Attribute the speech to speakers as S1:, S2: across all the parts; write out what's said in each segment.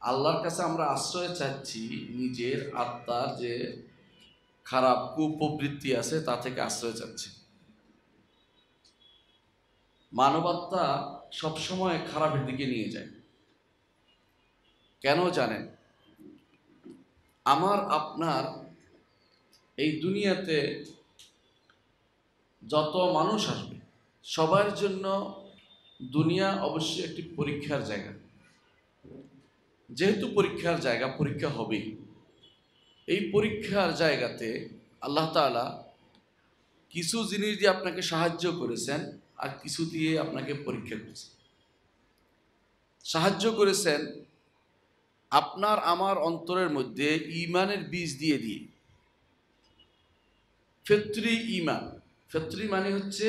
S1: আল্লাহর কাছে আমরা আশ্রয় চাচ্ছি নিজের আত্মার যে খারাপ কুপ্রবৃত্তি আছে তা থেকে আশ্রয় চাচ্ছি। মানবাত্মা সবসময় খারাপের দিকে নিয়ে যায়। কেন জানেন? আমার আপনার এই দুনিয়াতে যত মানুষ আসবে সবার জন্য দুনিয়া অবশ্যই একটি পরীক্ষার জায়গা। যেহেতু পরীক্ষার জায়গা, পরীক্ষা হবেই। এই পরীক্ষার জায়গাতে আল্লাহ তাআলা কিছু জিনিস দিয়ে আপনাকে সাহায্য করেছেন আর কিছু দিয়ে আপনাকে পরীক্ষা করেছেন। সাহায্য করেছেন আপনার আমার অন্তরের মধ্যে ঈমানের বীজ দিয়ে দিয়ে। ফিতরি ঈমান, ফিতরি মানে হচ্ছে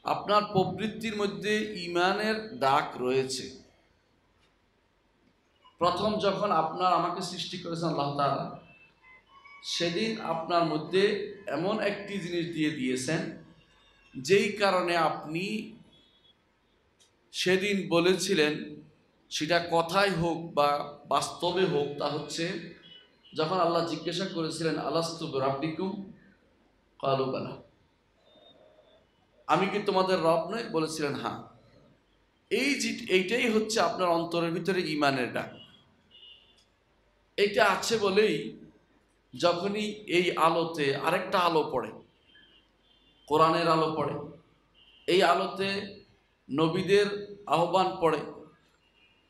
S1: আপনার প্রবৃত্তির মধ্যে ঈমানের ডাক রয়েছে। প্রথম যখন আপনার আমাকে সৃষ্টি করেছেন আল্লাহ তাআলা, সেদিন আপনার মধ্যে এমন একটি জিনিস দিয়ে দিয়েছেন যেই কারণে আপনি সেদিন বলেছিলেন, সেটা কথাই হোক বা বাস্তবে হোক, তা হচ্ছে যখন আল্লাহ জিজ্ঞাসা করেছিলেন আলাস্তু বিরাব্বিকুম ক্বালু বালা, আমি কি তোমাদের রব নই? বলেছিলেন হ্যাঁ। এইটাই হচ্ছে আপনার অন্তরের ভিতরে ঈমানের ডাক। এইটা আছে বলেই যখনই এই আলোতে আরেকটা আলো পড়ে, কোরআনের আলো পড়ে, এই আলোতে নবীদের আহ্বান পড়ে,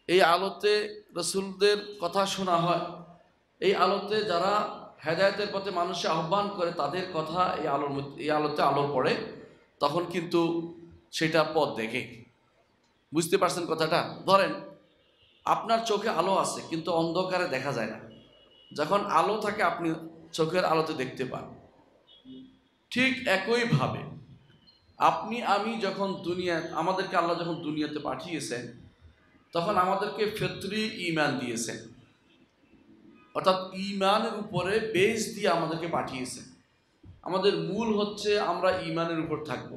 S1: এই আলোতে রসুলদের কথা শোনা হয়, এই আলোতে যারা হেদায়েতের পথে মানুষকে আহ্বান করে তাদের কথা এই আলোতে আলো পড়ে, তখন কিন্তু সেটা পথ দেখে। বুঝতে পারছেন কথাটা? ধরেন আপনার চোখে আলো আছে কিন্তু অন্ধকারে দেখা যায় না। যখন আলো থাকে আপনি চোখের আলোতে দেখতে পান। ঠিক একইভাবে আপনি আমি যখন আমাদেরকে আল্লাহ যখন দুনিয়াতে পাঠিয়েছেন, তখন আমাদেরকে ফিতরি ঈমান দিয়েছেন, অর্থাৎ ঈমানের উপরে বেস দিয়ে আমাদেরকে পাঠিয়েছেন। আমাদের মূল হচ্ছে আমরা ঈমানের উপর থাকব।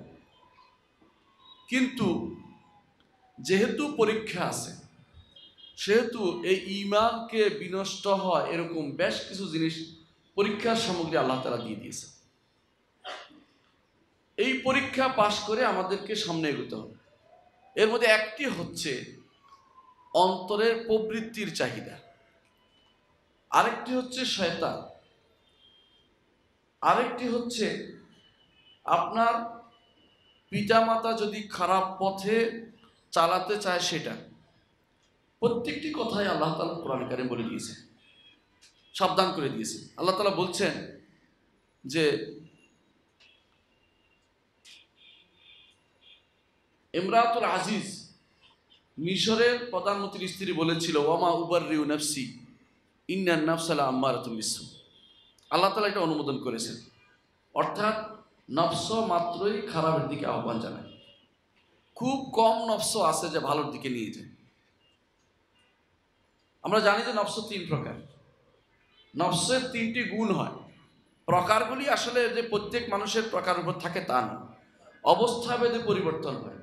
S1: কিন্তু যেহেতু পরীক্ষা আছে, সেহেতু এই ঈমানকে বিনষ্ট হয় এরকম বেশ কিছু জিনিস, পরীক্ষার সামগ্রী আল্লাহ তাআলা দিয়ে দিয়েছে। এই পরীক্ষা পাশ করে আমাদেরকে সামনে এগোতে হবে। এর মধ্যে একটি হচ্ছে অন্তরের প্রবৃত্তির চাহিদা, আরেকটি হচ্ছে শয়তান, আরেকটি হচ্ছে আপনার পিতামাতা যদি খারাপ পথে চালাতে চায় সেটা। প্রত্যেকটি কথাই আল্লাহ তাআলা কোরআনে কারিমে বলে দিয়েছে, সাবধান করে দিয়েছে। আল্লাহ তাআলা বলছেন যে ইমরাতুল আজিজ, মিশরের প্রধানমন্ত্রীর স্ত্রী বলেছিল, ওয়ামা উবাররিউ নাফসি ইন্নান নাফসা লাআম্মারাতুম বিসসু। আল্লাহ তাআলা এটা অনুমোদন করেছেন। অর্থাৎ নফস মাত্রই খারাপের দিকে আহ্বান জানায়। খুব কম নফস আছে যে ভালোর দিকে নিয়ে যায়। আমরা জানি যে নফস 3 প্রকার। নফসের 3টি গুণ হয়। প্রকারগুলি আসলে যে প্রত্যেক মানুষের প্রকার উপর থাকে তা না, অবস্থা ভেদে পরিবর্তন হয়।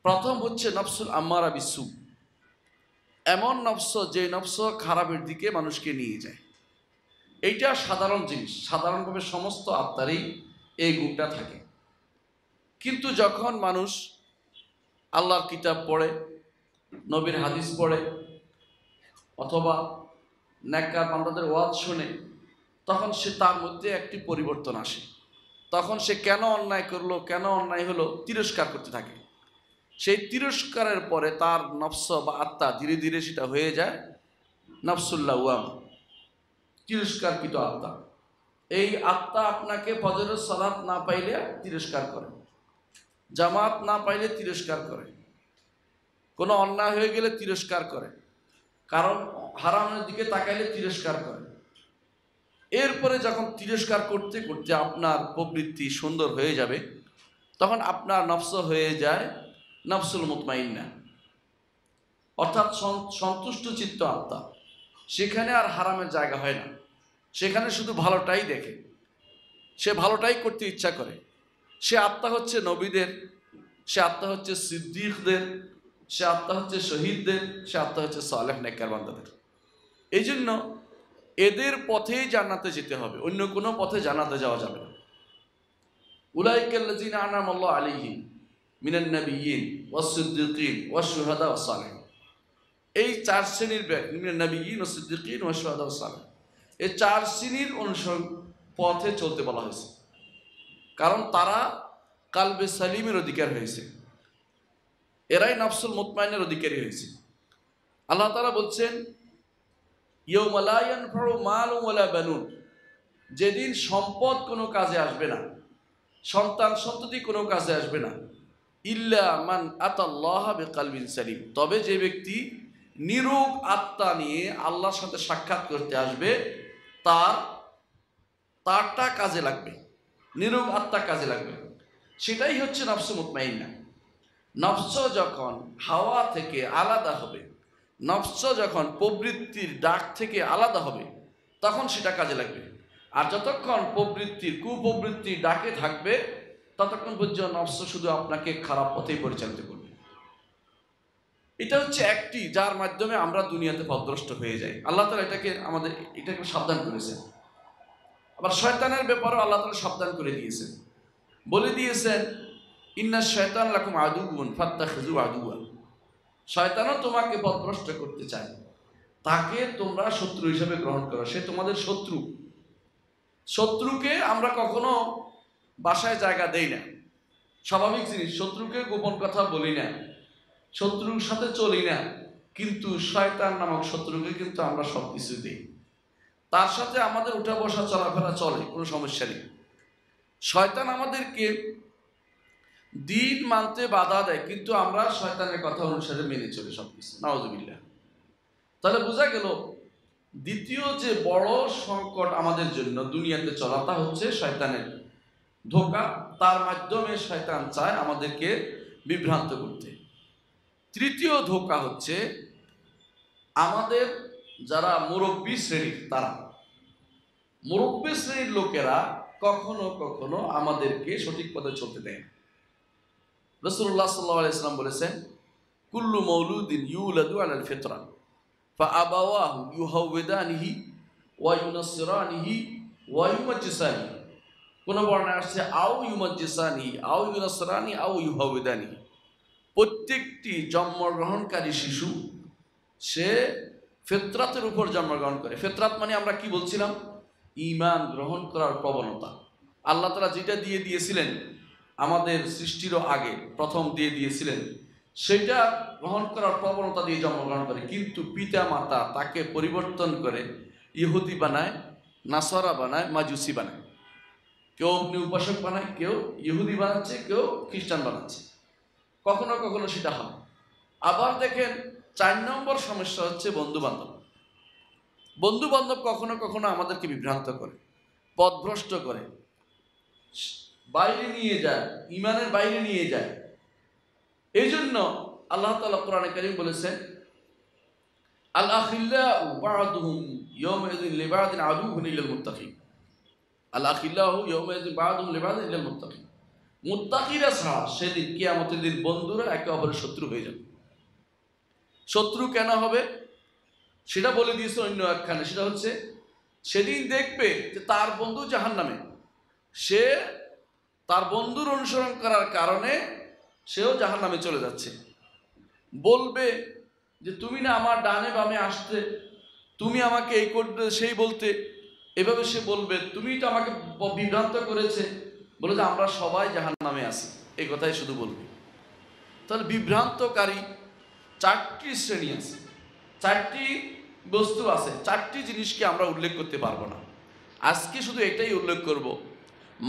S1: প্রথম হচ্ছে নফসুল আম্মারা বিসসু, এমন নফস যে নফস খারাপের দিকে মানুষকে নিয়ে যায়। এইটা সাধারণ জিনিস, সাধারণভাবে সমস্ত আত্মারই এই গুণটা থাকে। কিন্তু যখন মানুষ আল্লাহর কিতাব পড়ে, নবীর হাদিস পড়ে, অথবা নেককার বান্দাদের ওয়াজ শোনে, তখন সে তার মধ্যে একটি পরিবর্তন আসে। তখন সে কেন অন্যায় করলো, কেন অন্যায় হলো, তিরস্কার করতে থাকে। সেই তিরস্কারের পরে তার নফস বা আত্মা ধীরে ধীরে সেটা হয়ে যায় নফসুল্লাহ ওয়ামা, তিরস্কারকৃত আত্মা। এই আত্মা আপনাকে ফজরের সালাত না পাইলে তিরস্কার করে, জামাত না পাইলে তিরস্কার করে, কোনো অন্যায় হয়ে গেলে তিরস্কার করে, কারণ হারামের দিকে তাকাইলে তিরস্কার করে। এরপরে যখন তিরস্কার করতে করতে আপনার প্রবৃত্তি সুন্দর হয়ে যাবে, তখন আপনার নফস হয়ে যায় নফসুল মুতমাইন্না, অর্থাৎ সন্তুষ্ট চিত্ত আত্মা। সেখানে আর হারামের জায়গা হয় না, সেখানে শুধু ভালোটাই দেখে, সে ভালোটাই করতে ইচ্ছা করে। সে আত্মা হচ্ছে নবীদের, সে আত্মা হচ্ছে সিদ্দিকদের, সে আত্মা হচ্ছে শহীদদের, সে আত্মা হচ্ছে সালেহ নেককার বান্দাদের। এই জন্য এদের পথেই জান্নাতে যেতে হবে, অন্য কোনো পথে জান্নাতে যাওয়া যাবে না। উলাইকাল্লাযিনা আনআমাল্লাহু আলাইহিম মিনান নাবিয়্যিন ওয়াস-সিদ্দীকিন ওয়াশ-শুহাদা ওয়াস-সালিহিন। এই চার শ্রেণীর মিনান নাবিয়্যিন ওয়াস-সিদ্দীকিন ওয়াশ-শুহাদা ওয়াস-সালিহিন, এই চার শ্রেণীর অনুসরণ পথে চলতে বলা হয়েছে, কারণ তারা কালবে সালিমের অধিকার হয়েছে, এরাই নফসুল মুতমাইনের অধিকারী হয়েছে। আল্লাহ তাআলা বলছেন, ইয়াউমা লা ইয়ানফাউ মালুন ওয়ালা বানুন, যেদিন সম্পদ কোনো কাজে আসবে না, সন্তান সন্ততি কোনো কাজে আসবে না, ইল্লা মান আতাল্লাহা বিকালবিন সালিম, তবে যে ব্যক্তি নিরোগ আত্মা নিয়ে আল্লাহর সাথে সাক্ষাৎ করতে আসবে, তারটা কাজে লাগবে, নিরোগ আত্মা কাজে লাগবে। সেটাই হচ্ছে নফস মুতমাইন্না। নফস যখন হাওয়া থেকে আলাদা হবে, নফস যখন প্রবৃত্তির ডাক থেকে আলাদা হবে, তখন সেটা কাজে লাগবে। আর যতক্ষণ প্রবৃত্তির কুপ্রবৃত্তির ডাকে থাকবে, ততক্ষণ পর্যন্ত নফস শুধু আপনাকে খারাপ পথেই পরিচালিত করবে। এটা হচ্ছে একটি যার মাধ্যমে আমরা দুনিয়াতে পথভ্রষ্ট হয়ে যাই। আল্লাহ তাআলা এটাকে সাবধান করেছেন। আবার শয়তানের ব্যাপারেও আল্লাহ তাআলা সাবধান করে দিয়েছেন, বলে দিয়েছেন, ইন্নাশ শায়তান লাকুম আদুউন ফাত্তাখিযু আদুওয়া, শয়তানও তোমাকে পথভ্রষ্ট করতে চায়, তাকে তোমরা শত্রু হিসেবে গ্রহণ করো, সে তোমাদের শত্রু। শত্রুকে আমরা কখনো বাসায় জায়গা দেই না, স্বাভাবিক জিনিস। শত্রুকে গোপন কথা বলি না, শত্রুর সাথে চলি না, কিন্তু শয়তান নামক শত্রুকে কিন্তু আমরা সব কিছু দিই, তার সাথে আমাদের উঠা বসা চলাফেরা চলে, কোনো সমস্যা নেই। শয়তান আমাদেরকে দিন মানতে বাধা দেয়, কিন্তু আমরা শয়তানের কথা অনুসারে মেনে চলি সবকিছু, নাউযুবিল্লাহ। তাহলে বোঝা গেল দ্বিতীয় যে বড় সংকট আমাদের জন্য দুনিয়াতে চলা, তা হচ্ছে শয়তানের ধোঁকা। তার মাধ্যমে শয়তান চায় আমাদেরকে বিভ্রান্ত করতে। তৃতীয় ধোঁকা হচ্ছে আমাদের যারা মুরব্বী শ্রেণীর, তারা মুরব্বী শ্রেণীর লোকেরা কখনো কখনো আমাদেরকে সঠিক পথে চলতে দেয়। রাসূলুল্লাহ সাল্লাল্লাহু আলাইহি ওয়াসাল্লাম বলেছেন, কুল্লু মাউলুদিন ইউলাদু আলাল ফিতরা ফাআবাওয়াহু ইউহাউবিদানিহি ওয়া ইউনাসসিরানিহি ওয়া ইউমাজ্জিসানিহি। কোন বর্ণনায় আসছে আও ইউমাজ্জিসানিহি আও ইউনাসসিরানি আও ইউহাউবিদানিহি। প্রত্যেকটি জন্মগ্রহণকারী শিশু সে ফিতরাতের উপর জন্মগ্রহণ করে। ফিতরাত মানে আমরা কি বলছিলাম? ঈমান গ্রহণ করার প্রবণতা। আল্লাহ তাআলা যেটা দিয়ে দিয়েছিলেন আমাদের সৃষ্টিরও আগে, প্রথম দিয়ে দিয়েছিলেন, সেটা গ্রহণ করার প্রবণতা দিয়ে জন্মগ্রহণ করে। কিন্তু পিতা মাতা তাকে পরিবর্তন করে ইহুদি বানায়, নাসারা বানায়, মাজুসি বানায়। কেউ অগ্নি উপাসক বানায়, কেউ ইহুদি বানাচ্ছে, কেউ খ্রিস্টান বানাচ্ছে। কখনো কখনো সেটা হয়। আবার দেখেন 4 নম্বর সমস্যা হচ্ছে বন্ধু বান্ধব। বন্ধু বান্ধব কখনো কখনো আমাদেরকে বিভ্রান্ত করে, পথভ্রষ্ট করে, বাইরে নিয়ে যায়, ঈমানের বাইরে নিয়ে যায়। এই জন্য আল্লাহ তাআলা কোরআনে কারীম বলেছেন, আল আখিল্লাউ বা'দুহুম ইয়াওমাইযিন লিবা'দিন আদুউন ইল্লাল মুত্তাকিন। আল আখিল্লাউ ইয়াওমাইযিন বা'দুহুম লিবা'দিন ইল্লাল মুত্তাকিন। মুত্তাকিরা ছাড়া সেদিন কিয়ামতের দিন বন্ধুরা একে অপরের শত্রু হয়ে যাবে। শত্রু কেন হবে সেটা বলে দিয়েছে অন্য একখানে। সেটা হচ্ছে সেদিন দেখবে যে তার বন্ধু জাহান্নামে, সে তার বন্ধুর অনুসরণ করার কারণে সেও জাহান্নামে চলে যাচ্ছে। বলবে যে তুমি না আমার ডানে বামে আসতে, তুমি আমাকে এই করতে সেই বলতে, এভাবে সে বলবে, তুমি তো আমাকে বিভ্রান্ত করেছে, বলে যে আমরা সবাই জাহান্নামে আছি, এই কথাই শুধু বলবে। তাহলে বিভ্রান্তকারী 4টি শ্রেণী আছে, 4টি বস্তু আছে, 4টি জিনিসকে আমরা উল্লেখ করতে পারবো না। আজকে শুধু এটাই উল্লেখ করব,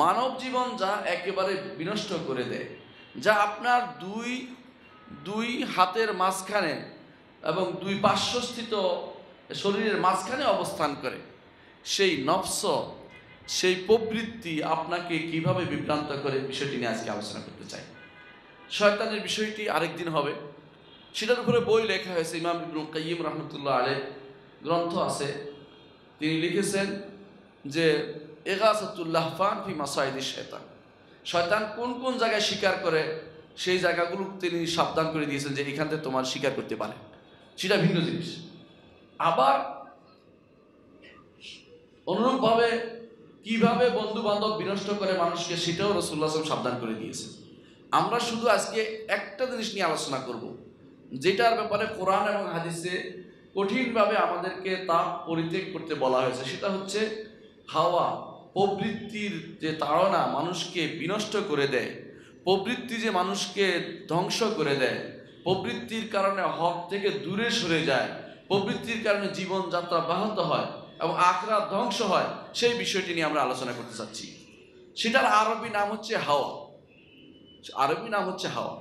S1: মানব জীবন যা একেবারে বিনষ্ট করে দেয়, যা আপনার দুই হাতের মাঝখানে এবং 2 পার্শ্বস্থিত শরীরের মাঝখানে অবস্থান করে, সেই নফস, সেই প্রবৃত্তি আপনাকে কিভাবে বিভ্রান্ত করে, বিষয়টি নিয়ে আজকে আলোচনা করতে চাই। শয়তানের বিষয়টি আরেকদিন হবে, সেটার উপরে বই লেখা হয়েছে। ইমাম ইবনুল কাইয়িম রাহমাতুল্লাহ আলাইহি গ্রন্থ আছে, তিনি লিখেছেন যে ইগাসাতুল লাহফান ফি মাসাইদিশ শয়তান। শয়তান কোন কোন জায়গায় শিকার করে সেই জায়গাগুলো তিনি সাবধান করে দিয়েছেন যে এখান থেকে তোমার স্বীকার করতে পারে, সেটা ভিন্ন জিনিস। আবার অনুরূপভাবে কিভাবে বন্ধু বান্ধব বিনষ্ট করে মানুষকে, সেটাও রাসূলুল্লাহ সাল্লাল্লাহু আলাইহি ওয়াসাল্লাম সাবধান করে দিয়েছেন। আমরা শুধু আজকে একটা জিনিস নিয়ে আলোচনা করব, যেটার ব্যাপারে কোরআন এবং হাদিসে কঠিনভাবে আমাদেরকে তা পরিত্যাগ করতে বলা হয়েছে। সেটা হচ্ছে হাওয়া, প্রবৃত্তির যে তাড়না মানুষকে বিনষ্ট করে দেয়, প্রবৃত্তি যে মানুষকে ধ্বংস করে দেয়, প্রবৃত্তির কারণে হক থেকে দূরে সরে যায়, প্রবৃত্তির কারণে জীবনযাত্রা ব্যাহত হয় এবং আখিরাত ধ্বংস হয়, সেই বিষয়টি নিয়ে আমরা আলোচনা করতে চাচ্ছি। সেটার আরবি নাম হচ্ছে হাওয়া। আরবি নাম হচ্ছে হাওয়া।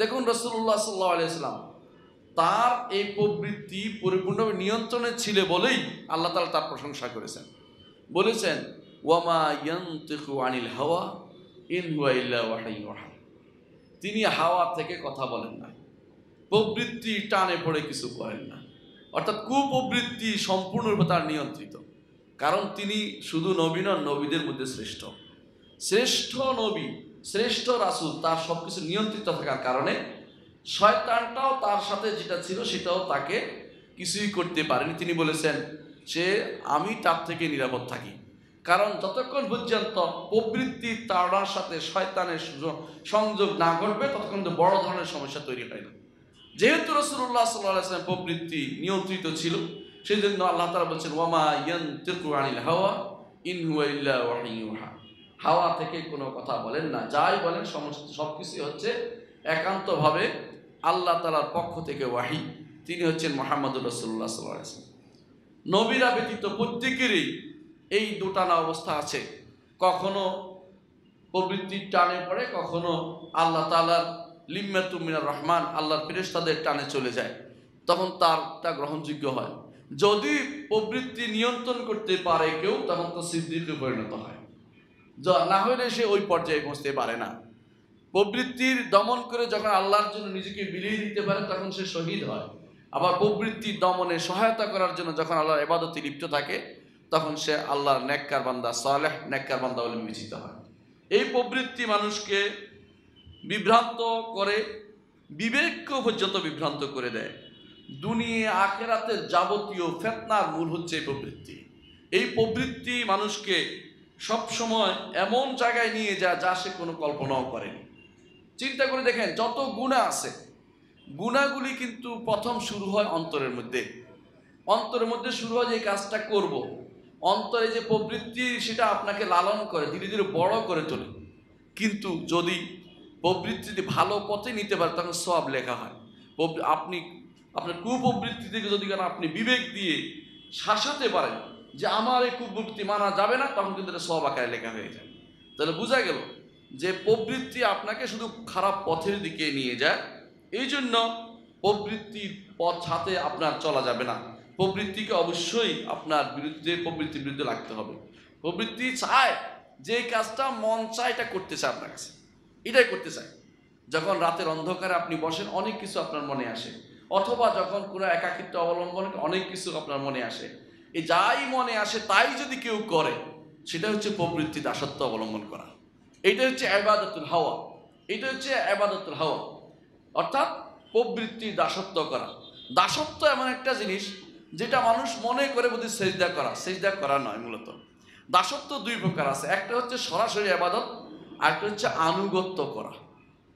S1: দেখুন রাসূলুল্লাহ সাল্লাল্লাহু আলাইহি ওয়াসাল্লাম তার এই প্রবৃত্তি পরিপূর্ণভাবে নিয়ন্ত্রণে ছিল বলেই আল্লাহ তাআলা তার প্রশংসা করেছেন, বলেছেন ওয়ামা ইয়ানতিকু আনিল হাওয়া ইন হুয়া ইল্লা ওয়াহয়ুন ইউহা। তিনি হাওয়া থেকে কথা বলেন না, প্রবৃত্তি টানে পড়ে কিছু করেন না, অর্থাৎ কুপ্রবৃত্তি সম্পূর্ণরূপে তার নিয়ন্ত্রিত। কারণ তিনি শুধু নবী নন, নবীদের মধ্যে শ্রেষ্ঠ, শ্রেষ্ঠ নবী, শ্রেষ্ঠ রাসূল, তার সবকিছু নিয়ন্ত্রিত থাকার কারণে শয়তানটাও তার সাথে যেটা ছিল সেটাও তাকে কিছুই করতে পারেনি। তিনি বলেছেন সে আমি তার থেকে নিরাপদ থাকি, কারণ যতক্ষণ পর্যন্ত প্রবৃত্তির তাড়নার সাথে শয়তানের সংযোগ না ঘটবে ততক্ষণ তো বড় ধরনের সমস্যা তৈরি হয় না। যেহেতু রাসূলুল্লাহ সাল্লাল্লাহু আলাইহি ওয়াসাল্লাম প্রবৃত্তি নিয়ন্ত্রিত ছিল, সেই জন্য আল্লাহ তাআলা বলছেন ওয়ামা ইয়ানতিকু আনিল হাওয়া ইন হুয়া ইল্লা ওয়াহয়ুন ইউহা। হাওয়া থেকে কোনো কথা বলেন না, যাই বলেন সমস্ত সবকিছু হচ্ছে একান্তভাবে আল্লাহ তাআলার পক্ষ থেকে ওয়াহী। তিনি হচ্ছেন মুহাম্মদুর রাসূলুল্লাহ সাল্লাল্লাহু আলাইহি ওয়াসাল্লাম। নবীরা ব্যতীত প্রত্যেকেরই এই দুটানা অবস্থা আছে, কখনো প্রবৃত্তির টানে পড়ে, কখনো আল্লাহ তাআলার লিম্মাতুম মিনার রহমান, আল্লাহর ফেরেশতাদের টানে চলে যায়, তখন তারটা গ্রহণযোগ্য হয়। যদি প্রবৃত্তি নিয়ন্ত্রণ করতে পারে কেউ, তখন তো সিদ্দিকে পরিণত হয়, না হলে সে ওই পর্যায়ে পৌঁছতে পারে না। প্রবৃত্তির দমন করে যখন আল্লাহর জন্য নিজেকে বিলিয়ে দিতে পারে তখন সে শহীদ হয়। আবার প্রবৃত্তির দমনে সহায়তা করার জন্য যখন আল্লাহর ইবাদতে লিপ্ত থাকে তখন সে আল্লাহর নেককার বান্দা, সালেহ নেককার বান্দা বলে বিবেচিত হয়। এই প্রবৃত্তি মানুষকে বিভ্রান্ত করে, বিবেককে পর্যন্ত বিভ্রান্ত করে দেয়। দুনিয়া আখিরাতের যাবতীয় ফিতনার মূল হচ্ছে এই প্রবৃত্তি। এই প্রবৃত্তি মানুষকে সবসময় এমন জায়গায় নিয়ে যায় যা সে কোনো কল্পনাও করেনি। চিন্তা করে দেখেন, যত গুনাহ আছে, গুনাহগুলি কিন্তু প্রথম শুরু হয় অন্তরের মধ্যে। অন্তরের মধ্যে শুরু হয় যে কাজটা করব, অন্তরে যে প্রবৃত্তি সেটা আপনাকে লালন করে, ধীরে ধীরে বড় করে তোলে। কিন্তু যদি প্রবৃত্তি ভালো পথে নিতে পারে তখন সওয়াব লেখা হয়। আপনি আপনার কুপ্রবৃত্তি থেকে যদি আপনি বিবেক দিয়ে শাসাতে পারেন যে আমার এই কুপ্রবৃত্তি মানা যাবে না, তখন কিন্তু এটা সওয়াব আকারে লেখা হয়ে যায়। তাহলে বোঝা গেল যে প্রবৃত্তি আপনাকে শুধু খারাপ পথের দিকে নিয়ে যায়। এই জন্য প্রবৃত্তির পথ হাতে আপনার চলা যাবে না। প্রবৃত্তিকে অবশ্যই আপনার বিরুদ্ধে, প্রবৃত্তির বিরুদ্ধে লাগতে হবে। প্রবৃত্তি চায় যে কাজটা মন চায় এটা করতে চায়, আপনার কাছে এটাই করতে চায়। যখন রাতের অন্ধকারে আপনি বসেন অনেক কিছু আপনার মনে আসে, অথবা যখন কোনো একাকিত্ব অবলম্বন অনেক কিছু আপনার মনে আসে। এই যাই মনে আসে তাই যদি কেউ করে, সেটা হচ্ছে প্রবৃত্তি দাসত্ব অবলম্বন করা। এইটা হচ্ছে ইবাদাতুল হাওয়া, এটা হচ্ছে ইবাদাতুল হাওয়া, অর্থাৎ প্রবৃত্তির দাসত্ব করা। দাসত্ব এমন একটা জিনিস যেটা মানুষ মনে করে বুঝি সেজদা করা, সেজদা করা নয়। মূলত দাসত্ব দুই প্রকার আছে, একটা হচ্ছে সরাসরি ইবাদত, আর একটা হচ্ছে আনুগত্য করা।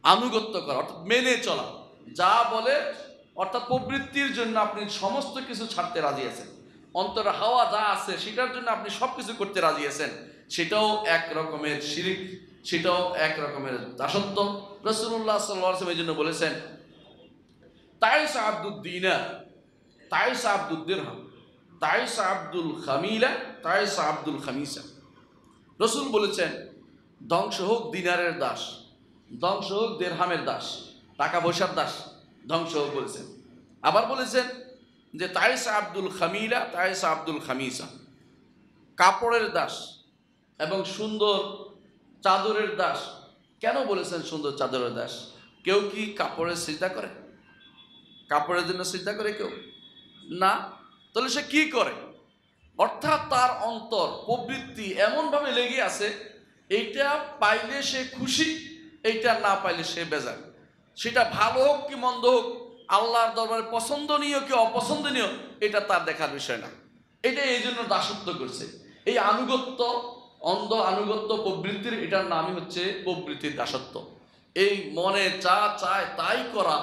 S1: আনুগত্য করা অর্থাৎ মেনে চলা, যা বলে, অর্থাৎ প্রবৃত্তির জন্য আপনি সমস্ত কিছু ছাড়তে রাজি আছেন, অন্তরে হাওয়া যা আছে সেটার জন্য আপনি সব কিছু করতে রাজি আছেন, সেটাও এক রকমের শিরিক, সেটাও এক রকমের দাসত্ব। রাসূলুল্লাহ সাল্লাল্লাহু আলাইহি ওয়াসাল্লাম এই জন্য বলেছেন তাইস আব্দুদ দিনার, তাইস আব্দুদ দিরহাম, তাইস আব্দুল খামিলা, তাইস আব্দুল খামিসা। রাসূল বলেছেন ধ্বংস হোক দিনারের দাস, ধ্বংস হোক দিরহামের দাস, টাকা পয়সার দাস, ধ্বংস হোক বলেছেন। আবার বলেছেন যে তাইস আব্দুল খামিলা, তাইস আব্দুল খামিসা, কাপড়ের দাস এবং সুন্দর চাদরের দাস। কেন বলেছেন সুন্দর চাদরের দাস? কেউ কি কাপড়ের সিজদা করে? কাপড়ের জন্য সিজদা করে কেউ? না। তাহলে সে কি করে? অর্থাৎ তার অন্তর প্রবৃত্তি এমনভাবে লেগে আছে, এইটা পাইলে সে খুশি, এইটা না পাইলে সে বেজার। সেটা ভালো হোক কি মন্দ হোক, আল্লাহর দরবারে পছন্দনীয় কি অপছন্দনীয় এটা তার দেখার বিষয় না। এটা এই জন্য দাসত্ব করছে। এই আনুগত্য, অন্ধ আনুগত্য প্রবৃত্তির এটার নামই হচ্ছে প্রবৃত্তির দাসত্ব। এই মনে যা চায় তাই করা,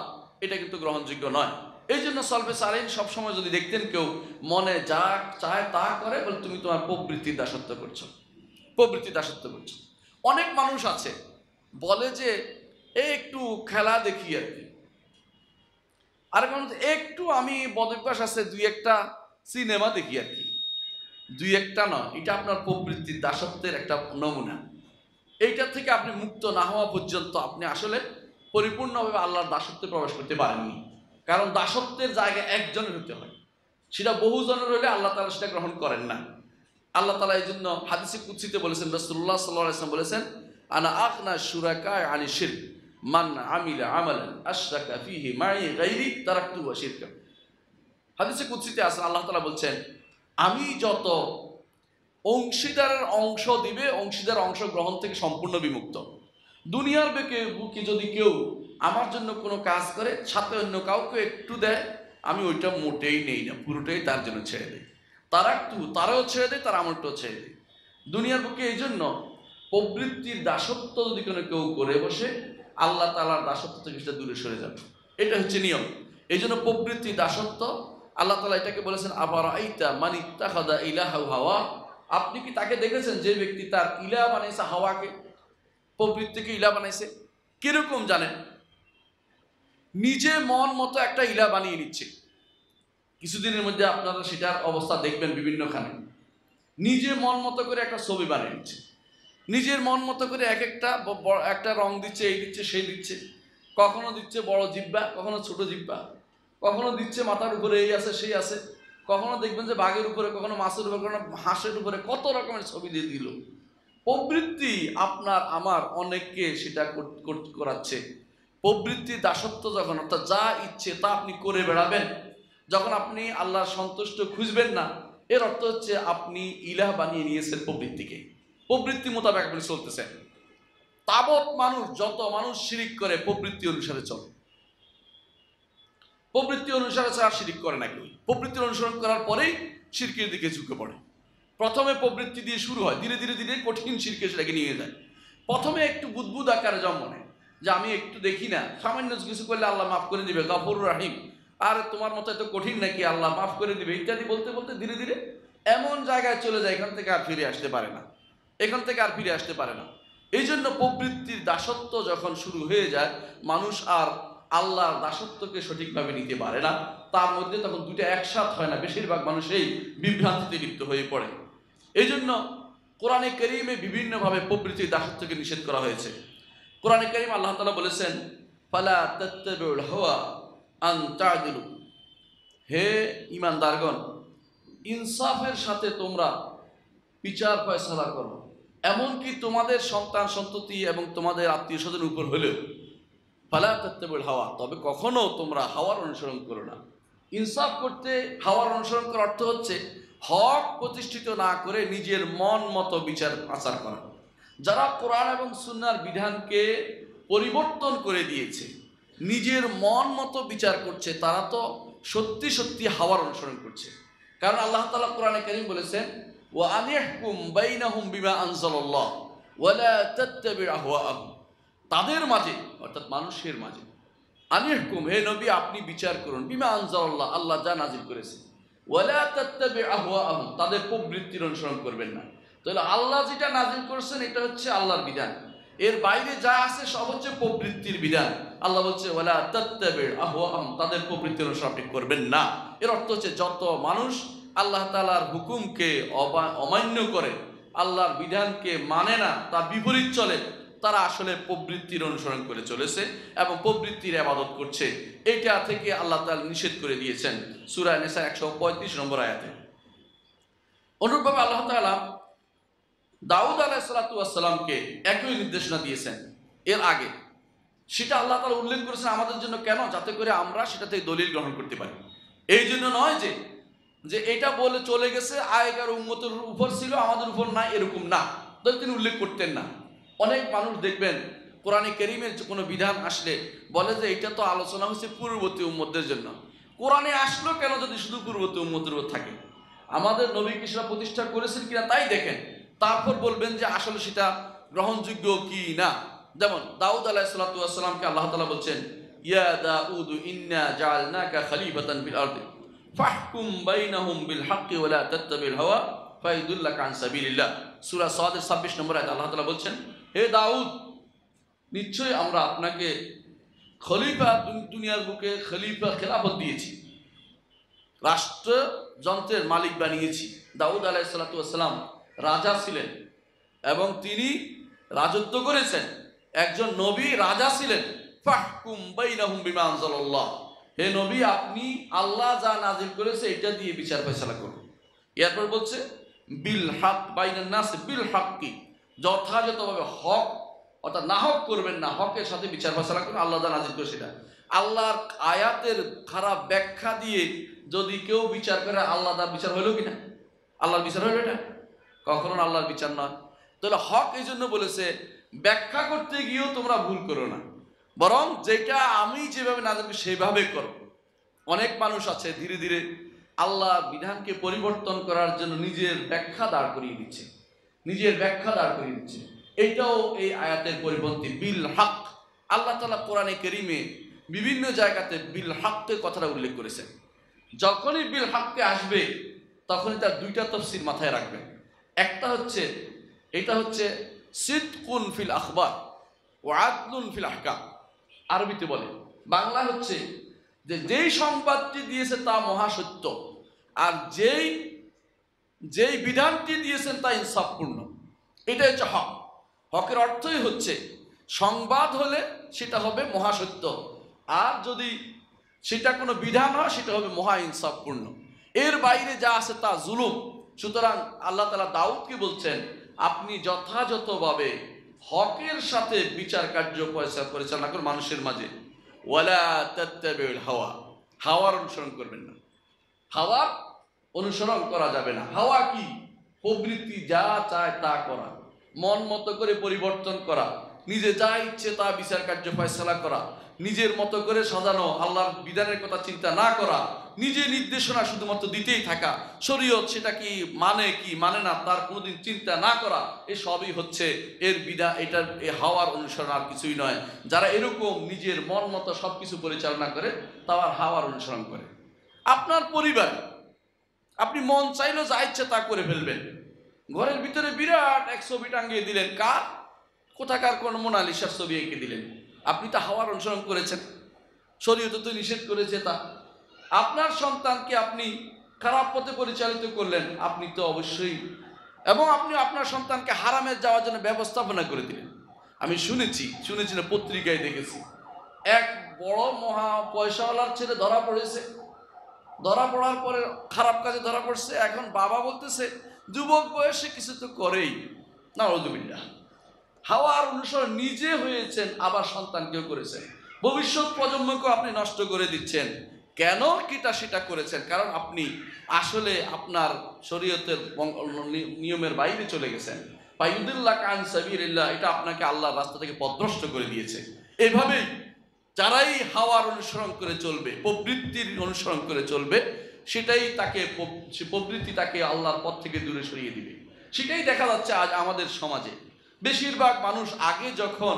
S1: এটা কিন্তু গ্রহণযোগ্য নয়। এই জন্য সলফে সালেহীন সবসময় যদি দেখতেন কেউ মনে যা চায় তা করে, বলে তুমি তোমার প্রবৃত্তির দাসত্ব করছো, প্রবৃত্তির দাসত্ব করছো। অনেক মানুষ আছে বলে যে একটু খেলা দেখি আর কি, আরেক মানুষ একটু আমি বদভ্যাস আছে দুই একটা সিনেমা দেখি আর কি। দুই একটা নয়, এটা আপনার প্রবৃত্তির দাসত্বের একটা নমুনা। এইটা থেকে আপনি মুক্ত না হওয়া পর্যন্ত আপনি আসলে পরিপূর্ণভাবে আল্লাহর দাসত্বে প্রবেশ করতে পারেননি। কারণ দাসত্বের জায়গায় একজনের হতে হয়, সেটা বহুজনের হলে আল্লাহ তাআলা সেটা গ্রহণ করেন না। আল্লাহ তাআলা এই জন্য হাদিসে কুদসিতে বলেছেন, রাসূলুল্লাহ সাল্লাল্লাহু আলাইহি ওয়াসাল্লাম বলেছেন, আনা আগনা শুরাকা আনি শিরক মান আমিলা আমালান আশরাকা ফিহি মাই গায়রি তারাকতু ওয়া শিরকা। হাদিসে কুদসিতে আছে, আল্লাহ তাআলা বলছেন, আমি যত অংশীদারের অংশ দিবে, অংশীদার অংশ গ্রহণ থেকে সম্পূর্ণ বিমুক্ত। দুনিয়ার বুকে যদি কেউ আমার জন্য কোনো কাজ করে, সাথে অন্য কাউকে একটু দেয়, আমি ওইটা মোটেই নেই না, পুরোটাই তার জন্য ছেড়ে দেয়। তারাও ছেড়ে দেয়, তার আমলটাও ছেড়ে দেয়। দুনিয়ার বুকে এই জন্য প্রবৃত্তির দাসত্ব যদি কোনো কেউ করে বসে, আল্লাহ তাআলার দাসত্ব থেকে সেটা দূরে সরে যাবে। এটা হচ্ছে নিয়ম। এই জন্য প্রবৃত্তির দাসত্ব আল্লাহ তাআলা এটাকে বলেছেন, আফারাআইতা মান ইত্তাখাযা ইলাহু হাওয়া। আপনি কি তাকে দেখেছেন যে ব্যক্তি তার ইলাহ বানাইছে হাওয়াকে, প্রবৃত্তিকে ইলাহ বানাইছে? কিরকম জানেন? নিজে মন মতো একটা ইলাহ বানিয়ে নিচ্ছে। কিছুদিনের মধ্যে আপনারা সেটার অবস্থা দেখবেন বিভিন্নখানে। নিজে মন মতো করে একটা ছবি বানিয়ে নিচ্ছে, নিজের মন মতো করে একটা রং দিচ্ছে, এই দিচ্ছে সেই দিচ্ছে। কখনো দিচ্ছে বড় জিহ্বা, কখনো ছোট জিহ্বা, কখনো দিচ্ছে মাথার উপরে এই আছে সেই আছে, কখনো দেখবেন যে বাঘের উপরে, কখনো মাছের উপরে, কখনো হাঁসের উপরে, কত রকমের ছবি দিয়ে দিল। প্রবৃত্তি আপনার আমার অনেককে সেটা করাচ্ছে। প্রবৃত্তির দাসত্ব যখন, অর্থাৎ যা ইচ্ছে তা আপনি করে বেড়াবেন, যখন আপনি আল্লাহর সন্তুষ্ট খুঁজবেন না, এর অর্থ হচ্ছে আপনি ইলাহ বানিয়ে নিয়েছেন প্রবৃত্তিকে। প্রবৃত্তি মোতাবেক আপনি চলতেছেন। যত মানুষ শিরিক করে প্রবৃত্তি অনুসারে চলে। প্রবৃত্তি অনুসারে ছাড়া শিরিক করে না কেউ। প্রবৃত্তির অনুসরণ করার পরেই শিরকের দিকে ঝুঁকে পড়ে। প্রথমে প্রবৃত্তি দিয়ে শুরু হয়, ধীরে ধীরে ধীরে কঠিন শিরকে সেটাকে নিয়ে যায়। প্রথমে একটু বুদবুদ আকারে জন্ম নেয়, যে আমি একটু দেখি না, সামান্য কিছু করলে আল্লাহ মাফ করে দিবে, গফুর রাহিম, আর তোমার মতো এত কঠিন নাকি, আল্লাহ মাফ করে দিবে ইত্যাদি বলতে বলতে ধীরে ধীরে এমন জায়গায় চলে যায় এখান থেকে আর ফিরে আসতে পারে না। এই জন্য প্রবৃত্তির দাসত্ব যখন শুরু হয়ে যায়, মানুষ আর আল্লাহর দাসত্বকে সঠিকভাবে নিতে পারে না। তার মধ্যে তখন দুটো একসাথ হয় না, বেশিরভাগ মানুষ এই বিভ্রান্তিতে লিপ্ত হয়ে পড়ে। এই জন্য কোরআনে কারীমে বিভিন্নভাবে প্রবৃত্তির দাসত্বকে নিষেধ করা হয়েছে। কোরআনে কারীম আল্লাহ তাআলা বলেছেন, ফালা তাত্তাবিউল হাওয়া আন তা'দিলু, হে ঈমানদারগণ, ইনসাফের সাথে তোমরা বিচার ফয়সালা করো, এমনকি তোমাদের সন্তান সন্ততি এবং তোমাদের আত্মীয় স্বজনের উপর হলেও। ফালা তাত্তাবিউল হাওয়া, তবে কখনো তোমরা হাওয়ার অনুসরণ করো না। ইনসাফ করতে হাওয়ার অনুসরণ করার অর্থ হচ্ছে হক প্রতিষ্ঠিত না করে নিজের মন মতো বিচার আচার করা। যারা কোরআন এবং সুন্নাহর বিধানকে পরিবর্তন করে দিয়েছে, নিজের মন মতো বিচার করছে, তারা তো সত্যি সত্যি হাওয়ার অনুসরণ করছে। কারণ আল্লাহ তাআলা কোরআনে কারীম বলেছেন, ওয়া আনিহকুম বাইনাহুম বিমা আনজালাল্লাহ ওয়া লা তাত্তাবি' আহওয়াআহুম, তাদের মাঝে অর্থাৎ মানুষের মাঝে, আনিহকুম, হে নবী আপনি বিচার করুন, বিমা আনজালাল্লাহ, আল্লাহ যা নাজিল করেছে, ওয়া লা তাত্তাবি' আহওয়াআহুম, তাদের প্রবৃত্তির অনুসরণ করবেন না। তাহলে আল্লাহ যেটা নাজিল করেছেন এটা হচ্ছে আল্লাহর বিধান, এর বাইরে যা আছে সব হচ্ছে প্রবৃত্তির বিধান। আল্লাহ বলছে ওয়ালা তাত্তাবি'উ আহওয়াহুম, তাদের প্রবৃত্তির অনুসরণ আপনি করবেন না। এর অর্থ হচ্ছে যত মানুষ আল্লাহ তাআলার হুকুমকে অমান্য করে, আল্লাহর বিধানকে মানে না, তার বিপরীত চলে, তারা আসলে প্রবৃত্তির অনুসরণ করে চলেছে এবং প্রবৃত্তির ইবাদত করছে। এটা থেকে আল্লাহ তাআলা নিষেধ করে দিয়েছেন সূরা নিসা 135 নম্বর আয়াতে। অনুরূপভাবে আল্লাহ তাআলা দাউদ আলাইহিস সালাতু ওয়াস সালামকে একই নির্দেশনা দিয়েছেন এর আগে। সেটা আল্লাহ তাআলা উল্লেখ করেছেন আমাদের জন্য, কেন? যাতে করে আমরা সেটা থেকে দলিল গ্রহণ করতে পারি। এই জন্য নয় যে এটা বলে চলে গেছে, আগেকার উম্মতের উপর ছিল আমাদের উপর না, এরকম না, তিনি উল্লেখ করতেন না। অনেক মানুষ দেখবেন কোরআনে কারীমের কোনো বিধান আসলে বলে যে এটা তো আলোচনা হচ্ছে পূর্ববর্তী উম্মতদের জন্য। কোরআনে আসলো কেন যদি শুধু পূর্ববর্তী উম্মতের উপর থাকে? আমাদের নবী কি সেটা প্রতিষ্ঠা করেছেন কিনা তাই দেখেন, তারপর বলবেন যে আসলে সেটা গ্রহণযোগ্য কি না। যেমন দাউদ আলাইহিস সালাতু ওয়াস সালামকে আল্লাহ তাআলা বলছেন, ইয়া দাউদ ইন্না জাআলনাকা খলিফাতান ফিল আরদি ফাহকুম বাইনাহুম বিল হাক্কি ওয়া লা তাত্তাবিল হাওয়া ফায়দুল্লাকা আন সাবিলিল্লাহ। সূরা সাদের 26 নম্বর আয়াত আল্লাহ তাআলা বলছেন, হে দাউদ, নিশ্চয়ই আমরা আপনাকে খলিফা, দুনিয়ার বুকে খলিফা খেলাফত দিয়েছি, রাষ্ট্রযন্ত্রের মালিক বানিয়েছি। দাউদ আলাইহিস সালাতু ওয়াস সালাম রাজা ছিলেন এবং তিনি রাজত্ব করেছেন। একজন নবী রাজা ছিলেন। ফাহকুম বাইনাহুম বিমা আনজালাল্লাহ, হে নবী, আপনি আল্লাহ যা নাজিল করেছে এটা দিয়ে বিচার ফয়সালা করুন। এরপর বলছে বিল হক বাইনান নাস বিল হাক্কি, যথাযথভাবে হক অর্থাৎ নাহক করবেন না, হকের সাথে বিচার ফয়সালা করুন। আল্লাহ যা নাজিল করে সেটা। আল্লাহর আয়াতের খারাপ ব্যাখ্যা দিয়ে যদি কেউ বিচার করে, আল্লাহ তার বিচার হইল কিনা? আল্লাহর বিচার হইল এটা? কখনো আল্লাহর বিচার নয়। তাহলে হক এই জন্য বলেছে ব্যাখ্যা করতে গিয়েও তোমরা ভুল করো না, বরং যেটা আমি যেভাবে নাজিল করি সেইভাবে করো। অনেক মানুষ আছে ধীরে ধীরে আল্লাহ বিধানকে পরিবর্তন করার জন্য নিজের ব্যাখ্যা দাঁড় করিয়ে দিচ্ছে, নিজের ব্যাখ্যা দাঁড় করিয়ে দিচ্ছে। এইটাও এই আয়াতের পরিপন্থী। বিল হক, আল্লাহ তাআলা কোরআনে কারীমে বিভিন্ন জায়গাতে বিল হককে কথাটা উল্লেখ করেছেন। যখনই বিল হককে আসবে তখনই তার দুইটা তাফসীর মাথায় রাখবেন। একটা হচ্ছে, এটা হচ্ছে সিদকুন ফিল আখবার ওয়া আদলুন ফিল আহকাম, আরবিতে বলে। বাংলা হচ্ছে যে যেই সংবাদটি দিয়েছে তা মহাসত্য, আর যেই বিধানটি দিয়েছেন তা ইনসাফপূর্ণ। এটা হচ্ছে হক। হকের অর্থই হচ্ছে সংবাদ হলে সেটা হবে মহাসত্য, আর যদি সেটা কোনো বিধান হয় সেটা হবে মহা ইনসাফপূর্ণ। এর বাইরে যা আছে তা জুলুম। সুতরাং আল্লাহ তাআলা দাউদকে বলছেন, আপনি যথাযথভাবে হকের সাথে বিচার কার্য পরিচালনা করুন মানুষের মাঝে। ওয়ালা তাত্তাবিউল হাওয়া, হাওয়ার অনুসরণ করবেন না। হাওয়ার অনুসরণ করা যাবে না। হাওয়া কি? প্রবৃত্তি, যা চায় তা করা, মন মতো করে পরিবর্তন করা, নিজে যা ইচ্ছে তা বিচার কার্য ফয়সালা করা, নিজের মতো করে সাজানো, আল্লাহর বিধানের কথা চিন্তা না করা, নিজে নির্দেশনা শুধুমাত্র দিতেই থাকা, শরীয়ত সেটা কি মানে না তার কোনোদিন চিন্তা না করা, এসবই হচ্ছে এর বিধান। এটার হাওয়ার অনুসরণ, আর কিছুই নয়। যারা এরকম নিজের মন মতো সবকিছু পরিচালনা করে তাও আর হাওয়ার অনুসরণ করে। আপনার পরিবার, আপনি মন চাইলেও যা ইচ্ছে তা করে ফেলবেন। ঘরের ভিতরে বিরাট এক ছবি টাঙ্গিয়ে দিলেন, কার? কোথাকার কোন মোনালিসার ছবি এঁকে দিলেন। আপনি তো হাওয়ার অনুসরণ করেছেন, শরীয়ত তো নিষেধ করেছে তা। আপনার সন্তানকে আপনি খারাপ পথে পরিচালিত করলেন, আপনি তো অবশ্যই, এবং আপনি আপনার সন্তানকে হারামে যাওয়ার জন্য ব্যবস্থাপনা করে দিলেন। আমি শুনেছি না, পত্রিকায় দেখেছি, এক বড় মহা পয়সাওয়ালার ছেলে ধরা পড়েছে। ধরা পড়ার পরে খারাপ কাজে ধরা পড়ছে। এখন বাবা বলতেছে যুবক বয়সে কিছু তো করেই, নাউযুবিল্লাহ। হাওয়ার অনুসরণ নিজে হয়েছেন, আবার সন্তানকেও করেছেন, ভবিষ্যৎ প্রজন্মকেও আপনি নষ্ট করে দিচ্ছেন। কেন কিটা সেটা করেছেন? কারণ আপনি আসলে আপনার শরীয়তের নিয়মের বাইরে চলে গেছেন। ফায়ুদিল্লাকা আন সাবিলিল্লাহ, এটা আপনাকে আল্লাহর রাস্তা থেকে পথভ্রষ্ট করে দিয়েছে। এইভাবেই যারাই হাওয়ার অনুসরণ করে চলবে, প্রবৃত্তির অনুসরণ করে চলবে, সেটাই তাকে, প্রবৃত্তি তাকে আল্লাহর পথ থেকে দূরে সরিয়ে দিবে। সেটাই দেখা যাচ্ছে আজ আমাদের সমাজে। বেশিরভাগ মানুষ আগে যখন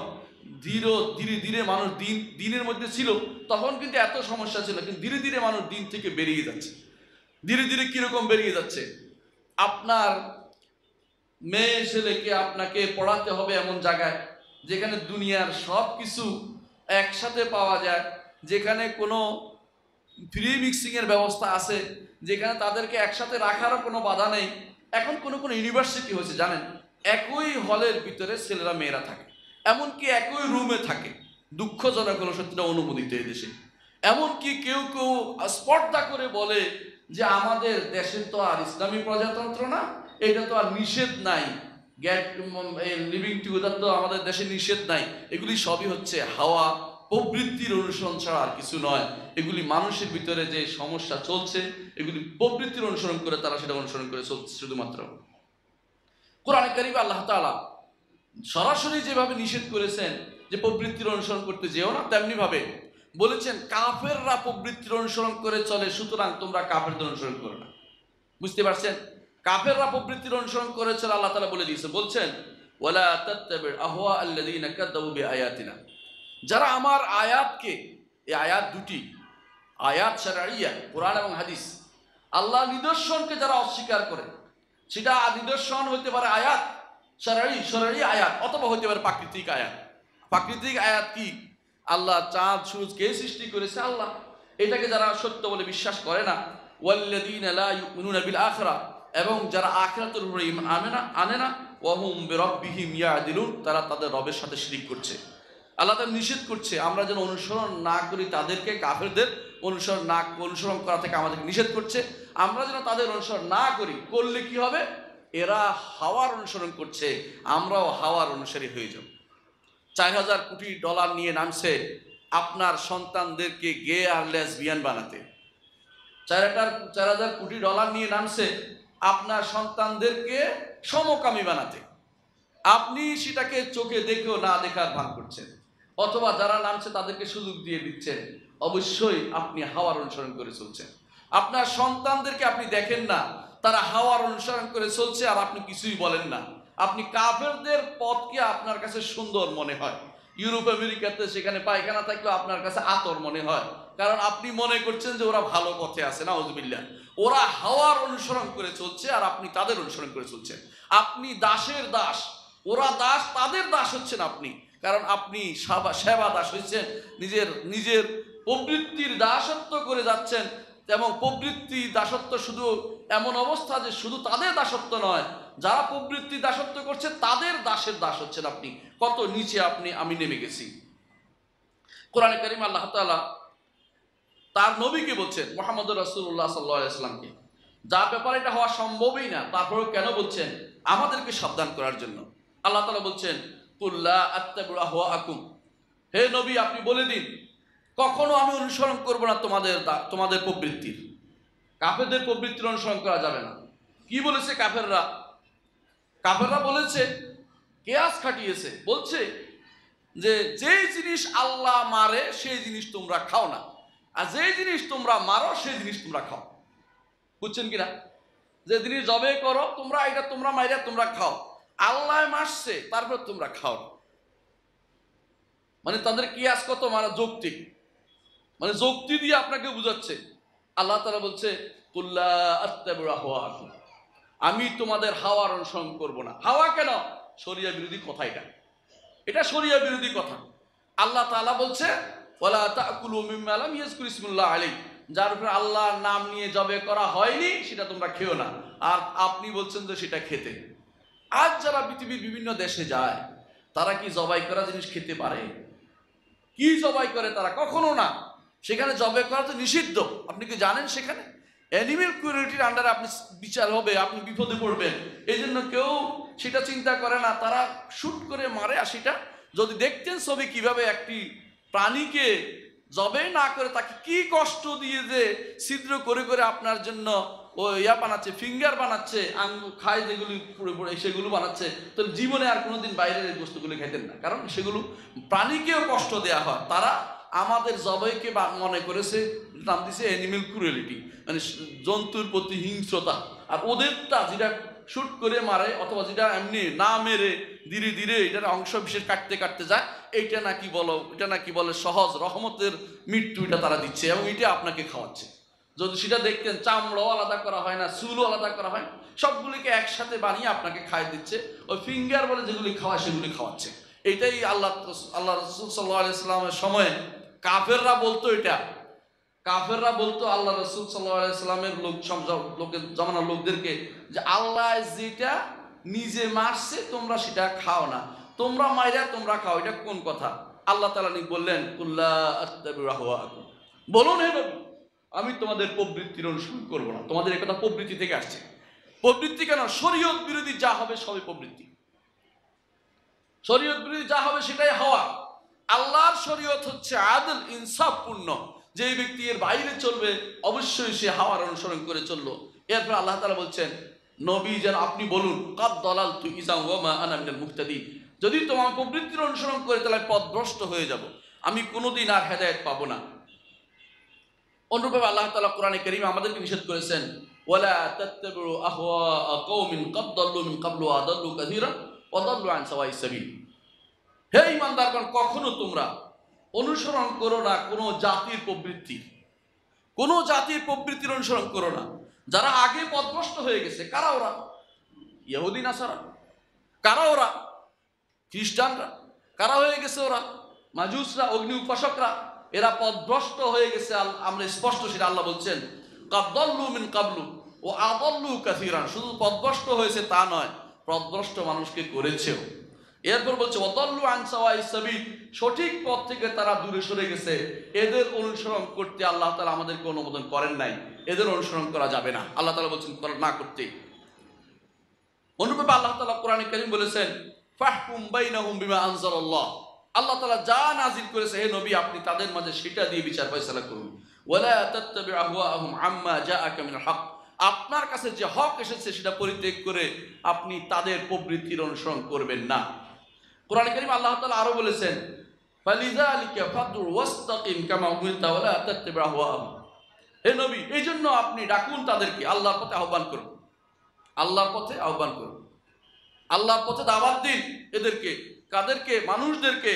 S1: ধীরে ধীরে মানুষ দিনের মধ্যে ছিল তখন কিন্তু এত সমস্যা ছিল, কিন্তু ধীরে ধীরে মানুষ দিন থেকে বেরিয়ে যাচ্ছে। ধীরে ধীরে কিরকম বেরিয়ে যাচ্ছে? আপনার মেয়ে ছেলেকে আপনাকে পড়াতে হবে এমন জায়গায় যেখানে দুনিয়ার সব কিছু একসাথে পাওয়া যায়, যেখানে কোনো ফ্রি মিক্সিংয়ের ব্যবস্থা আছে, যেখানে তাদেরকে একসাথে রাখারও কোনো বাধা নেই। এখন কোনো ইউনিভার্সিটি হয়েছে জানেন, একই হলের ভিতরে ছেলেরা মেয়েরা থাকে, এমনকি একই রুমে থাকে। দুঃখজনক হলো সত্যিটা অনুমোদিত এই দেশে। এমনকি কেউ কেউ স্পর্ধা করে বলে যে আমাদের দেশের তো আর ইসলামী প্রজাতন্ত্র না, এটা তো আর নিষেধ নাই, লিভিং টুগেদার তো আমাদের দেশে নিষেধ নাই। এগুলি সবই হচ্ছে হাওয়া প্রবৃত্তির অনুসরণ ছাড়া আর কিছু নয়। এগুলি মানুষের ভিতরে যে সমস্যা চলছে, এগুলি প্রবৃত্তির অনুসরণ করে তারা সেটা অনুসরণ করে চলছে শুধুমাত্র। কোরআনে কারীমে আল্লাহ তাআলা সরাসরি যেভাবে নিষেধ করেছেন যে প্রবৃত্তির অনুসরণ করতে যেও না, তেমনি ভাবে বলেছেন কাফেররা প্রবৃত্তির অনুসরণ করে চলে, সুতরাং তোমরা কাফেরদের অনুসরণ করো না। বুঝতে পারছেন? কাফেররা প্রবৃত্তির অনুসরণ করেছিল, আল্লাহ তাআলা বলে দিয়েছে, বলছেন ওয়ালা তাত্তাবি আহওয়া আল্লাযীনা কাযাবু বিআয়াতিনা, যারা আমার আয়াতকে, এই আয়াত দুটি আয়াত শারঈয়া, কোরআন এবং হাদিস, আল্লাহ নিদর্শনকে যারা অস্বীকার করে, সেটা নিদর্শন হইতে পারে আয়াত শরঈ আয়াত, অথবা হইতে পারে প্রাকৃতিক আয়াত। প্রাকৃতিক আয়াত কি? আল্লাহ চাঁদ সূর্য কে সৃষ্টি করেছে? আল্লাহ। এটাকে যারা সত্য বলে বিশ্বাস করে না, ওয়াল্লাযীনা লা ইউমিনুনা বিল আখিরাহ, এবং যারা আখিরাতের উপরে ঈমান আনে না, ওয়া হুম বিরাব্বিহিম ইয়াদিলুন, তারা তাদের রবের সাথে শিরক করছে। আল্লাহ তাআলা নিষেধ করছে আমরা যেন অনুসরণ না করি তাদেরকে, কাফেরদের অনুসরণ করা থেকে আমাদেরকে নিষেধ করছে। আমরা যেন তাদের অনুসরণ না করি, করলে কি হবে? এরা হাওয়ার অনুসরণ করছে, আমরাও হাওয়ার অনুসারী হয়ে যাব। $4000 কোটি নিয়ে নামছে আপনার সন্তানদেরকে গে আর লেসবিয়ান বানাতে। 4000 কোটি নিয়ে নামছে আপনার সন্তানদেরকে সমকামী বানাতে। আপনি সেটাকে চোখে দেখেও না দেখার ভান করছেন, অথবা যারা নামছে তাদেরকে সুযোগ দিয়ে দিচ্ছেন। অবশ্যই আপনি হাওয়ার অনুসরণ করে চলছেন। আপনার সন্তানদেরকে আপনি দেখেন না, তারা হাওয়ার অনুসরণ করে চলছে, আর আপনি কিছুই বলেন না। আপনি কাফেরদের পথকে আপনার কাছে সুন্দর মনে হয়। ইউরোপ আমেরিকাতে সেখানে পায়খানা থাকলেও আপনার কাছে আতর মনে হয়, কারণ আপনি মনে করছেন যে ওরা ভালো পথে আছে। নাউজুবিল্লাহ। ওরা হাওয়ার অনুসরণ করে চলছে, আর আপনি তাদের অনুসরণ করে চলছেন। আপনি দাসের দাস, ওরা দাস, তাদের দাস হচ্ছেন আপনি, কারণ আপনি সেবা দাস হয়েছেন, নিজের প্রবৃত্তির দাসত্ব করে যাচ্ছেন। এবং প্রবৃত্তি দাসত্ব শুধু এমন অবস্থা যে শুধু তাদের দাসত্ব নয়, যারা প্রবৃত্তি দাসত্ব করছে তাদের দাসের দাস হচ্ছেন আপনি। কত নিচে আমি নেমে গেছি। কোরআনে কারীম আল্লাহ তাআলা তার নবীকে বলছেন, মুহাম্মদ রাসূলুল্লাহ সাল্লাল্লাহু আলাইহি ওয়াসাল্লামকে, যা ব্যাপারে এটা হওয়া সম্ভবই না, তারপরেও কেন বলছেন? আমাদেরকে সাবধান করার জন্য। আল্লাহ তাআলা বলছেন কুল্লা আত্তাবিউ আহওয়াআকুম, হে নবী আপনি বলে দিন, কখনো আমি অনুসরণ করব না তোমাদের প্রবৃত্তির। কাফেরদের প্রবৃত্তির অনুসরণ করা যাবে না। কি বলেছে কাফেররা বলেছে, কিয়াস খাটিয়েছে, বলছে যে যেই জিনিস আল্লাহ মারে সেই জিনিস তোমরা খাও না, আর যেই জিনিস তোমরা মারো সেই জিনিস তোমরা খাও। বুঝছেন কিনা? যে জিনিস জবে করো তোমরা, এটা তোমরা মাইরা তোমরা খাও, আল্লাহ মারছে তারপর তোমরা খাও। মানে তাদের কিয়াস কত যৌক্তিক, মানে যুক্তি দিয়ে আপনাকে বুঝাচ্ছে। আল্লাহ তাআলা বলছে কুল্লা আত্তাবিউ আহওয়াআকুম, আমি তোমাদের হাওয়ার অনুসরণ করব না। হাওয়া কেন? শরিয়া বিরোধী কথা, এটা শরিয়া বিরোধী কথা। আল্লাহ তাআলা বলছে ওয়ালা তাকুলু মিম্মা লাম ইয়াযকুর ইসমুল্লাহ আলাইহি, যার উপরে আল্লাহর নাম নিয়ে জবে করা হয়নি সেটা তোমরা খেও না। আর আপনি বলছেন যে সেটা খেতে। আজ যারা পৃথিবীর বিভিন্ন দেশে যায়, তারা কি জবাই করা জিনিস খেতে পারে? কি জবাই করে তারা? কখনো না। সেখানে জবে করা তো নিষিদ্ধ। আপনি কি জানেন? সেখানে অ্যানিমেল ক্রুয়েলটির আন্ডারে আপনি বিচার হবে, আপনি বিপদে পড়বেন। এই জন্য কেউ সেটা চিন্তা করে না, তারা শুট করে মারে। আর সেটা যদি দেখতেন ছবি, কিভাবে একটি প্রাণীকে জবে না করে তাকে কি কষ্ট দিয়ে যে ছিদ্র করে করে আপনার জন্য ও বানাচ্ছে, ফিঙ্গার বানাচ্ছে, আঙ্গুল খায় যেগুলি পুড়ে পুড়ে সেগুলো বানাচ্ছে। তো জীবনে আর কোনোদিন বাইরের এই বস্তুগুলো খাইতেন না, কারণ সেগুলো প্রাণীকেও কষ্ট দেওয়া হয়। তারা আমাদের জবাইকে মনে করেছে, নাম দিছে অ্যানিমেল ক্রুয়েলিটি, মানে জন্তুর প্রতি হিংস্রতা। আর ওদেরটা যেটা শুট করে মারে, অথবা যেটা এমনি না মেরে ধীরে ধীরে এটার অংশ বিশেষ কাটতে কাটতে যায়, এটা নাকি বলে সহজ রহমতের মৃত্যু, এটা তারা দিচ্ছে এবং এটা আপনাকে খাওয়াচ্ছে। যদি সেটা দেখতেন, চামড়াও আলাদা করা হয় না, চুলও আলাদা করা হয়, সবগুলিকে একসাথে বানিয়ে আপনাকে খাইয়ে দিচ্ছে। ওই ফিঙ্গার বলে যেগুলি খাওয়ায় সেগুলি খাওয়াচ্ছে। এটাই আল্লাহ রাসূল সাল্লাল্লাহু আলাইহি ওয়াসাল্লামের সময়ে কাফেররা বলতো, কাফেররা বলতো আল্লাহ রাসূল সাল্লাল্লাহু আলাইহি ওয়াসাল্লামের লোকের জমানার লোকদেরকে, যে আল্লাহ যেটা নিজে মারছে তোমরা সেটা খাও না, তোমরা মাইরা তোমরা খাও। এটা কোন কথা? আল্লাহ তাআলা বললেন কুল্লা আত্তাবিউ আহওয়াআকুম, বলুন হে নবী আমি তোমাদের প্রবৃত্তির অনুসরণ করব না। তোমাদের এই কথা প্রবৃত্তি থেকে আসছে। প্রবৃত্তি কেন? শরীয়ত বিরোধী যা হবে সবই প্রবৃত্তি। শরীয়ত বিরোধী যা হবে সেটাই হাওয়া। আল্লাহর শরীয়ত হচ্ছে আদল, ইনসাফপূর্ণ। যে ব্যক্তি এর বাইরে চলবে অবশ্যই সে হাওয়ার অনুসরণ করে চললো। এরপর আল্লাহ তাআলা বলছেন নবী যেন আপনি বলুন কাদ দালালতু ইযা ওয়া মা আনা মিনাল মুহতাদিন, যদি তোমার প্রবৃত্তির অনুসরণ করে তাহলে পথভ্রষ্ট হয়ে যাব, আমি কোনোদিন আর হেদায়েত পাবো না। অনুরূপভাবে আল্লাহ তাআলা কোরআনে কারীমে আমাদেরকে নিষেধ করেছেন, ওয়ালা তাত্তাবিউ আহওয়া কওমিন ক্বাদ দাল্লু মিন ক্বাবলু ওয়া আদাল্লু কাসীরান ওয়া দাল্লু আন সাওয়াইস সাবিল। হে ঈমানদারগণ, কখনো তোমরা অনুসরণ করো না কোনো জাতির প্রবৃত্তির, কোনো জাতির প্রবৃত্তির অনুসরণ করো না যারা আগে পথভ্রষ্ট হয়ে গেছে। কারা ওরা? ইহুদি নাসারা। কারা ওরা? খ্রিস্টানরা। কারা হয়ে গেছে ওরা? মাজুসরা, অগ্নি উপাসকরা। এরা পথভ্রষ্ট হয়ে গেছে। আমরা স্পষ্ট সেটা আল্লাহ বলছেন, ক্বাদ দাল্লু মিন ক্বাবলু ওয়া আদাল্লু কাসীরান। শুধু পথভ্রষ্ট হয়েছে তা নয়, পথভ্রষ্ট মানুষকে করেছেও। এরপর বলছে ওয়া দাল্লু আন সাওয়াইস সাবিল, সঠিক পথ থেকে তারা দূরে সরে গেছে। এদের অনুসরণ করতে আল্লাহ তাআলা আমাদেরকে অনুমোদন করেন নাই, এদের অনুসরণ করা যাবে না। আল্লাহ তাআলা বলছেন না করতে। অনুরূপভাবে আল্লাহ তাআলা কোরআনে কারীম বলেছেন, ফাহকুম বাইনাহুম বিমা আনজালাল্লাহ। আল্লাহ তাআলা যা নাজিল করেছে হে নবী আপনি তাদের মাঝে সেটা দিয়ে বিচার ফয়সালা করুন। ওয়ালা তাত্তাবি আহওয়াহুম আম্মা জাআকা মিনাল হক। আপনার কাছে যে হক এসেছে সেটা পরিত্যাগ করে আপনি তাদের প্রবৃত্তির অনুসরণ করবেন না। কোরআনে কারীমে আল্লাহ তাআলা আরো বলেছেন, ফালিযালিকা ফাদউ ওয়াস্তাকিম কামা উমিরতা ওয়ালা তাত্তাবি আহওয়াহুম। হে নবী এই জন্য আপনি ডাকুন তাদেরকে, আল্লাহর পথে আহ্বান করুন, আল্লাহর পথে আহ্বান করুন, আল্লাহর পথে দাওয়াত দিন এদেরকে। কাদেরকে? মানুষদেরকে।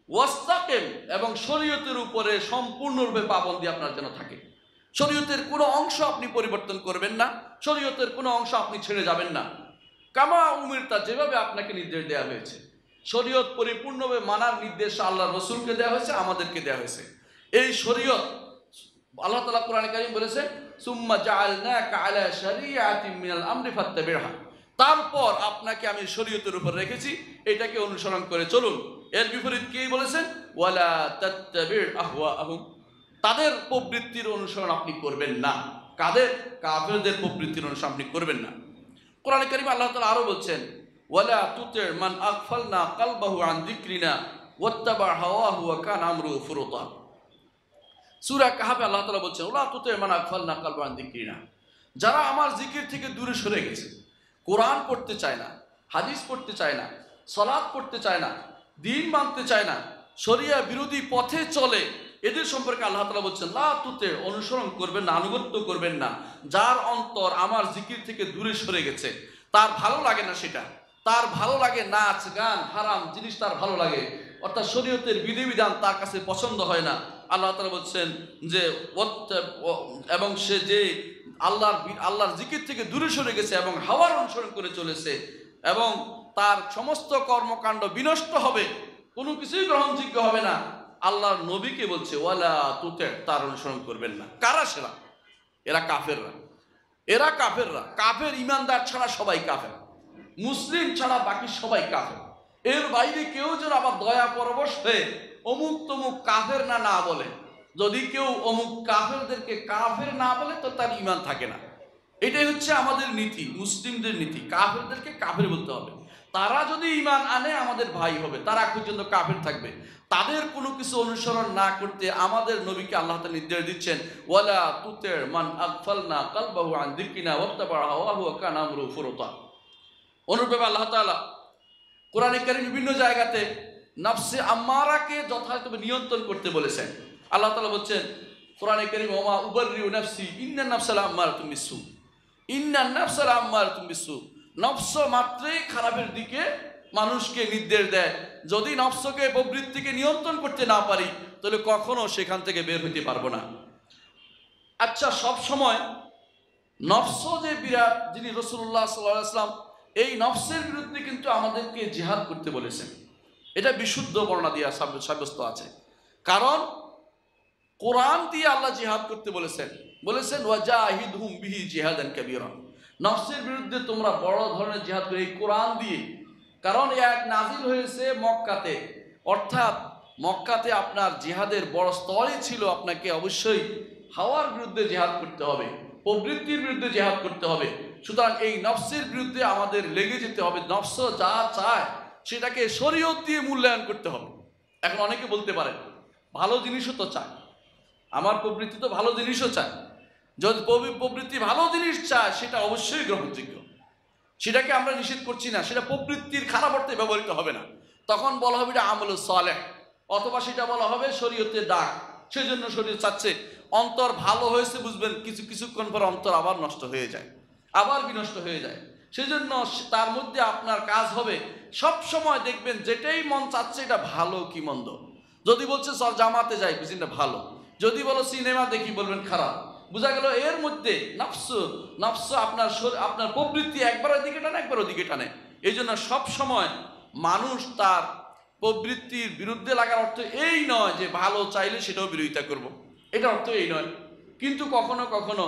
S1: ওয়াস্তাকিম, এবং শরীয়তের উপরে সম্পূর্ণরূপে পাবন্দি আপনার যেন থাকে। শরীয়তের কোনো অংশ আপনি পরিবর্তন করবেন না, শরীয়তের কোনো অংশ আপনি ছেড়ে যাবেন না। কামা উমিরতা, যেভাবে আপনাকে নির্দেশ দেওয়া হয়েছে। শরীয়ত পরিপূর্ণভাবে মানার নির্দেশ আল্লাহ রসুলকে দেওয়া হয়েছে, আমাদেরকে দেওয়া হয়েছে। এই শরীয়ত আল্লাহ তাআলা কোরআনে কারীম বলেছে, সুম্মা জাআলনাকা আলা শারিআতিন মিনাল আমরি ফাত্তাবি'হা। তারপর আপনাকে আমি শরীয়তের উপর রেখেছি, এটাকে অনুসরণ করে চলুন। এর বিপরীত কি বলেছেন? ওয়ালা তাত্তাবি' আহওয়াহুম। তাদের প্রবৃত্তির অনুসরণ আপনি করবেন না। কাদের? কাফেরদের প্রবৃত্তির অনুসরণ আপনি করবেন না। কোরআনে কারীমে আল্লাহ তাআলা আরো বলছেন, ওয়ালা তুতি' মান আগফালনা কলবাহু আন যিকরিনা ওয়াত্তাবা হাওয়াহু ওয়া কানা আমরুহু ফুরুতা। সূরা কাহফে আল্লাহ তাআলা বলছেন, ওয়ালা তুতি' মান আগফালনা কলবাহু আন যিকরিনা। যারা আমার জিকির থেকে দূরে সরে গেছে, কোরআন পড়তে চায় না, হাদিস পড়তে চায় না, সালাত পড়তে চায় না, দ্বীন মানতে চায় না, শরিয়া বিরোধী পথে চলে, এদের সম্পর্কে আল্লাহ তাআলা বলছেন, লা তুতি', অনুসরণ করবেন না, আনুগত্য করবেন না। যার অন্তর আমার জিকির থেকে দূরে সরে গেছে, তার ভালো লাগে না সেটা, তার ভালো লাগে নাচ গান, হারাম জিনিস তার ভালো লাগে, অর্থাৎ শরীয়তের বিধিবিধান তার কাছে পছন্দ হয় না। আল্লাহ তাআলা বলছেন যে এবং সে যে আল্লাহর জিকির থেকে দূরে সরে গেছে এবং হাওয়ার অনুসরণ করে চলেছে, এবং তার সমস্ত কর্মকাণ্ড বিনষ্ট হবে, কোনো কিছুই গ্রহণযোগ্য হবে না। আল্লাহর নবীকে বলছে ওয়ালা তুতি', তার অনুসরণ করবেন না। কারা সেরা? এরা কাফেররা। এরা কাফেররা। কাফের ঈমানদার ছাড়া সবাই কাফের, মুসলিম ছাড়া বাকি সবাই কাফের। এর বাইরে কেউ যেন আবার দয়া পরবশ হয়ে অমুক তমুক কাফের না বলে। যদি কেউ অমুক কাফেরদেরকে কাফের না বলে তো তার ঈমান থাকে না। এটাই হচ্ছে আমাদের নীতি, মুসলিমদের নীতি। কাফেরদেরকে কাফের বলতে হবে। তারা যদি ঈমান আনে আমাদের ভাই হবে, তারা পর্যন্ত কাফের থাকবে। তাদের কোনো কিছু অনুসরণ না করতে আমাদের নবীকে আল্লাহ তাআলা নির্দেশ দিচ্ছেন, ওয়ালা তুতি' মান আগফালনা কলবাহু আন যিকরিনা ওয়াত্তাবা হাওয়াহু ওয়া কানা আমরুহু ফুরুতা। অনুরূপভাবে আল্লাহ তাআলা কোরআনে কারীম বিভিন্ন জায়গাতে নফসে আম্মারাকে যথাযথভাবে নিয়ন্ত্রণ করতে বলেছেন। আল্লাহ তাআলা বলছেন কোরআনে কারীম, ওমা উবাররিউ নাফসি ইন্নান নাফসা লাআম্মারাতুম বিসসু, ইন্নান নাফসা লাআম্মারাতুম বিসসু। নফস মাত্রই খারাপের দিকে মানুষকে নির্দেশ দেয়। যদি নফসকে প্রবৃত্তিকে নিয়ন্ত্রণ করতে না পারি তাহলে কখনো সেখান থেকে বের হতে পারবো না। আচ্ছা, সব সময় নফস যে বিরাট, যিনি রাসূলুল্লাহ সাল্লাল্লাহু আলাইহি ওয়াসাল্লাম এই নফসের বিরুদ্ধে কিন্তু আমাদেরকে জিহাদ করতে বলেছেন। এটা বিশুদ্ধ বর্ণনা দিয়ে সাব্যস্ত আছে। কারণ কোরআন দিয়ে আল্লাহ জিহাদ করতে বলেছেন ওয়াজাহিদহুম বিহি জিহাদান কাবীরা। নফসের বিরুদ্ধে তোমরা বড় ধরনের জিহাদ করো এই কোরআন দিয়ে। কারণ এক নাজিল হয়েছে মক্কাতে, অর্থাৎ মক্কাতে আপনার জিহাদের বড় স্তরই ছিল। আপনাকে অবশ্যই হাওয়ার বিরুদ্ধে জিহাদ করতে হবে, প্রবৃত্তির বিরুদ্ধে জিহাদ করতে হবে। সুতরাং এই নফসের বিরুদ্ধে আমাদের লেগে যেতে হবে। নফস যা চায় সেটাকে শরীয়ত দিয়ে মূল্যায়ন করতে হবে। এখন অনেকে বলতে পারে ভালো জিনিসও তো চায়, আমার প্রবৃত্তি তো ভালো জিনিসও চায়। যদি প্রবৃত্তি ভালো জিনিস চায় সেটা অবশ্যই গ্রহণযোগ্য। সেটাকে আমরা নিষেধ করছি না, সেটা প্রবৃত্তির খারাপ অর্থে ব্যবহৃত হবে না। তখন বলা হবে এটা আমল সালেহ, অথবা সেটা বলা হবে শরীয়তের ডাক। সেজন্য শরীয়ত চাচ্ছে অন্তর ভালো হয়েছে বুঝবেন, কিছুক্ষণ পর অন্তর আবার নষ্ট হয়ে যায়, আবার বিনষ্ট হয়ে যায়। সেজন্য তার মধ্যে আপনার কাজ হবে সব সময় দেখবেন যেটাই মন চাচ্ছে এটা ভালো কি মন্দ। যদি বলছে সব জামাতে যাই বুঝলেন না ভালো, যদি বলো সিনেমা দেখি বলবেন খারাপ। বোঝা গেল এর মধ্যে নফস আপনার প্রবৃত্তি একবার ওদিকে টানে একবার ওদিকে টানে। এই জন্য সবসময় মানুষ তার প্রবৃত্তির বিরুদ্ধে লাগার অর্থ এই নয় যে ভালো চাইলে সেটাও বিরোধিতা করব, এটা অর্থ এই নয়। কিন্তু কখনো কখনো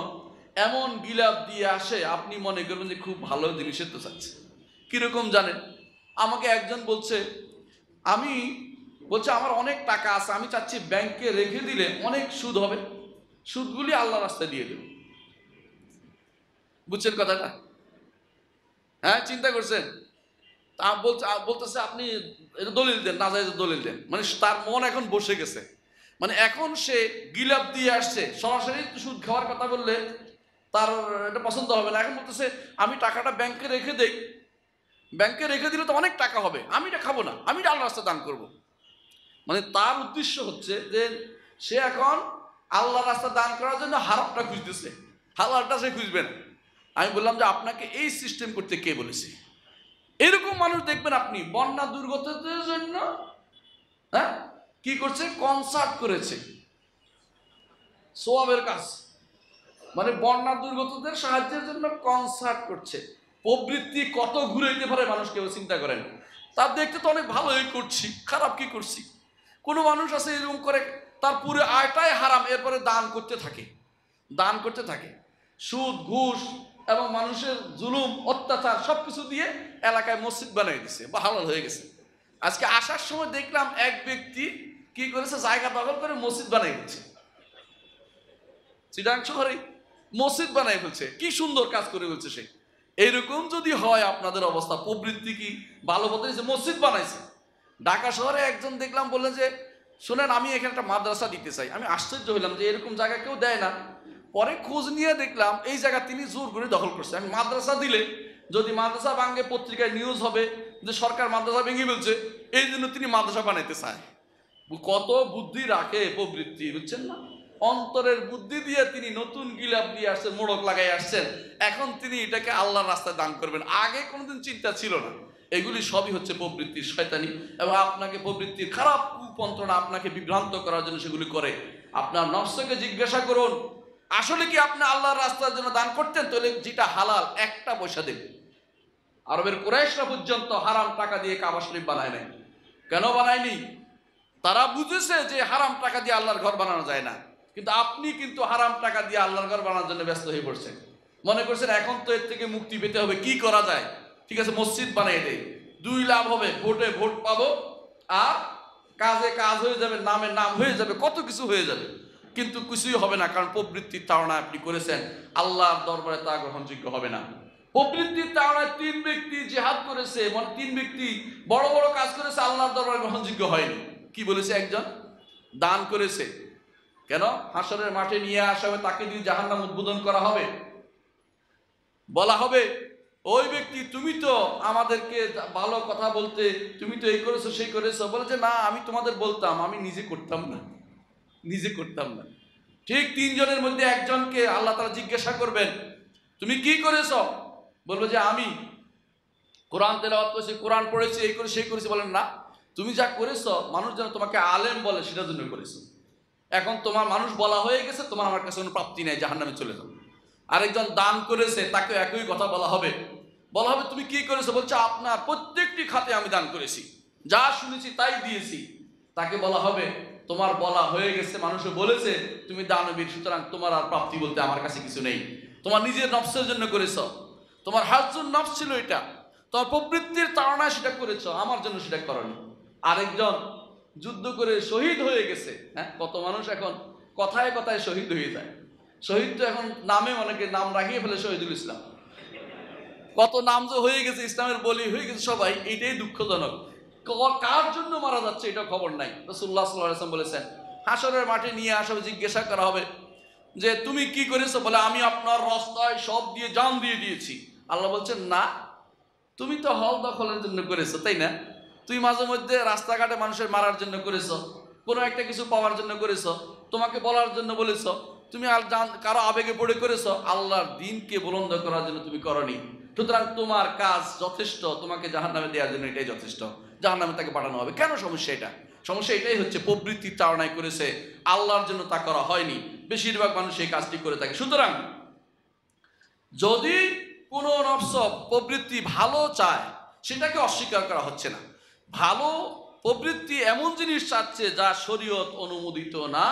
S1: এমন গিলাপ দিয়ে আসে আপনি মনে করবেন যে খুব ভালো জিনিসের তো চাচ্ছে। কিরকম জানেন, আমাকে একজন বলছে আমার অনেক টাকা আছে, আমি চাচ্ছি ব্যাংকে রেখে দিলে অনেক সুদ হবে, সুদগুলি আল্লাহ রাস্তায় দিয়ে দেব। বুঝছেন কথাটা? হ্যাঁ, চিন্তা করছেন? তা বলতেছে আপনি এটা দলিল দেন, না যায় দলিল দেন। মানে তার মন এখন বসে গেছে, মানে এখন সে গিলাপ দিয়ে আসছে, সরাসরি সুদ খাওয়ার কথা বললে তার এটা পছন্দ হবে না। এখন বলতেছে আমি টাকাটা ব্যাংকে রেখে দেই, ব্যাংকে রেখে দিলে তো অনেক টাকা হবে, আমি এটা খাবো না, আমি এটা আল্লাহ রাস্তায় দান করব। মানে তার উদ্দেশ্য হচ্ছে যে সে এখন আল্লাহ রাস্তা দান করার জন্য হারামটা খুঁজতেছে, হালালটা সে খুঁজবে না। আমি বললাম যে আপনাকে এই সিস্টেম করতে কে বলেছে? এরকম মানুষ দেখবেন আপনি বন্যা দুর্গতদের জন্য হ্যাঁ কি করছে, কনসার্ট করেছে, সোয়াবের কাজ, মানে বন্যা দুর্গতদের সাহায্যের জন্য কনসার্ট করছে। প্রবৃত্তি কত ঘুরাইতে পারে মানুষ, কেউ চিন্তা করেন। তার দেখতে তো অনেক ভালোই করছি, খারাপ কি করছি? কোনো মানুষ আছে এরকম করে তার পুরো আয়টাই হারাম, এরপরে দান করতে থাকে, সুদ ঘুষ এবং মানুষের জুলুম অত্যাচার সবকিছু দিয়ে এলাকায় মসজিদ বানিয়ে দিচ্ছে বা হালাল হয়ে গেছে। আজকে আসার সময় দেখলাম এক ব্যক্তি কি করেছে, জায়গা দখল করে মসজিদ বানিয়ে দিচ্ছে, চিটাগাং শহরে মসজিদ বানিয়ে ফেলছে। কি সুন্দর কাজ করে ফেলছে সে। এইরকম যদি হয় আপনাদের অবস্থা, প্রবৃত্তি কি ভালো বলতে মসজিদ বানাইছে। ঢাকা শহরে একজন দেখলাম বললেন যে শোনেন আমি এখানে একটা মাদ্রাসা দিতে চাই। আমি আশ্চর্য হইলাম যে এরকম জায়গা কেউ দেয় না। পরে খোঁজ নিয়ে দেখলাম এই জায়গা তিনি জোর করে দখল করছে। আমি মাদ্রাসা দিলে যদি মাদ্রাসা ভাঙে পত্রিকায় নিউজ হবে যে সরকার মাদ্রাসা ভেঙে ফেলছে, এই জন্য তিনি মাদ্রাসা বানাইতে চায়। কত বুদ্ধি রাখে প্রবৃত্তি, বুঝছেন না? অন্তরের বুদ্ধি দিয়ে তিনি নতুন গিলাপ দিয়ে আসছেন, মোড়ক লাগাই আসছেন, এখন তিনি এটাকে আল্লাহর রাস্তায় দান করবেন। আগে কোনোদিন চিন্তা ছিল না। এগুলি সবই হচ্ছে প্রবৃত্তির শয়তানি, এবং আপনাকে প্রবৃত্তির খারাপ কুপন্থনা আপনাকে বিভ্রান্ত করার জন্য সেগুলি করে। আপনার নফসকে জিজ্ঞাসা করুন আসলে কি আপনি আল্লাহর রাস্তার জন্য দান করতেন? তাহলে যেটা হালাল একটা পয়সা দেবে। আরবের কুরাইশরা পর্যন্ত হারাম টাকা দিয়ে কাবা শরীফ বানায় নাই। কেন বানায়নি? তারা বুঝেছে যে হারাম টাকা দিয়ে আল্লাহর ঘর বানানো যায় না। কিন্তু আপনি কিন্তু হারাম টাকা দিয়ে আল্লাহর ঘর বানানোর জন্য ব্যস্ত হয়ে পড়ছেন। মনে করছেন এখন তো এর থেকে মুক্তি পেতে হবে, কি করা যায়? ঠিক আছে, মসজিদ বানিয়ে দেয়, 2 লাভ হবে, ভোটে ভোট পাবো, আর কাজে কাজ হয়ে যাবে, নামে নাম হয়ে যাবে, কত কিছু হয়ে যাবে। কিন্তু কিছুই হবে না, কারণ প্রবৃত্তির তাড়না আপনি করেছেন, আল্লাহর দরবারে তা গ্রহণযোগ্য হবে না। প্রবৃত্তির তাড়নায় 3 ব্যক্তি জিহাদ করেছে, মানে 3 ব্যক্তি বড় বড় কাজ করেছে, আল্লাহর দরবারে গ্রহণযোগ্য হয়নি। কি বলেছে? একজন দান করেছে, কেন হাসরের মাঠে নিয়ে আসা হবে, তাকে দিয়ে জাহান্নাম উদ্বোধন করা হবে, বলা হবে ওই ব্যক্তি তুমি তো আমাদেরকে ভালো কথা বলতে, তুমি তো এই করেছো সেই করেছো। বলে যে না, আমি তোমাদের বলতাম, আমি নিজে করতাম না। ঠিক 3 জনের মধ্যে একজনকে আল্লাহ তাআলা জিজ্ঞাসা করবেন তুমি কি করেছো? বলবো যে আমি কোরআন তেলাওয়াত করেছি, কোরআন পড়েছি, এই করে সেই করেছি। বলেন না, তুমি যা করেছো মানুষ যেন তোমাকে আলেম বলে সেটার জন্য করেছো। এখন তোমার মানুষ বলা হয়ে গেছে, তোমার আমার কাছে কোনো প্রাপ্তি নেই, জাহান্নামে চলে যাও। আরেকজন দান করেছে, তাকে একই কথা বলা হবে তুমি কি করেছো? বলছে আপনার প্রত্যেকটি খাতে আমি দান করেছি, যা শুনেছি তাই দিয়েছি। তাকে বলা হবে তোমার বলা হয়ে গেছে, মানুষে বলেছে তুমি দানবীর, সুতরাং তোমার আর প্রাপ্তি বলতে আমার কাছে কিছু নেই। তোমার নিজের নফসের জন্য করেছো, তোমার হাজুর নফস ছিল এটা, তোমার প্রবৃত্তির তাড়নায় সেটা করেছো, আমার জন্য সেটা করনি। আরেকজন যুদ্ধ করে শহীদ হয়ে গেছে। হ্যাঁ, কত মানুষ এখন কথায় কথায় শহীদ হয়ে যায়। শহীদ তো এখন নামে অনেকে নাম রাখিয়ে ফেলে শহীদুল ইসলাম। কত নাম যে হয়ে গেছে, ইসলামের বলি হয়ে গেছে সবাই, এটাই দুঃখজনক। কার জন্য মারা যাচ্ছে এটা খবর নাই। রাসূলুল্লাহ সাল্লাল্লাহু আলাইহি ওয়াসাল্লাম বলেছেন হাসরের মাঠে নিয়ে আসা হবে, জিজ্ঞাসা করা হবে যে তুমি কি করেছো? বলে আমি আপনার রাস্তায় সব দিয়ে জান দিয়ে দিয়েছি। আল্লাহ বলছেন না, তুমি তো হল দখলের জন্য করেছো, তাই না? তুই মাঝে মধ্যে রাস্তাঘাটে মানুষের মারার জন্য করেছো, কোনো একটা কিছু পাওয়ার জন্য করেছো, তোমাকে বলার জন্য বলেছো, তুমি আর কারো আবেগে পড়ে করেছো, আল্লাহর দিনকে বুলন্দ করার জন্য তুমি করনি। সুতরাং তোমার কাজ যথেষ্ট, তোমাকে জাহান্নামে দেওয়ার জন্য এটাই যথেষ্ট, জাহান্নামে তাকে পাঠানো হবে। কেন সমস্যা? এটা সমস্যা এটাই হচ্ছে, প্রবৃত্তির তাড়নায় করেছে, আল্লাহর জন্য তা করা হয়নি। বেশিরভাগ মানুষ এই কাজটি করে থাকে। সুতরাং যদি কোনো নফস প্রবৃত্তি ভালো চায়, সেটাকে অস্বীকার করা হচ্ছে না। ভালো প্রবৃত্তি এমন জিনিস চাচ্ছে যা শরীয়ত অনুমোদিত না,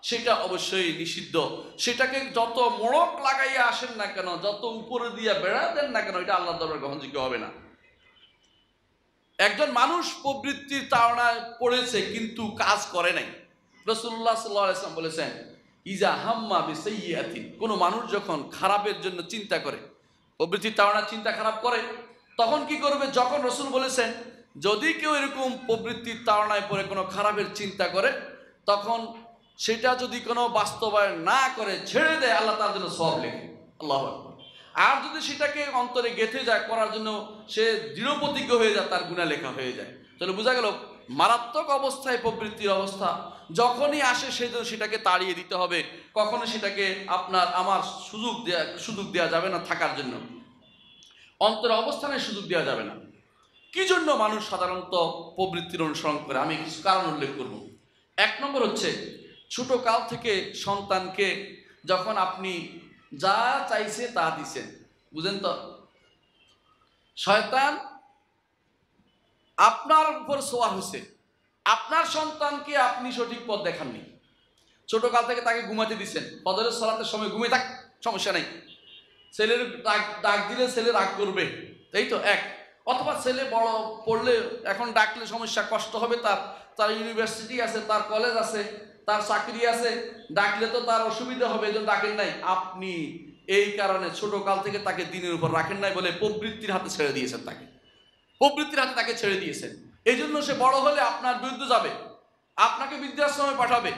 S1: সেটা অবশ্যই নিষিদ্ধ। সেটাকে যত মোড়ক লাগাইয়া আসেন না কেন, যত উপরে দিয়ে বেড়া দেন না কেন, এটা আল্লাহর দরবারে গ্রহণযোগ্য হবে না। একজন মানুষ প্রবৃত্তির তাড়নায় পড়েছে কিন্তু কাজ করে নাই। রাসূলুল্লাহ সাল্লাল্লাহু আলাইহি ওয়াসাল্লাম বলেছেন, ইজা হাম্মা বিসাইয়্যাতিন, কোনো মানুষ যখন খারাপের জন্য চিন্তা করে, প্রবৃত্তির তাড়নার চিন্তা খারাপ করে, তখন কি করবে? যখন রাসূল বলেছেন যদি কেউ এরকম প্রবৃত্তির তাড়নায় পড়ে কোনো খারাপের চিন্তা করে, তখন সেটা যদি কোনো বাস্তবায়ন না করে ছেড়ে দেয়, আল্লাহ তার জন্য সওয়াব লেখে। আল্লাহু আকবার। আর যদি সেটাকে অন্তরে গেঁথে যায়, করার জন্য সে দৃঢ় প্রতিজ্ঞ হয়ে যায়, তার গুনাহ লেখা হয়ে যায়। তাহলে বোঝা গেল মারাত্মক অবস্থায় প্রবৃত্তির অবস্থা যখনই আসে, সেটাকে তাড়িয়ে দিতে হবে। কখনো সেটাকে আমার সুযোগ দেওয়া যাবে না থাকার জন্য, অন্তরে অবস্থানের সুযোগ দেওয়া যাবে না। কি জন্য মানুষ সাধারণত প্রবৃত্তির অনুসরণ করে? আমি কিছু কারণ উল্লেখ করব। 1 নম্বর হচ্ছে, ছোট কাল থেকে সন্তানকে যখন আপনি যা চাইছে তা দিছেন, বুঝেন তো, শয়তান আপনার উপর সোয়ার হয়েছে, আপনার সন্তানকে আপনি সঠিক পথ দেখাননি। ছোট কাল থেকে তাকে ঘুমাতে দিচ্ছেন, ফজরের সালাতের সময় ঘুমিয়ে থাক, সমস্যা নেই। ছেলের ডাক দিলে ছেলে রাগ করবে, তাই তো এক। অথবা ছেলে বড় পড়লে এখন ডাকলে সমস্যা, কষ্ট হবে, তার ইউনিভার্সিটি আছে, তার কলেজ আছে, তার চাকরি আছে, ডাকলে তো তার অসুবিধা হবে, এই জন্য ডাকেন নাই। আপনি এই কারণে ছোট কাল থেকে তাকে দিনের উপর রাখেন নাই বলে প্রবৃত্তির হাতে ছেড়ে দিয়েছেন, প্রবৃত্তির হাতে তাকে ছেড়ে দিয়েছেন। এই জন্য সে বড় হলে আপনার বিরুদ্ধে যাবে, আপনাকে বৃদ্ধাশ্রমে পাঠাবে,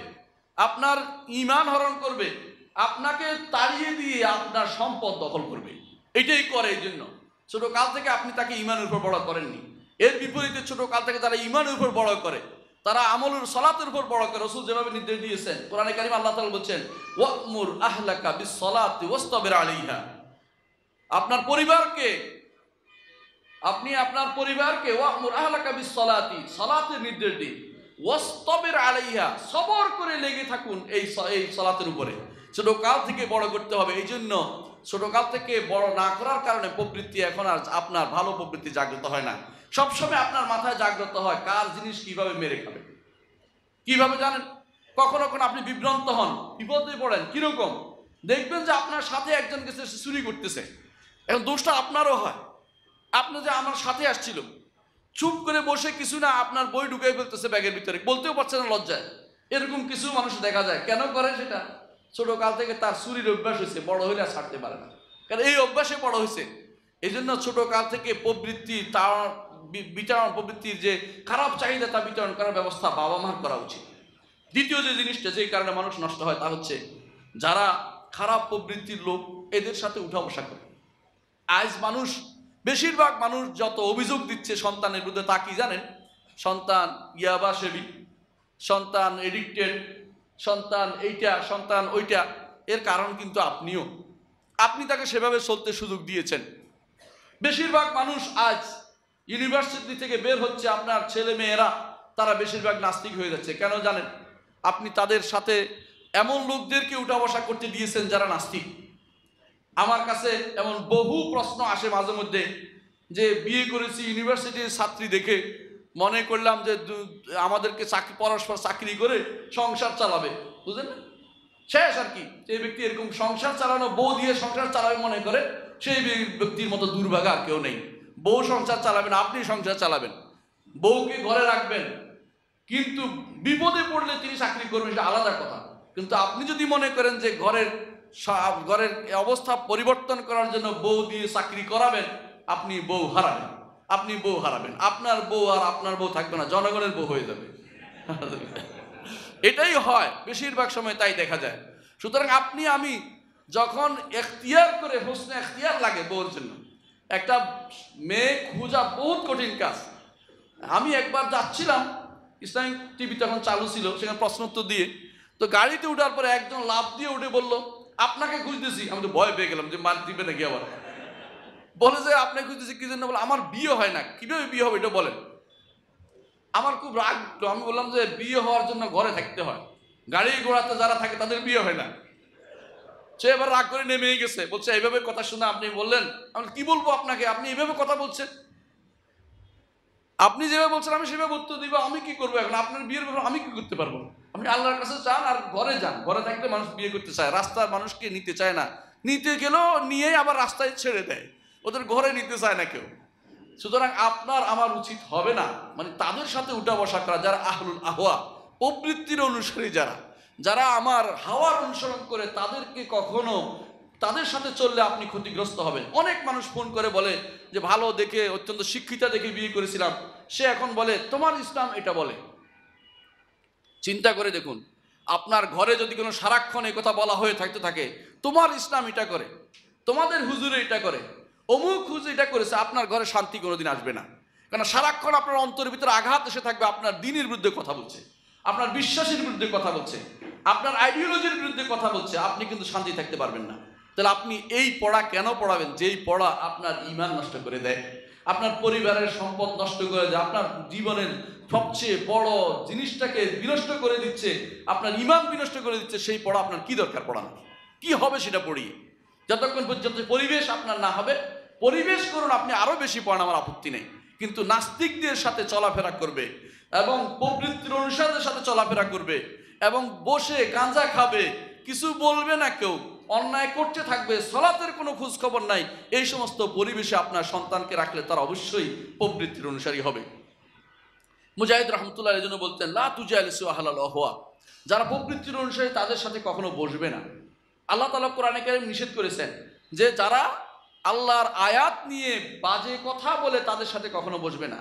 S1: আপনার ঈমান হরণ করবে, আপনাকে তাড়িয়ে দিয়ে আপনার সম্পদ দখল করবে। এটাই করে। এই জন্য ছোট কাল থেকে আপনি তাকে ঈমানের উপর বড় করেননি। এর বিপরীতে ছোট কাল থেকে তারা ঈমানের উপর বড় করে, তারা আমলের সালাতের উপর বড় করে। রাসূল যেভাবে নির্দেশ দিয়েছেন, কোরআনে কারীম আল্লাহ তাআলা বলছেন, ওয়া'মুর আহলাকা বিস-সালাতি ওয়াসতাবির আলাইহা, আপনার পরিবারকে ওয়া'মুর আহলাকা বিস-সালাতি, সালাতের নির্দেশ দিন, ওয়াসতাবির আলাইহা, সবর করে লেগে থাকুন এই সালাতের উপরে। ছোট কাল থেকে বড় করতে হবে। এই জন্য ছোট কাল থেকে বড় না করার কারণে প্রবৃত্তি এখন আর আপনার ভালো প্রবৃত্তি জাগ্রত হয় না। সবসময় আপনার মাথায় জাগ্রত হয় কার জিনিস কিভাবে মেরে খাবে। কিভাবে জানেন? কখনো কখনো আপনি বিভ্রান্ত হন, বিপদে পড়েন। কিরকম? দেখবেন যে আপনার সাথে একজন গেছে, চুরি করতেছে, এখন দোষটা আপনারও হয়। আপনি যে আমার সাথে আসছিল, চুপ করে বসে কিছু না, আপনার বই ঢুকাই ফেলতেছে ব্যাগের ভিতরে, বলতেও পারছে না লজ্জায়। এরকম কিছু মানুষ দেখা যায়। কেন করে সেটা? ছোট কাল থেকে তার চুরির অভ্যাস হয়েছে, বড় হইলে আর ছাড়তে পারে না, কারণ এই অভ্যাসে বড় হয়েছে। এই জন্য ছোট কাল থেকে প্রবৃত্তির যে খারাপ চাহিদা তা বিতরণ করার ব্যবস্থা বাবা মার করা উচিত। দ্বিতীয় যে জিনিসটা যেই কারণে মানুষ নষ্ট হয়, তা হচ্ছে যারা খারাপ প্রবৃত্তির লোক, এদের সাথে উঠা বসা করে। আজ বেশিরভাগ মানুষ যত অভিযোগ দিচ্ছে সন্তানের বিরুদ্ধে, তা কি জানেন? সন্তান ইয়াবা সেবী, সন্তান এডিক্টেড, সন্তান এইটা, সন্তান ওইটা। এর কারণ কিন্তু আপনি তাকে সেভাবে চলতে সুযোগ দিয়েছেন। বেশিরভাগ মানুষ আজ ইউনিভার্সিটি থেকে বের হচ্ছে, আপনার ছেলে মেয়েরা তারা বেশিরভাগ নাস্তিক হয়ে যাচ্ছে। কেন জানেন? আপনি তাদের সাথে এমন লোকদেরকে উঠা বসা করতে দিয়েছেন যারা নাস্তিক। আমার কাছে এমন বহু প্রশ্ন আসে মাঝে মধ্যে, যে বিয়ে করেছি ইউনিভার্সিটির ছাত্রী দেখে মনে করলাম যে আমাদেরকে পরস্পর চাকরি করে সংসার চালাবে, বুঝলেন না? শেষ আর কি। সেই ব্যক্তি এরকম সংসার চালানো, বউ দিয়ে সংসার চালাবে মনে করে, সেই ব্যক্তির মতো দুর্ভাগা আর কেউ নেই। বউ সংসার চালাবেন, আপনি সংসার চালাবেন, বউকে ঘরে রাখবেন, কিন্তু বিপদে পড়লে তিনি চাকরি করবেন, সেটা আলাদা কথা। কিন্তু আপনি যদি মনে করেন যে ঘরের অবস্থা পরিবর্তন করার জন্য বউ দিয়ে চাকরি করাবেন, আপনি বউ হারাবেন। আপনার বউ আর আপনার বউ থাকবে না, জনগণের বউ হয়ে যাবে। এটাই হয় বেশিরভাগ সময়, তাই দেখা যায়। সুতরাং আমি যখন এখতিয়ার করে, হোসনে এখতিয়ার লাগে বউর জন্য, একটা মেয়ে খোঁজা বহুত কঠিন কাজ। আমি একবার যাচ্ছিলাম, ইসলামিক টিভি তখন চালু ছিল, সেখানে প্রশ্ন উত্তর দিয়ে, তো গাড়িতে উঠার পরে একজন লাফ দিয়ে উঠে বলল, আপনাকে খুঁজতেছি। আমি তো ভয় পেয়ে গেলাম যে মার দিবে নাকি আবার। বলে যে আপনাকে খুঁজতেছি কি জন্য? বলে আমার বিয়ে হয় না। কিভাবে বিয়ে হবে এটা বলেন। আমার খুব রাগ। আমি বললাম যে বিয়ে হওয়ার জন্য ঘরে থাকতে হয়, গাড়ি ঘোড়াতে যারা থাকে তাদের বিয়ে হয় না। সে এবার রাগ করে নেমে গেছে, বলছে এইভাবে কথা শুনে আপনি বললেন। আমি কি বলবো আপনাকে, আপনি এইভাবে কথা বলছেন, আপনি যেভাবে বলছেন আমি সেভাবে উত্তর দিব। আমি কি করবো এখন? আপনার বিয়ের ব্যাপারে আমি কি করতে পারবো? আপনি আল্লাহর কাছে চান আর ঘরে যান। ঘরে থাকলে মানুষ বিয়ে করতে চায়, রাস্তার মানুষকে নিতে চায় না, নিতে গেলেও নিয়ে আবার রাস্তায় ছেড়ে দেয়, ওদের ঘরে নিতে চায় না কেউ। সুতরাং আপনার আমার উচিত হবে না মানে তাদের সাথে উঠা বসা করা, যারা আহলুল আহওয়া, প্রবৃত্তির অনুসারী, যারা আমার হাওয়ার অনুসরণ করে, তাদেরকে কখনো, তাদের সাথে চললে আপনি ক্ষতিগ্রস্ত হবেন। অনেক মানুষ ফোন করে বলে যে ভালো দেখে, অত্যন্ত শিক্ষিতা দেখে বিয়ে করেছিলাম, সে এখন বলে তোমার ইসলাম এটা বলে। চিন্তা করে দেখুন, আপনার ঘরে যদি কোনো সারাক্ষণ এই কথা বলা হয়ে থাকতে থাকে, তোমার ইসলাম এটা করে, তোমাদের হুজুরে এটা করে, অমুক হুজুর এটা করেছে, আপনার ঘরে শান্তি কোনোদিন আসবে না। কারণ সারাক্ষণ আপনার অন্তরের ভিতরে আঘাত এসে থাকবে, আপনার দ্বীনের বিরুদ্ধে কথা বলছে, আপনার বিশ্বাসের বিরুদ্ধে কথা বলছে, আপনার আইডিওলজির বিরুদ্ধে কথা বলছে, আপনি কিন্তু শান্তি থাকতে পারবেন না। তাহলে আপনি এই পড়া কেন পড়াবেন, যেই পড়া আপনার ঈমান নষ্ট করে দেয়, আপনার পরিবারের সম্পদ নষ্ট করে দেয়, আপনার জীবনের সবচেয়ে বড় জিনিসটাকে বিনষ্ট করে দিচ্ছে, আপনার ঈমান বিনষ্ট করে দিচ্ছে, সেই পড়া আপনার কি দরকার পড়ানো? কি হবে সেটা পড়িয়ে? যতক্ষণ পর্যন্ত পরিবেশ আপনার না হবে, পরিবেশ করুন, আপনি আরো বেশি পড়ান, আমার আপত্তি নেই। কিন্তু নাস্তিকদের সাথে চলাফেরা করবে এবং প্রবৃত্তির অনুসারীদের সাথে চলাফেরা করবে এবং বসে গাঁজা খাবে, কিছু বলবে না কেউ, অন্যায় করতে থাকবে, সলাতের কোনো খোঁজ খবর নাই, এই সমস্ত পরিবেশে আপনার সন্তানকে রাখলে তারা অবশ্যই প্রবৃত্তির অনুসারী হবে। মুজাহিদ রহমতুল্লাহ এই জন্য বলতেন, লা তুজালিসু আহলাল আহওয়া, যারা প্রবৃত্তির অনুসারী তাদের সাথে কখনো বসবে না। আল্লাহ তাআলা কোরআনে কারীম নিষেধ করেছেন যে যারা আল্লাহর আয়াত নিয়ে বাজে কথা বলে তাদের সাথে কখনো বসবে না,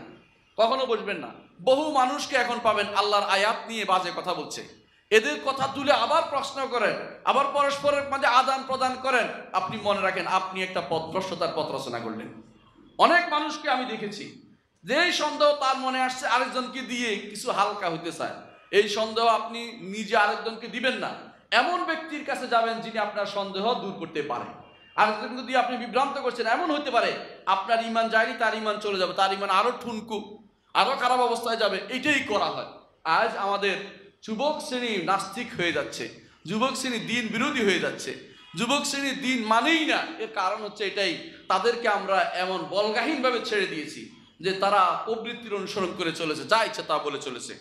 S1: কখনো বসবেন না। বহু মানুষকে এখন পাবেন আল্লাহর আয়াত নিয়ে বাজে কথা বলছে, এদের কথা তুলে আবার প্রশ্ন করেন, আবার পরস্পরের মাঝে আদান প্রদান করেন। আপনি মনে রাখেন আপনি একটা পথভ্রষ্টতার পথ রচনা করলেন। অনেক মানুষকে আমি দেখেছি, যেই সন্দেহ তার মনে আসছে আরেকজনকে দিয়ে কিছু হালকা হইতে চায়, এই সন্দেহ আপনি নিজে আরেকজনকে দিবেন না। এমন ব্যক্তির কাছে যাবেন যিনি আপনার সন্দেহ দূর করতে পারে। আরেকজনকে দিয়ে আপনি বিভ্রান্ত করছেন, এমন হতে পারে আপনার ঈমান যায়নি, তার ঈমান চলে যাবে, তার ঈমান আরো ঠুনকু, আরো খারাপ অবস্থায় যাবে। এইটাই করা হয়। আজ আমাদের যুবক শ্রেণী নাস্তিক হয়ে যাচ্ছে, যুবক শ্রেণী দিন বিরোধী হয়ে যাচ্ছে, যুবক শ্রেণী দিন মানেই না। এর কারণ হচ্ছে এটাই, তাদেরকে আমরা এমন বলগাহীনভাবে ছেড়ে দিয়েছি যে তারা প্রবৃত্তির অনুসরণ করে চলেছে, যা ইচ্ছা তা বলে চলেছে।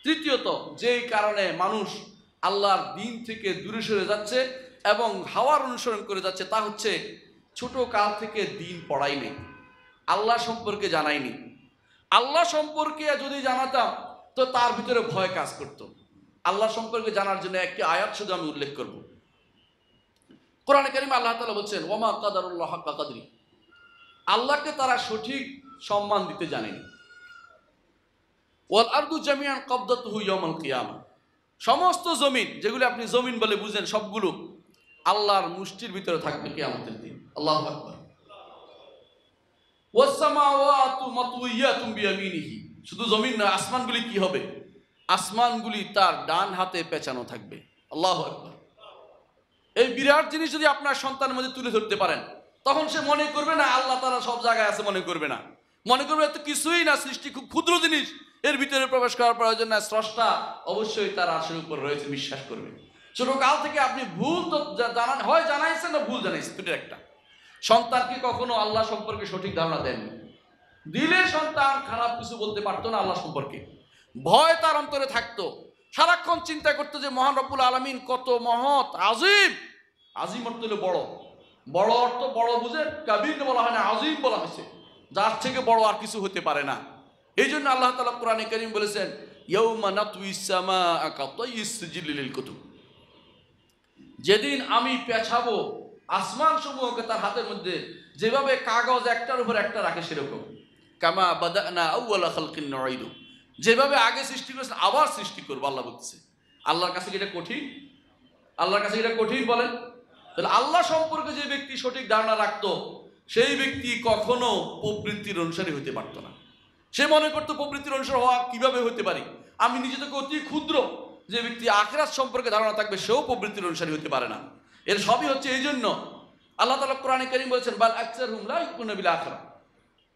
S1: তৃতীয়ত, যেই কারণে মানুষ আল্লাহর দিন থেকে দূরে সরে যাচ্ছে এবং হাওয়ার অনুসরণ করে যাচ্ছে, তা হচ্ছে ছোট কাল থেকে দিন পড়াই নেই, আল্লাহ সম্পর্কে জানাইনি। আল্লাহ সম্পর্কে যদি জানাতাম তো তার ভিতরে ভয় কাজ করত। আল্লাহ সম্পর্কে জানার জন্য একটি আয়াত শুধু আমি উল্লেখ করব। কোরআনে কারিমে আল্লাহ তাআলা বলছেন, ওয়ামা কাদারুল্লাহ হাক্কা কাদরি, আল্লাহকে তারা সঠিক সম্মান দিতে জানেনি। ওয়াল আরদু জামিআন কবদাতুহু ইয়াউমাল কিয়ামা, সমস্ত জমিন, যেগুলো আপনি জমিন বলে বুঝেন, সবগুলো আল্লাহর মুষ্টির ভিতরে থাকবে কিয়ামতের দিন। আল্লাহু আকবার। ওয়াস সামাওয়াতু মাতউইয়াতুম বিয়ামিনিহি, শুধু জমিন না, আসমানগুলি কি হবে? আসমানগুলি তার ডান হাতে পেঁচানো থাকবে। আল্লাহু আকবার। এই বিরাট জিনিস যদি আপনার সন্তানের মধ্যে তুলে ধরতে পারেন, তখন সে মনে করবে না আল্লাহ তাআলা সব জায়গায় আছে, মনে করবে না, মনে করবে এত কিছুই না, সৃষ্টি খুব ক্ষুদ্র জিনিস, এর ভিতরে প্রবেশ করার প্রয়োজন না, স্রষ্টা অবশ্যই তার আরশের উপর রয়েছে, বিশ্বাস করবে। ছোটকাল থেকে আপনি ভুল তো জানান, হয় জানাইছেন না ভুল জানাইছেন, দুটোর একটা। সন্তানকে কখনো আল্লাহ সম্পর্কে সঠিক ধারণা দেননি, দিলে সন্তান খারাপ কিছু বলতে পারতো না আল্লাহ সম্পর্কে, ভয় তার অন্তরে থাকতো, সারাক্ষণ চিন্তা করতো যে মহান রব্বুল আলামিন কত মহৎ, আজিম। আজিম অর্থ হলো বড়, বড় অর্থ বড় বুঝে কাবীর বলা হয় না, আজিম বলা হয়েছে, যার থেকে বড় আর কিছু হতে পারে না। এই জন্য আল্লাহ তাআলা কোরআনে কারীম বলেছেন, ইয়াউমা নাতউইস সামাআ কাতাইয়িস সিজিল লিল কুতুব, যেদিন আমি পেছাবো আসমান সমূহকে তার হাতের মধ্যে, যেভাবে কাগজ একটার উপর একটা রাখে সেরকম, কামা বাদানা আউওয়ালা খালকিন নুঈদু, যেভাবে আগে সৃষ্টি করেছেন আবার সৃষ্টি করবো আল্লাহ বলতেছে। আল্লাহর কাছে কি এটা কঠিন? আল্লাহর কাছে এটা কঠিন বলেন? তাহলে আল্লাহ সম্পর্কে যে ব্যক্তি সঠিক ধারণা রাখতো, সেই ব্যক্তি কখনো প্রবৃত্তির অনুসারী হতে পারত না। সে মনে করতো প্রবৃত্তির অনুসার হওয়া কিভাবে হতে পারি, আমি নিজে থেকে অতি ক্ষুদ্র। যে ব্যক্তি আখিরাত সম্পর্কে ধারণা থাকবে সেও প্রবৃত্তির অনুসারী হতে পারে না। এর সবই হচ্ছে এই জন্য আল্লাহ তাআলা কোরআনে কারীম বলেছেন, বাল আকসারহুম লা ইউমিনুনা বিল আখিরাহ,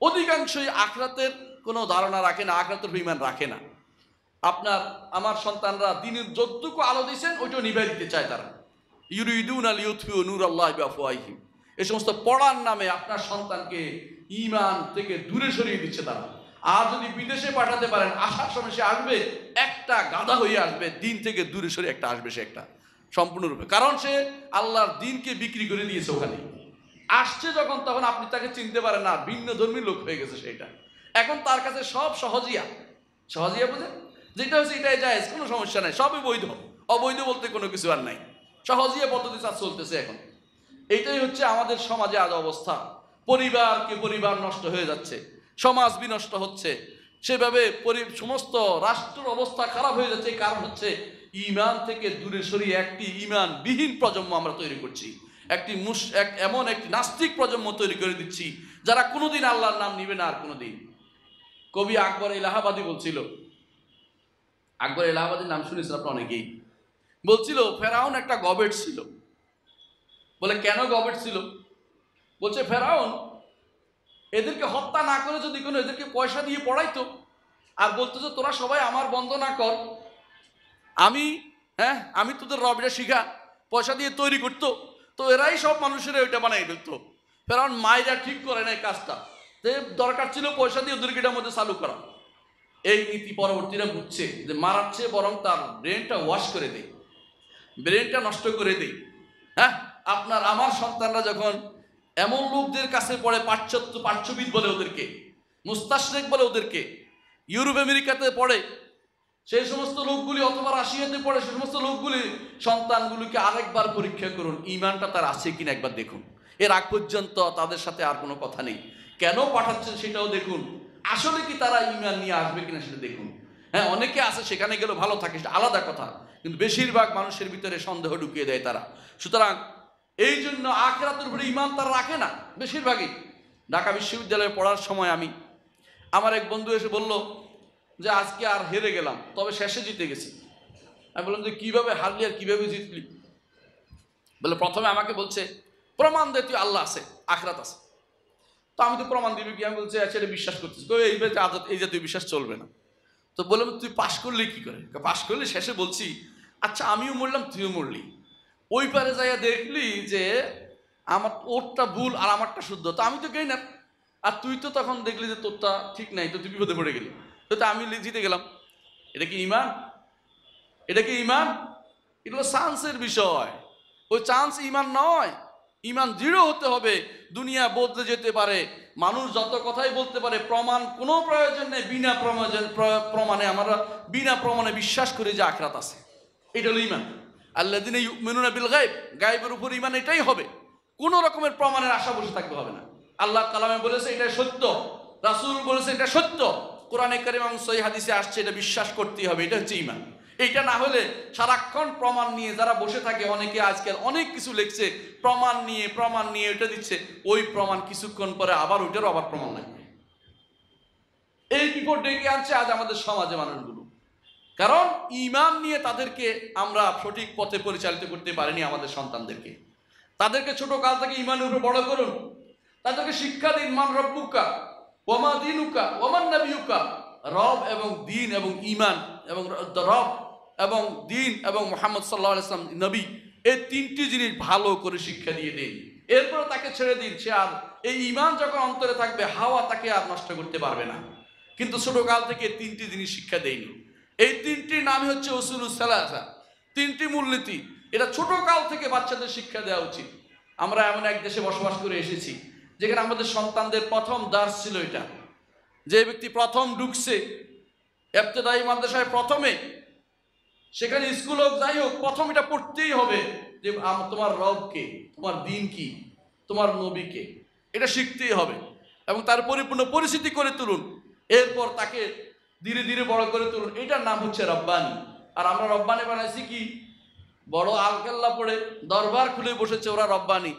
S1: অধিকাংশই আখিরাতের কোনো ধারণা রাখে না, আখিরাতের ঈমান রাখে না। আপনার আমার সন্তানরা দিনের যতটুকু আলো দিয়েছেন ওইটাও নিভাই দিতে চায় তারা। ইউরিদুনা লিইউতফিউ নূরাল্লাহি বিআফওয়াহিহিম, এই সমস্ত পড়ার নামে আপনার সন্তানকে ঈমান থেকে দূরে সরিয়ে দিচ্ছে তারা। আর যদি বিদেশে পাঠাতে পারেন, আসার সময় সে আসবে একটা গাধা হয়ে আসবে, দিন থেকে দূরে সরে একটা আসবে, সে একটা সম্পূর্ণরূপে, কারণ সে আল্লাহর দিনকে বিক্রি করে দিয়েছে ওখানে। আসছে যখন, তখন আপনি তাকে চিনতে পারেন না, ভিন্ন ধর্মী লোক হয়ে গেছে সেটা। এখন তার কাছে সব সহজিয়া, সহজিয়া বুঝেন, যেটা হচ্ছে এটাই জায়েজ, কোনো সমস্যা নাই, সবই বৈধ, অবৈধ বলতে কোনো কিছু আর নাই। সহজিয়া পদ্ধতি চলতেছে এখন। এইটাই হচ্ছে আমাদের সমাজে আজ অবস্থা। পরিবারকে পরিবার নষ্ট হয়ে যাচ্ছে, সমাজ বিনষ্ট হচ্ছে, সেভাবে সমস্ত রাষ্ট্রের অবস্থা খারাপ হয়ে যাচ্ছে। কারণ হচ্ছে ঈমান থেকে দূরে সরিয়ে একটি ঈমানবিহীন প্রজন্ম আমরা তৈরি করছি, এমন একটি নাস্তিক প্রজন্ম তৈরি করে দিচ্ছি যারা কোনোদিন আল্লাহর নাম নিবে না আর কোনোদিন। কবি আকবর এলাহাবাদী বলছিল, আকবর এলাহাবাদীর নাম শুনেছেন আপনারা অনেকেই, বলছিল ফেরাউন একটা গবেট ছিল। বলে কেন গবেট ছিল? বলছে ফেরাউন এদেরকে হত্যা না করে যদি কোনো এদেরকে পয়সা দিয়ে পড়াইতো আর বলতো যে তোরা সবাই আমার বন্দনা কর, আমি তোদের রবটা শিখা, পয়সা দিয়ে তৈরি করতো, তো এরাই সব মানুষেরা ওইটা বানাই দিত। ফেরাউন মায়েরা ঠিক করে না এই কাজটা, যে দরকার ছিল পয়সা দিয়ে ওদেরকে এটার মধ্যে চালু করা। এই নীতি পরবর্তীরা বুঝছে যে মারাচ্ছে বরং তার ব্রেনটা ওয়াশ করে দেয়, ব্রেনটা নষ্ট করে দেয়। হ্যাঁ, আপনার আমার সন্তানরা যখন এমন লোকদের কাছে পড়ে, পার্শ্ববিদ বলে ওদেরকে, মুস্তাশরিক বলে ওদেরকে, ইউরোপ আমেরিকাতে পড়ে সেই সমস্ত লোকগুলি, অথবা রাশিয়াতে পড়ে সেই সমস্ত লোকগুলি, সন্তানগুলিকে আরেকবার পরীক্ষা করুন ঈমানটা তার আছে কিনা একবার দেখুন। এর আগ পর্যন্ত তাদের সাথে আর কোনো কথা নেই, কেন পাঠাচ্ছেন সেটাও দেখুন, আসলে কি তারা ঈমান নিয়ে আসবে কিনা সেটা দেখুন। হ্যাঁ, অনেকে আছে সেখানে গেলে ভালো থাকে, সেটা আলাদা কথা, কিন্তু বেশিরভাগ মানুষের ভিতরে সন্দেহ ঢুকিয়ে দেয় তারা। সুতরাং এই জন্য আখিরাতের উপরে ঈমান তারা রাখে না বেশিরভাগই। ঢাকা বিশ্ববিদ্যালয়ে পড়ার সময় আমার এক বন্ধু এসে বলল যে আজকে আর হেরে গেলাম, তবে শেষে জিতে গেছি। আমি বললাম যে কিভাবে হারলি আর কিভাবে জিতলি? বলে প্রথমে আমাকে বলছে প্রমাণ দে তুই আল্লাহ আছে, আখিরাত আছে। তো আমি তো প্রমাণ দিবি কি? আমি বলছি আচ্ছা এটা বিশ্বাস করতেছি। এই জাতীয় বিশ্বাস চলবে না। তো বললাম তুই পাশ করলি কি করে? পাশ করলি? শেষে বলছি আচ্ছা আমিও মরলাম তুইও মরলি, ওই পারে যাইয়া দেখলি যে ওরটা ভুল আর আমারটা শুদ্ধ, তো আমি তো গেই না, আর তুই তো তখন দেখলি যে তোরটা ঠিক নাই, তো তুই বিপদে পড়ে গেলি, তো আমি জিতে গেলাম। এটা কি ঈমান? এটা কি ঈমান? এগুলো চান্সের বিষয়, ওই চান্স ঈমান নয়। ঈমান দৃঢ় হতে হবে। দুনিয়া বদলে যেতে পারে, মানুষ যত কথাই বলতে পারে, প্রমাণ কোনো প্রয়োজন নেই। প্রমাণে আমরা বিনা প্রমাণে বিশ্বাস করি যে আখিরাত আছে, এটা হলো ঈমান। আল্লাযীনা ইউমিনুনা বিল গায়ব, গায়বের উপর ঈমান এটাই হবে, কোনো রকমের প্রমাণের আশা বসে থাকতে হবে না। আল্লাহ কালামে বলেছে এটা সত্য, রাসূল বলেছে এটা সত্য, কোরআনে কারীম এবং সহিহ হাদিসে আসছে, এটা বিশ্বাস করতেই হবে। এটা হচ্ছে ঈমান। এইটা না হলে সারাক্ষণ প্রমাণ নিয়ে যারা বসে থাকে, অনেকে আজকাল অনেক কিছু লিখছে প্রমাণ নিয়ে ওইটা দিচ্ছে, ওই প্রমাণ কিছুক্ষণ পরে আবার ওইটারও আবার প্রমাণ লাগবে। এই বিপদ ডেকে আনছে আজ আমাদের সমাজে মানুষগুলো, কারণ ঈমান নিয়ে তাদেরকে আমরা সঠিক পথে পরিচালিত করতে পারিনি। আমাদের সন্তানদেরকে, তাদেরকে ছোট কাল থেকে ঈমানের উপর বড় করুন, তাদেরকে শিক্ষা দিন মান রব্বুকা ওমা দিনুকা ওমান নবিয়ুকা, রব এবং দিন এবং ঈমান, এবং রব এবং দিন এবং মুহাম্মদ সাল্লাল্লাহু আলাইহি ওয়াসাল্লাম নবী, এই তিনটি জিনিস ভালো করে শিক্ষা দিয়ে দিন। এরপর তাকে ছেড়ে দিন, সে আর এই ঈমান যখন অন্তরে থাকবে হাওয়া তাকে আর নষ্ট করতে পারবে না। কিন্তু ছোট কাল থেকে তিনটি জিনিস শিক্ষা দেয়নি। এই তিনটির নামই হচ্ছে উসুলুস সালাসা, তিনটি মূলনীতি। এটা ছোট কাল থেকে বাচ্চাদের শিক্ষা দেওয়া উচিত। আমরা এমন এক দেশে বসবাস করে এসেছি যেখানে আমাদের সন্তানদের প্রথম দার্স ছিল এটা। যে ব্যক্তি প্রথম ঢুকছে ইবতেদায়ী মাদ্রাসায়, প্রথমে সেখানে স্কুল হোক যাই হোক, প্রথম এটা পড়তেই হবে যে তোমার রব কে, তোমার দিন কি, তোমার নবী কে, এটা শিখতেই হবে এবং তার পরিপূর্ণ পরিচিতি করে তুলুন। এরপর তাকে ধীরে ধীরে বড় করে তুলুন। এটার নাম হচ্ছে রব্বানি। আর আমরা রব্বানি বানাইছি কি? বড় আলকাল্লা পড়ে দরবার খুলে বসেছে ওরা রব্বানি।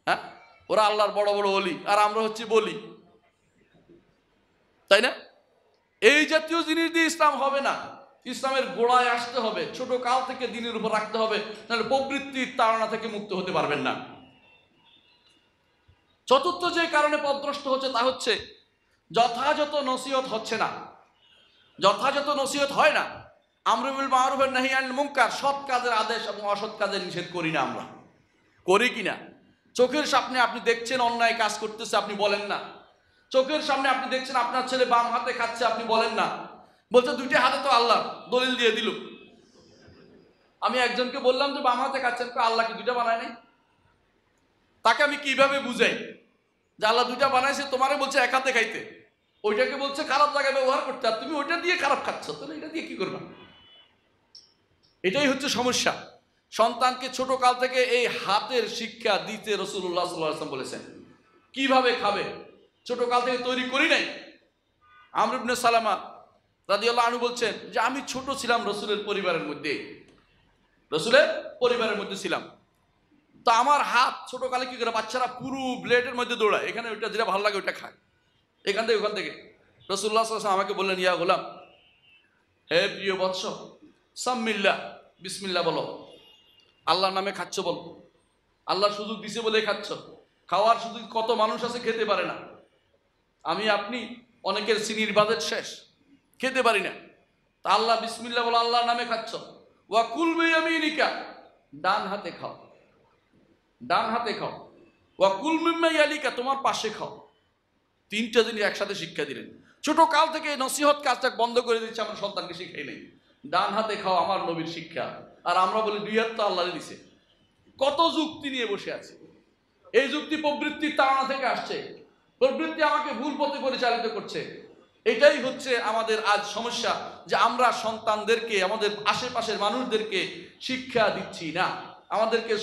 S1: হ্যাঁ, ওরা আল্লাহর বড় বড় ওলি, আর আমরা হচ্ছি বলি, তাই না? এই জাতীয় জিনিস দিয়ে ইসলাম হবে না। ইসলামের গোড়ায় আসতে হবে, ছোট কাল থেকে দিনের উপর রাখতে হবে, নাহলে প্রবৃত্তির তাড়না থেকে মুক্ত হতে পারবেন না। চতুর্থ যে কারণে পথভ্রষ্ট হচ্ছে তা হচ্ছে যথাযথ নসিহত হচ্ছে না, যথাযথ নসিহত হয় না। আমরু বিল মারুফ ওয়া নাহি আনিল মুনকার, সৎ কাজের আদেশ এবং অসৎ কাজের নিষেধ করি না আমরা, করি কিনা? চোখের সামনে আপনি দেখছেন অন্যায় কাজ করতেছে, আপনি বলেন না। চোখের সামনে আপনি দেখছেন আপনার ছেলে বাম হাতে খাচ্ছে, আপনি বলেন না। বলছে দুইটা হাতে তো আল্লাহ, দলিল দিয়ে দিল। আমি একজনকে বললাম যে বাম হাতে খাচ্ছেন, আল্লাহ কি দুইটা বানায় নাই? তাকে আমি কিভাবে বুঝাই যে আল্লাহ দুইটা বানাইছে, তোমারে বলছে এক হাতে খাইতে, ওইটাকে বলছে খারাপ জায়গায় ব্যবহার করতে, আর তুমি ওইটা দিয়ে খারাপ খাচ্ছ, তাহলে এটা দিয়ে কি করবা? এটাই হচ্ছে সমস্যা। সন্তানকে ছোট কাল থেকে এই হাতের শিক্ষা দিতে রাসূলুল্লাহ সাল্লাল্লাহু আলাইহি ওয়াসাল্লাম বলেছেন। কিভাবে খাবে ছোট কাল থেকে তৈরি করি নাই। আমর ইবনে সালামা রাদিয়াল্লাহু আনহু বলছেন যে আমি ছোট ছিলাম রাসূলের পরিবারের মধ্যে, রাসূলের পরিবারের মধ্যে ছিলাম, তো আমার হাত ছোট কালে কি করে, বাচ্চারা পুরো ব্লেডের মধ্যে দৌড়ায়, এখানে ওইটা যেটা ভালো লাগে ওইটা খায়, এখান থেকে ওখান থেকে। রাসূলুল্লাহ সাল্লাল্লাহু আলাইহি ওয়াসাল্লাম আমাকে বললেন, ইয়া গোলাম, হে প্রিয় বৎস, সাম্মিল্লাহ, বিসমিল্লাহ বলো, আল্লাহর নামে খাচ্ছ বলো, আল্লাহ সুযোগ দিছে বলে খাচ্ছ। খাওয়ার সুযোগ কত মানুষ আছে খেতে পারে না, আমি আপনি অনেকের চিনির বাজেট শেষ, খেতে পারি না। তা আল্লাহ বিসমিল্লাহ বলো, আল্লাহর নামে খাচ্ছ। ওয়া কুল বিয়ামিনিকা, ডান হাতে খাও, ডান হাতে খাও। ওয়া কুল মিম্মা ইয়ালিকা, তোমার পাশে খাও। তিনটা জিনিস একসাথে শিক্ষা দিলেন। ছোট কাল থেকে নসিহত কাজটা বন্ধ করে দিচ্ছে, আমরা সন্তানকে শিখাই নেই। ডান হাতে খাও আমার নবীর শিক্ষা, আর আমরা বলি দুই হাত তো আল্লাহ দিছে। কত যুক্তি নিয়ে বসে আছে। এই যুক্তি প্রবৃত্তির তাড়না থেকে আসছে, প্রবৃত্তি আমাকে ভুল পথে পরিচালিত করছে। এটাই হচ্ছে আমাদের আজ সমস্যা, যে আমরা সন্তানদেরকে, আমাদের আশেপাশের মানুষদেরকে শিক্ষা দিচ্ছি না, আমাদেরকে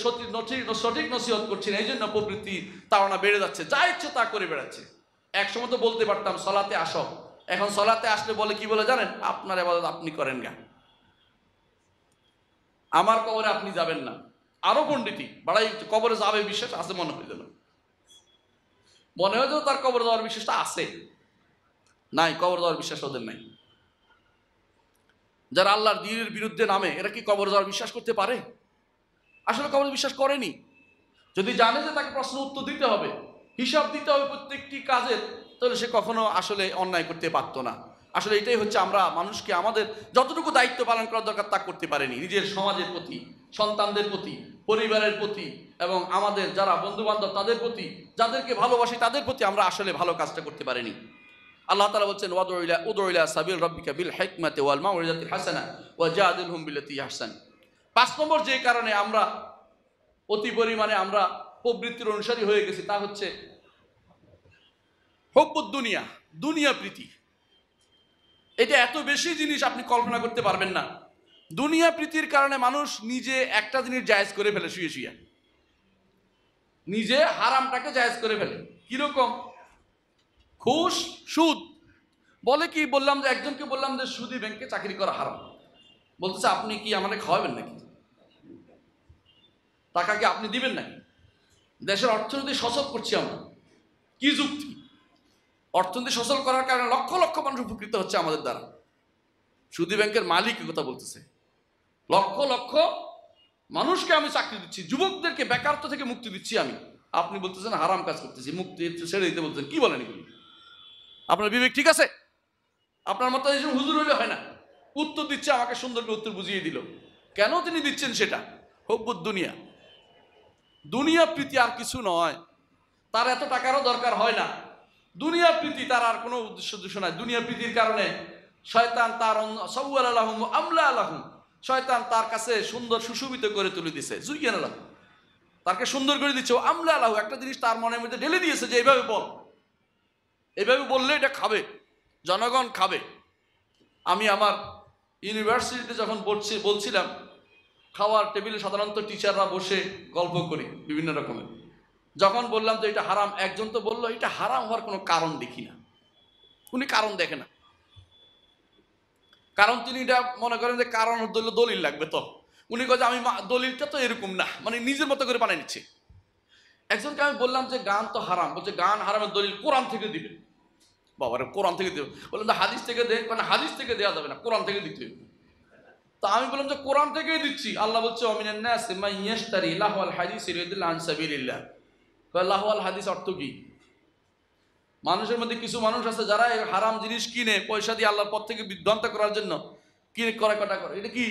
S1: সঠিক নসিহত করছি না। এই জন্য প্রবৃত্তি তাড়না বেড়ে যাচ্ছে, যা ইচ্ছে তা করে বেড়াচ্ছে। এক সময় তো বলতে পারতাম সলাতে আসো, এখন সলাতে আসলে বলে কি বলে জানেন? আপনার ইবাদত আপনি করেন গা, আমার কবরে আপনি যাবেন না। আরো পণ্ডিতি বাড়াই, কবরে যাবে বিশ্বাস আছে মনে হয় যেন, মনে হয় যেন তার কবর যাওয়ার বিশ্বাসটা আছে। নাই, কবর যাওয়ার বিশ্বাস ওদের নাই। যারা আল্লাহর দ্বীনের বিরুদ্ধে নামে, এরা কি কবর যাওয়ার বিশ্বাস করতে পারে? আসলে কবর বিশ্বাস করেনি। যদি জানে যে তাকে প্রশ্ন উত্তর দিতে হবে, হিসাব দিতে হবে প্রত্যেকটি কাজের, তাহলে সে কখনো আসলে অন্যায় করতে পারতো না। আসলে এটাই হচ্ছে, আমরা মানুষকে আমাদের যতটুকু দায়িত্ব পালন করার দরকার তা করতে পারিনি। নিজের সমাজের প্রতি, সন্তানদের প্রতি, পরিবারের প্রতি, এবং আমাদের যারা বন্ধু বান্ধব তাদের প্রতি, যাদেরকে ভালোবাসি তাদের প্রতি আমরা আসলে ভালো কাজটা করতে পারিনি। আল্লাহ তাআলা বলছেন, উদউ ইলা সাবিল রাব্বিকা বিল হিকমাতি ওয়াল মাউইযাতিল হাসানা ওয়াজাদিলহুম বিল্লাতী আহসান। 5 নম্বর যে কারণে আমরা অতি পরিমাণে আমরা প্রবৃত্তির অনুসারী হয়ে গেছি, তা হচ্ছে হুব্বুদ দুনিয়া, দুনিয়া প্রীতি। এটা এত বেশি জিনিস আপনি কল্পনা করতে পারবেন না। দুনিয়া প্রীতির কারণে মানুষ নিজে একটা জিনিস জায়েজ করে ফেলে, শুয়ে শুয়ে নিজে হারামটাকে জায়েজ করে ফেলে। কিরকম? ঘুষ, সুদ। বলে কি, বললাম যে একজনকে বললাম যে সুদী ব্যাংকে চাকরি করা হারাম, বলতেছে আপনি কি আমাদের খাওয়াবেন নাকি? টাকা কি আপনি দিবেন নাকি? দেশের অর্থনীতি সচল করছি আমরা, কি যুক্তি? অর্থনীতি সচল করার কারণে লক্ষ লক্ষ মানুষ উপকৃত হচ্ছে আমাদের দ্বারা। সুদী ব্যাংকের মালিক কথা বলতেছে, লক্ষ লক্ষ মানুষকে আমি চাকরি দিচ্ছি, যুবকদেরকে বেকারত্ব থেকে মুক্তি দিচ্ছি আমি, আপনি বলতেছেন হারাম কাজ করতেছি, মুক্তি ছেড়ে দিতে বলতেছেন। কি বলেন এগুলি? আপনার বিবেক ঠিক আছে? আপনার মতো এইসব হুজুর হইলে হয় না। উত্তর দিচ্ছে, আমাকে সুন্দর করে উত্তর বুঝিয়ে দিল। কেন তিনি দিচ্ছেন সেটা? হুব্বুদ দুনিয়া, দুনিয়া প্রীতি, আর কিছু নয়। তার এত টাকারও দরকার হয় না। দুনিয়া প্রীতি, তার আর কোনো উদ্দেশ্য নাই। দুনিয়া প্রীতির কারণে শয়তান তার সাওয়ালা লাহুম আমলা লাহুম, শয়তান তার কাছে সুন্দর সুশোভিত করে তুলে দিছে, জুইয়ানা লাহুম, তাকে সুন্দর করে দিচ্ছে। ও আমলা লাহু, একটা জিনিস তার মনের মধ্যে ঢেলে দিয়েছে যে এইভাবে বল, এইভাবে বললে এটা খাবে, জনগণ খাবে। আমি আমার ইউনিভার্সিটিতে যখন বলছিলাম, খাওয়ার টেবিলে সাধারণত টিচাররা বসে গল্প করি বিভিন্ন রকমের। যখন বললাম যে এটা হারাম, একজন তো বললো এটা হারাম হওয়ার কোনো কারণ দেখি না। উনি কারণ দেখে না, কারণ তিনি এটা মনে করেন যে কারণ হলে দলিল লাগবে। তো উনি কয়ে আমি দলিলটা তো এরকম না, মানে নিজের মতো করে বানিয়ে নিচ্ছে। একজনকে আমি বললাম যে গান তো হারাম, বলছে গান হারামের দলিল কোরআন থেকে দিবে। বাবারে কোরআন থেকে দেবে? বললাম না হাদিস থেকে দে, কারণ হাদিস থেকে দেওয়া যাবে না, কোরআন থেকে দিতে হবে। তো আমি বললাম যে কোরআন থেকেই দিচ্ছি, আল্লাহ বলছে অমিনান নাসি মান ইয়াশতারি লাহওয়াল হাদিসি লিয়াদিল্লা আন সাবিলিল্লাহ। লাহওয়াল হাদিস অর্থ কি? মানুষের মধ্যে কিছু মানুষ আছে যারা এই হারাম জিনিস কিনে পয়সা দিয়ে আল্লাহর পথ থেকে বিভ্রান্ত করার জন্য কিনে কটা করে। এটা কি?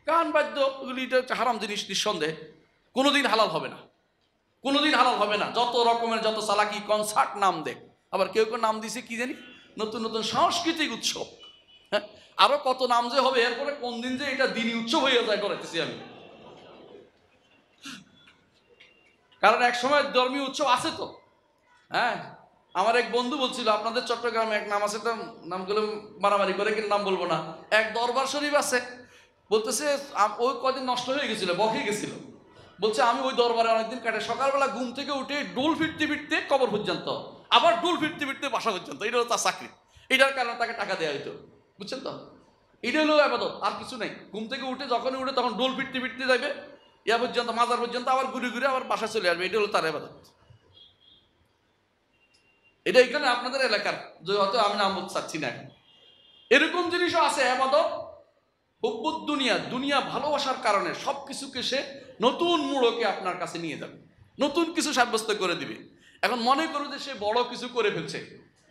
S1: গান বাদ্য, এগুলি এটা হচ্ছে হারাম জিনিস, নিঃসন্দেহে কোনোদিন হালাল হবে না, কোনোদিন হালাল হবে না। যত রকমের যত চালাকি কনসার্ট নাম দেয়, আবার কেউ কেউ নাম দিছে কি জানি নতুন নতুন সাংস্কৃতিক উৎসব, হ্যাঁ আরো কত নাম যে হবে, এরপরে কোন দিন যে এটা দিনই উৎসব হয়ে যায় করাইতেছি আমি। কারণ এক সময় ধর্মীয় উৎসব আছে তো। হ্যাঁ, আমার এক বন্ধু বলছিল আপনাদের চট্টগ্রামে এক নাম আছে, তো নামগুলো মারামারি করে, কিন্তু নাম বলবো না। এক দরবার শরীফ আছে, বলতেছে ওই কদিন নষ্ট হয়ে গেছিল, বকে গেছিল। বলছে আমি ওই দরবারে অনেকদিন কাটে, সকালবেলা ঘুম থেকে উঠে ডোল ফিরতে ফিরতে কবর পর্যন্ত, আবার ডোল ফিরতে ফিরতে বাসা পর্যন্ত। এটা হলো তার চাকরি, এটার কারণে তাকে টাকা দেওয়া হইতো, বুঝছেন তো? এটা হলো আবাদত, আর কিছু নেই। ঘুম থেকে উঠে যখনই উঠে তখন ডোল ফিরতে ফিরতে যাবে ইয়া পর্যন্ত, মাজার পর্যন্ত, আবার ঘুরে ঘুরে আবার বাসা চলে আসবে। এটা হলো তার আবাদত। এটা এখানে আপনাদের এলাকার, যে হয়তো আমি নাম বলতে চাচ্ছি না, এরকম জিনিসও আছে আবাদত। হুব্বুদ দুনিয়া, দুনিয়া ভালোবাসার কারণে সবকিছুকে সে নতুন মোড়কে আপনার কাছে নিয়ে যাবে, নতুন কিছু সাব্যস্ত করে দিবে। এখন মনে করো যে সে বড় কিছু করে ফেলছে,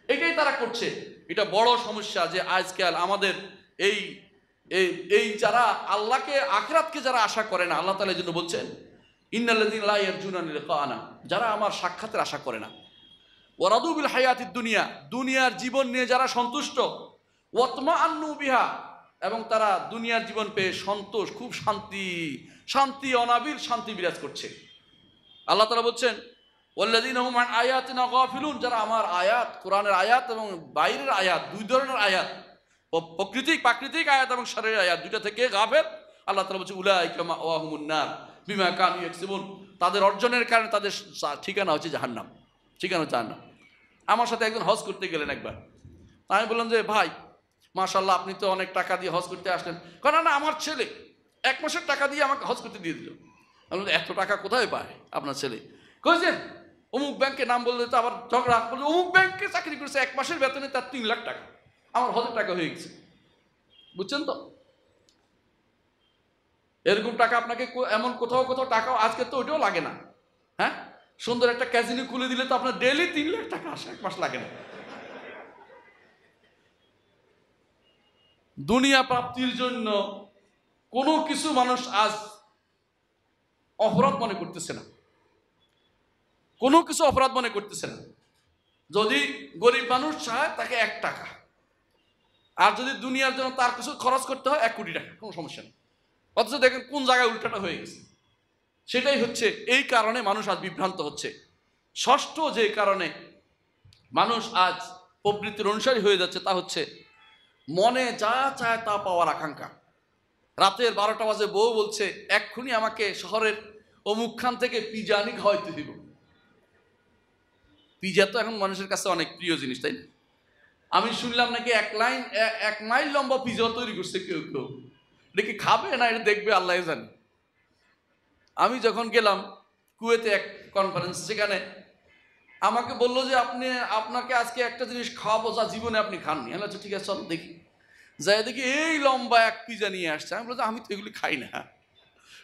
S1: এটাই তারা করছে। এটা বড় সমস্যা যে আজকাল আমাদের এই এই এই যারা আল্লাহকে আখিরাতকে যারা আশা করে না, আল্লাহ তাআলা এই জন্য বলছেন ইন্নাল্লাযীনা লা ইয়ারজুনা লিকাআনা, যারা আমার সাক্ষাতের আশা করে না। ওয়ারাদু বিল হায়াতিদ দুনিয়া, দুনিয়ার জীবন নিয়ে যারা সন্তুষ্ট, ওয়াতমাআন্নু বিহা, এবং তারা দুনিয়ার জীবন পেয়ে সন্তোষ, খুব শান্তি শান্তি অনাবিল শান্তি বিরাজ করছে। আল্লাহ তাআলা বলছেন ওয়াল্লাযীনা হুম আন আয়াতিনা গাফিলুন, যারা আমার আয়াত, কোরআনের আয়াত এবং বাইরের আয়াত, দুই ধরনের আয়াত, প্রাকৃতিক আয়াত এবং শারীরিক আয়াত, দুইটা থেকে গাফেল। আল্লাহ তাআলা বলছে উলাইকা মাওয়াহুমুন নার বিমা কানু ইয়াকসিবুন, তাদের অর্জনের কারণে তাদের ঠিকানা হচ্ছে জাহান্নাম, ঠিকানা হচ্ছে জাহান্নাম। আমার সাথে একজন হজ করতে গেলেন একবার। আমি বললাম যে ভাই মাশাআল্লাহ আপনি তো অনেক টাকা দিয়ে হজ করতে আসলেন। কারণ না আমার ছেলে 1 মাসের টাকা দিয়ে আমাকে হজ করতে দিয়ে দিল। আমি বললাম এত টাকা কোথায় পায় আপনার ছেলে? কইছে অমুক ব্যাংকে, নাম বললে তো আবার ঝগড়া, বলছে অমুক ব্যাংকে চাকরি করেছে, 1 মাসের বেতনে তার 3 লাখ টাকা, আমার হজের টাকা হয়ে গেছে। বুঝছেন তো? এরকম টাকা আপনাকে এমন কোথাও কোথাও টাকাও আজকে তো ওইটাও লাগে না। হ্যাঁ, সুন্দর একটা ক্যাজিনো খুলে দিলে তো আপনার ডেইলি 3 লাখ টাকা আসে, 1 মাস লাগে না। দুনিয়া প্রাপ্তির জন্য কোনো কিছু মানুষ আজ অপরাধ মনে করতেছে না, কোনো কিছু অপরাধ মনে করতেছে না। যদি গরিব মানুষ চায় তাকে 1 টাকা, আর যদি দুনিয়ার জন্য তার কিছু খরচ করতে হয় 1 কোটি টাকা, কোনো সমস্যা নেই। অথচ দেখেন কোন জায়গায় উল্টাটা হয়ে গেছে। সেটাই হচ্ছে, এই কারণে মানুষ আজ বিভ্রান্ত হচ্ছে। ষষ্ঠ যে কারণে মানুষ আজ প্রবৃত্তির অনুসারী হয়ে যাচ্ছে তা হচ্ছে মনে যা চায় তা পাওয়ার আকাঙ্ক্ষা। রাতের 12টা বাজে বউ বলছে এক্ষুনি আমাকে শহরের অমুকখান থেকে পিজা আনি খাওয়াইতে দিব। পিজা তো এখন মানুষের কাছে অনেক প্রিয় জিনিস, তাই না? আমি শুনলাম নাকি 1 মাইল লম্বা পিজা তৈরি করছে কেউ কেউ। এটা কি খাবে না এটা দেখবে আল্লাহ জানে। আমি যখন গেলাম কুয়েতে এক কনফারেন্স, সেখানে আমাকে বললো যে আপনাকে আজকে একটা জিনিস খাওয়াবো যা জীবনে আপনি খাননি। আমি বলছি ঠিক আছে চল দেখি। যাই দেখি এই লম্বা 1 পিজা নিয়ে আসছে। আমি বলছি আমি তো এগুলি খাই না।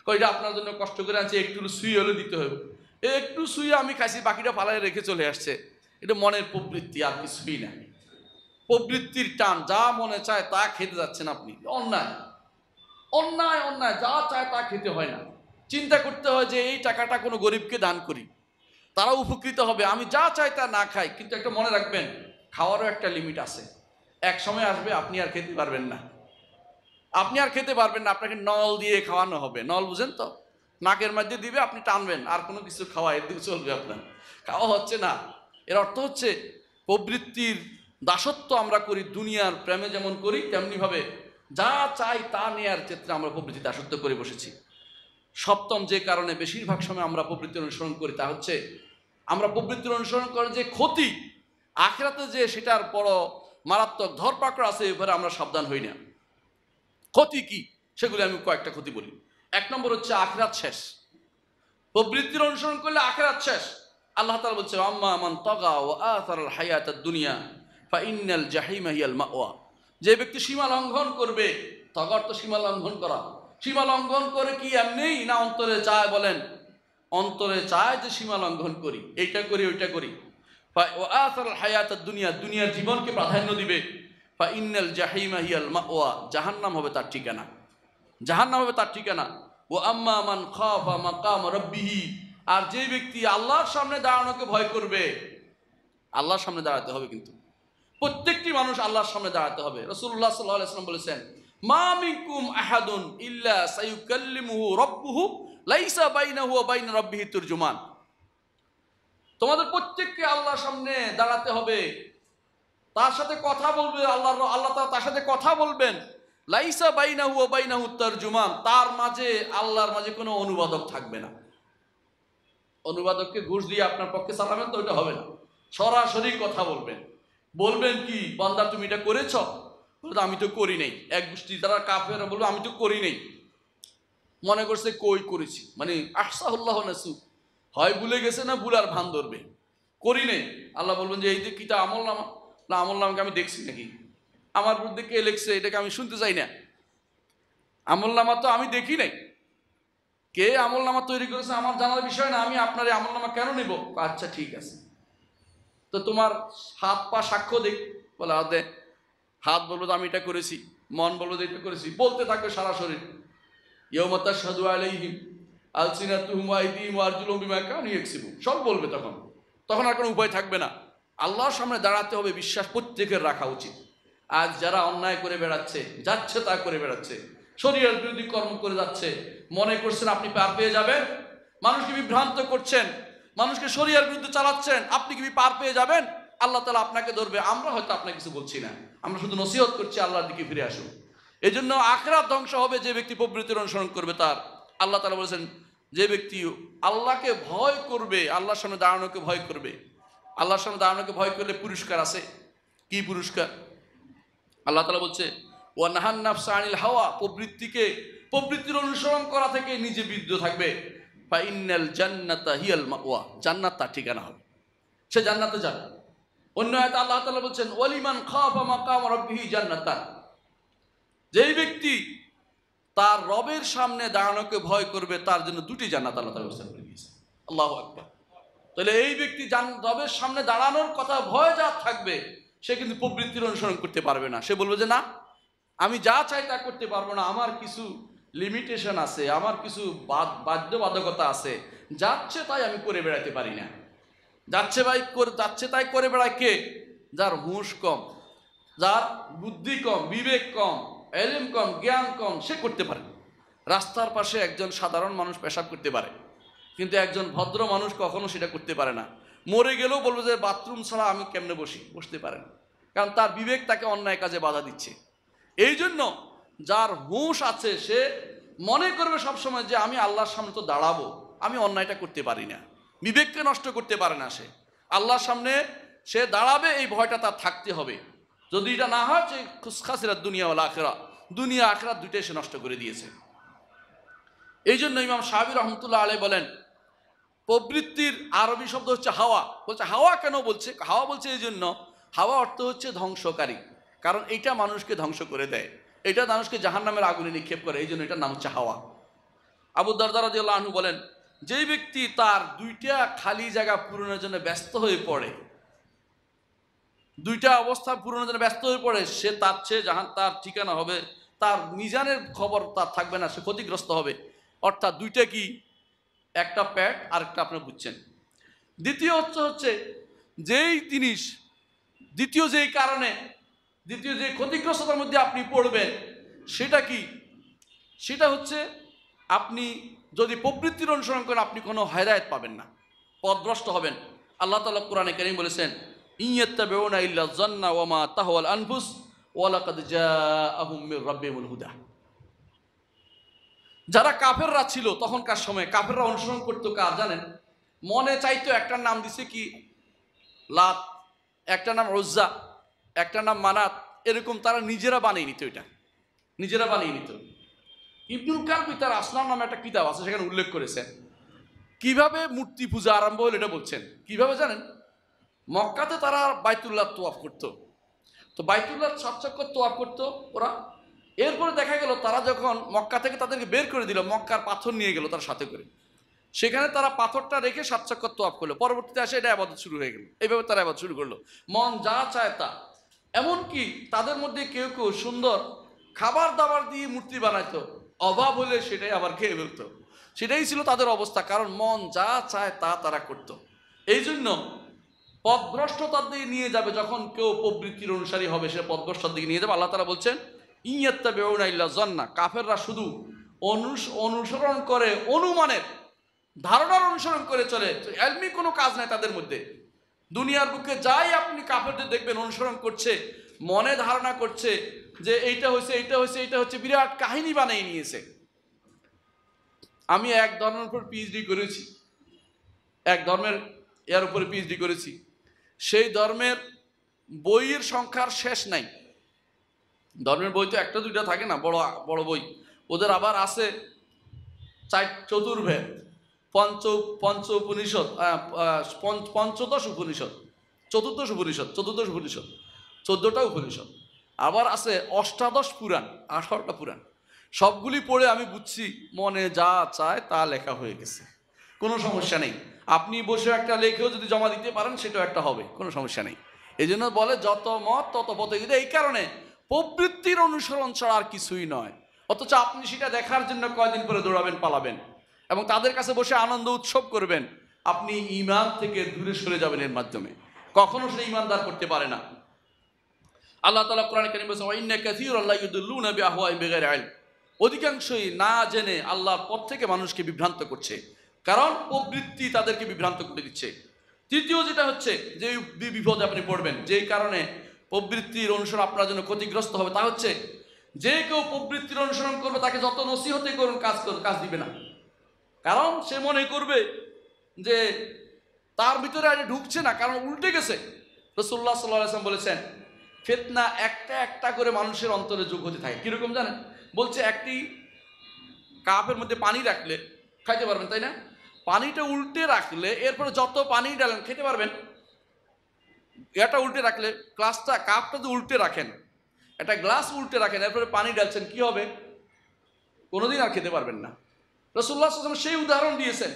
S1: এটা আপনার জন্য কষ্ট করে আনছি, একটু সুই হলে দিতে হবে। একটু সুই আমি খাইছি, বাকিটা ফালাই রেখে চলে আসছে। এটা মনের প্রবৃত্তি, আর কিছুই না। প্রবৃত্তির টান, যা মনে চায় তা খেতে যাচ্ছেন আপনি। অন্যায় অন্যায় অন্যায়, যা চায় তা খেতে হয় না। চিন্তা করতে হয় যে এই টাকাটা কোনো গরিবকে দান করি, তারা উপকৃত হবে। আমি যা চাই তা না খাই, কিন্তু একটা মনে রাখবেন খাওয়ারও একটা লিমিট আছে। এক সময় আসবে আপনি আর খেতে পারবেন না, আপনি আর খেতে পারবেন না, আপনাকে নল দিয়ে খাওয়ানো হবে। নল বুঝেন তো? নাকের মধ্যে দিবে, আপনি টানবেন, আর কোনো কিছু খাওয়া এর দিকে চলবে আপনার, খাওয়া হচ্ছে না। এর অর্থ হচ্ছে প্রবৃত্তির দাসত্ব আমরা করি, দুনিয়ার প্রেমে যেমন করি তেমনিভাবে যা চাই তা নেয়ার ক্ষেত্রে আমরা প্রবৃত্তির দাসত্ব করে বসেছি। সপ্তম যে কারণে বেশিরভাগ সময় আমরা প্রবৃত্তির অনুসরণ করি তা হচ্ছে আমরা প্রবৃত্তির অনুসরণ করে যে ক্ষতি আখিরাতে যে সেটার বড় মারাত্মক ধরপাকড় আছে, এবারে আমরা সাবধান হই না। ক্ষতি কি সেগুলি আমি কয়েকটা ক্ষতি বলি। 1 নম্বর হচ্ছে আখিরাত শেষ। প্রবৃত্তির অনুসরণ করলে আখিরাত শেষ। আল্লাহ তাআলা বলছে আম্মা মান তাগা ওয়া আথারাল হায়াতাদ দুনিয়া ফাইন্নাল জাহিমা হিয়াল মাওয়া। যে ব্যক্তি সীমা লঙ্ঘন করবে, তগর তো সীমা লঙ্ঘন করা, সীমা লঙ্ঘন করে কি এমনিই না অন্তরে চায়? বলেন, অন্তরে চায় যে সীমা লঙ্ঘন করি, এইটা করি ওইটা করি। ওয়া আথারাল হায়াতাদ দুনিয়া, দুনিয়ার জীবনকে প্রাধান্য দিবে। ফাইন্নাল জাহিমা হিয়াল মাওয়া, জাহান্নাম হবে তার ঠিকানা, জাহান্নাম হবে তার ঠিকানা। ও আম্মা মান খাফা মাকাম রাব্বিহি, আর যে ব্যক্তি আল্লাহর সামনে দাঁড়ানোকে ভয় করবে, আল্লাহর সামনে দাঁড়াতে হবে, কিন্তু প্রত্যেকটি মানুষ আল্লাহর সামনে দাঁড়াতে হবে। রাসূলুল্লাহ সাল্লাল্লাহু আলাইহি ওয়াসাল্লাম বলেছেন, মা মিনকুম আহাদুন ইল্লা সায়ুকাল্লিমুহু রাব্বুহু লাইসা বাইনাহু ওয়া বাইনা রাব্বিহি তুরজুমান। তোমাদের প্রত্যেককে আল্লাহর সামনে দাঁড়াতে হবে, তার সাথে কথা বলবে, আল্লাহ তার সাথে কথা বলবেন। লাইসা বাইনাহু ওয়া বাইনাহু তারজুমান, তার মাঝে আল্লাহর মাঝে কোনো অনুবাদক থাকবে না। অনুবাদককে ঘুষ দিয়ে আপনার পক্ষে চালাবেন তো ওটা হবে না, সরাসরি কথা বলবেন। বলবেন কি, বান্দা তুমি এটা করেছ? বলতো আমি তো করি নাই। এক গোষ্ঠী যারা কাফের বলবো আমি তো করি নাই, মনে করছে কই করেছি, মানে আহসাহুল্লাহ নাসু, হয় ভুলে গেছে না ভুলার ভান ধরবে, করি নাই। আল্লাহ বলবেন যে এই যে কিতা আমল নামা, না আমল নামাকে আমি দেখছি নাকি, আমার বিরুদ্ধে কে লিখছে এটাকে আমি শুনতে চাই না, আমল নামা তো আমি দেখি নাই, কে আমল নামা তৈরি করেছে আমার জানার বিষয় না, আমি আপনার এই আমল নামা কেন নিব? আচ্ছা ঠিক আছে, তো তোমার হাত পা সাক্ষ্য দেখ। বলে দে, হাত বলবো তো আমি এটা করেছি, মন বলবো যে এটা করেছি, বলতে থাকবে সারা শরীর। ইয়াউমা তাশহাদু আলাইহিম আলসিনাতুহুম ওয়া আইদিহিম ওয়া আরজুলুহুম বিমা কানু ইয়াকসিবুন, সব বলবে তখন, তখন আর কোনো উপায় থাকবে না। আল্লাহর সামনে দাঁড়াতে হবে, বিশ্বাস প্রত্যেকের রাখা উচিত। আজ যারা অন্যায় করে বেড়াচ্ছে, যাচ্ছে তা করে বেড়াচ্ছে, শরীয়ত বিরোধী কর্ম করে যাচ্ছে, মনে করছেন আপনি পার পেয়ে যাবেন, মানুষকে বিভ্রান্ত করছেন, মানুষকে শরীয়তের বিরুদ্ধে চালাচ্ছেন, আপনি কি পার পেয়ে যাবেন? আল্লাহ তাআলা আপনাকে ধরবে। আমরা হয়তো আপনাকে কিছু বলছি না, আমরা শুধু নসিহত করছি আল্লাহর দিকে ফিরে আসুন। এই জন্য আখিরাত ধ্বংস হবে যে ব্যক্তি প্রবৃত্তির অনুসরণ করবে তার। আল্লাহ তাআলা বলেছেন, যে ব্যক্তি আল্লাহকে ভয় করবে, আল্লাহর সামনে দাঁড়ানোকে ভয় করবে, আল্লাহর সামনে দাঁড়ানোকে ভয় করলে পুরস্কার আছে। কি পুরস্কার? আল্লাহ তাআলা বলছে, ওয়া নাহান নাফসা আনিল হাওয়া, প্রবৃত্তির অনুসরণ করা থেকে নিজে বিরত থাকবে। ফাইন্নাল জান্নাতা হিয়াল মাওয়া, জান্নাত তার ঠিকানা হবে, সে জান্নাতে যাবে। অন্য আয়াতে আল্লাহ তাআলা বলছেন, ওয়ালিমান খাফা মাকাম রাব্বিহি জান্নাতান, যেই ব্যক্তি তার রবের সামনে দাঁড়ানোকে ভয় করবে তার জন্য দুটি জান্নাত আল্লাহ তাআলা ব্যবস্থা করে দিয়েছে। আল্লাহু আকবার। তাহলে এই ব্যক্তি রবের সামনে দাঁড়ানোর কথা ভয় যা থাকবে, সে কিন্তু প্রবৃত্তির অনুসরণ করতে পারবে না। সে বলবে যে না, আমি যা চাই তা করতে পারবো না, আমার কিছু লিমিটেশন আছে, আমার কিছু বাধ্যবাধকতা আছে, যাচ্ছে তাই আমি করে বেড়াতে পারি না। যাচ্ছে তাই করে বেড়ায় কে? যার হুঁশ কম, যার বুদ্ধি কম, বিবেক কম, এলিম কম, জ্ঞান কম, সে করতে পারে। রাস্তার পাশে একজন সাধারণ মানুষ পেশাব করতে পারে, কিন্তু একজন ভদ্র মানুষ কখনো সেটা করতে পারে না। মরে গেলেও বলবো যে বাথরুম ছাড়া আমি কেমনে বসতে পারে না, কারণ তার বিবেক তাকে অন্যায় কাজে বাধা দিচ্ছে। এই জন্য যার হুঁশ আছে সে মনে করবে সবসময় যে আমি আল্লাহর সামনে তো দাঁড়াবো, আমি অন্যায়টা করতে পারি না, বিবেককে নষ্ট করতে পারে না। সে আল্লাহর সামনে সে দাঁড়াবে, এই ভয়টা তার থাকতে হবে। যদি এটা না হয়, যে খাসিরাত দুনিয়া ওয়াল আখিরা, দুনিয়া আখিরাত দুইটাই সে নষ্ট করে দিয়েছে। এই জন্য ইমাম শাফিঈ রাহমাতুল্লাহ আলাইহি বলেন, প্রবৃত্তির আরবি শব্দ হচ্ছে হাওয়া। বলছে হাওয়া কেন বলছে? হাওয়া বলছে এই জন্য, হাওয়া অর্থ হচ্ছে ধ্বংসকারী, কারণ এটা মানুষকে ধ্বংস করে দেয়, এটা মানুষকে জাহান্নামের আগুনে নিক্ষেপ করে, এই জন্য এটার নাম হচ্ছে হাওয়া। আবু দারদা রাদিয়াল্লাহু আনহু বলেন, যেই ব্যক্তি তার দুইটা খালি জায়গা পূরণের জন্য ব্যস্ত হয়ে পড়ে, দুইটা অবস্থা পূরণের জন্য ব্যস্ত হয়ে পড়ে, সে তার চেয়ে তার ঠিকানা হবে, তার মিজানের খবর তার থাকবে না, সে ক্ষতিগ্রস্ত হবে। অর্থাৎ দুইটা কি? একটা পেট আর একটা, আপনারা বুঝছেন। দ্বিতীয় হচ্ছে যেই জিনিস, দ্বিতীয় যেই কারণে, দ্বিতীয় যে ক্ষতিগ্রস্ততার মধ্যে আপনি পড়বেন, সেটা কি? সেটা হচ্ছে আপনি যদি প্রবৃত্তির অনুসরণ করেন, আপনি কোনো হেদায়েত পাবেন না, পথভ্রষ্ট হবেন। আল্লাহ তাআলা কোরআনে কারীম বলেছেন, ইয়াত্তাবিউনা ইল্লা যান্না ওয়া মা তাহওয়াল আনফুস ওয়া লাকাদ জাআহুম মির রাব্বিহিমুল হুদা। যারা কাফেররা ছিল তখনকার সময়, কাফেররা অনুসরণ করতো কার জানেন? মনে চাইতো, একটার নাম দিছে কি লাত, একটা নাম উজ্জা, একটা নাম মানাত, এরকম তারা নিজেরা বানিয়ে নিত, এটা নিজেরা বানিয়ে নিত। ইবনুল কালবি তার আসনাম নামে একটা কিতাব আছে, সেখানে উল্লেখ করেছেন কিভাবে মূর্তি পূজা আরম্ভ হলো এটা বলছেন। কিভাবে জানেন? মক্কাতে তারা বাইতুল্লাহ তোয়াফ করতো, তো বাইতুল্লাহ 7 চক্কর তোয়াফ করতো ওরা। এরপরে দেখা গেল তারা যখন মক্কা থেকে তাদেরকে বের করে দিল, মক্কার পাথর নিয়ে গেল তার সাথে করে, সেখানে তারা পাথরটা রেখে 7 চক্কর তোয়াফ করলো। পরবর্তীতে আসে এটা ইবাদত শুরু হয়ে গেল, এইভাবে তারা ইবাদত শুরু করলো, মন যা চায় তা। এমনকি তাদের মধ্যে কেউ কেউ সুন্দর খাবার দাবার দিয়ে মূর্তি বানাইতো, অভাব হলে সেটাই আবার খেয়ে ফেলতো। সেটাই ছিল তাদের অবস্থা, কারণ মন যা চায় তা তারা করত। এই জন্য পথভ্রষ্টতার দিকে নিয়ে যাবে, যখন কেউ প্রবৃত্তির অনুসারী হবে সে পথভ্রষ্টতার দিকে নিয়ে যাবে। আল্লাহ তাআলা বলছেন ইয়াত্তাবিউনা ইল্লা যান্না, কাফেররা শুধু অনুসরণ করে, অনুমানের ধারণার অনুসরণ করে চলে, ইলমি কোনো কাজ নাই তাদের মধ্যে। দুনিয়ার বুকে যাই আপনি কাফেরদের দেখবেন অনুসরণ করছে, মনে ধারণা করছে যে এইটা হয়েছে, এইটা হয়েছে, এইটা হচ্ছে, বিরাট কাহিনী বানিয়ে নিয়েছে। আমি এক ধর্মের উপর পিএইচডি করেছি, এক ধর্মের এর উপরে পিএইচডি করেছি। সেই ধর্মের বইয়ের সংখ্যার শেষ নাই। ধর্মের বই তো একটা দুইটা থাকে না, বড় বড় বই। ওদের আবার আছে চতুর্ভেদ, পঞ্চ উপনিষদ, পঞ্চদশ উপনিষদ, চতুর্দশ উপনিষদ, 14টা উপনিষদ। আবার আছে অষ্টাদশ পুরাণ, 18টা পুরাণ। সবগুলি পড়ে আমি বুঝছি মনে যা চায় তা লেখা হয়ে গেছে, কোনো সমস্যা নেই। আপনি বসে একটা লেখেও যদি জমা দিতে পারেন সেটাও একটা হবে, কোনো সমস্যা নেই। এই জন্য বলে যত মত তত পথে। কিন্তু এই কারণে প্রবৃত্তির অনুসরণ ছাড়া আর কিছুই নয়। অথচ আপনি সেটা দেখার জন্য কয়দিন পরে দৌড়াবেন, পালাবেন এবং তাদের কাছে বসে আনন্দ উৎসব করবেন। আপনি ঈমান থেকে দূরে সরে যাবেন এর মাধ্যমে, কখনো সে ঈমানদার করতে পারে না। আল্লাহ তাআলা কোরআনে কারীমে বলেছেন ওয়া ইন্না কাসীরান লা ইউদিল্লুনা বিআহওয়াইহিম বিগাইরি ইলম, অধিকাংশই না জেনে আল্লাহর পথ থেকে মানুষকে বিভ্রান্ত করছে, কারণ প্রবৃত্তি তাদেরকে বিভ্রান্ত করে দিচ্ছে। তৃতীয় যেটা হচ্ছে যে বিপদে আপনি পড়বেন, যেই কারণে প্রবৃত্তির অনুসরণ আপনার জন্য ক্ষতিগ্রস্ত হবে, তা হচ্ছে যে কেউ প্রবৃত্তির অনুসরণ করবে তাকে যত নসিহতে করুন কাজ দিবে না। কারণ সে মনে করবে যে তার ভিতরে আজ ঢুকছে না, কারণ উল্টে গেছে। রাসূলুল্লাহ সাল্লাল্লাহু আলাইহি ওয়াসাল্লাম বলেছেন ফিতনা একটা একটা করে মানুষের অন্তরে যোগ হতে থাকে। কিরকম জানেন? বলছে একটি কাপের মধ্যে পানি রাখলে খাইতে পারবেন, তাই না? পানিটা উল্টে রাখলে এরপরে যত পানি ডালেন খেতে পারবেন। এটা উল্টে রাখলে কাপটা যদি উল্টে রাখেন, একটা গ্লাস উল্টে রাখেন, এরপরে পানি ডালছেন, কি হবে? কোনোদিন আর খেতে পারবেন না। রাসূলুল্লাহ সাল্লাল্লাহু আলাইহি ওয়াসাল্লাম সেই উদাহরণ দিয়েছেন।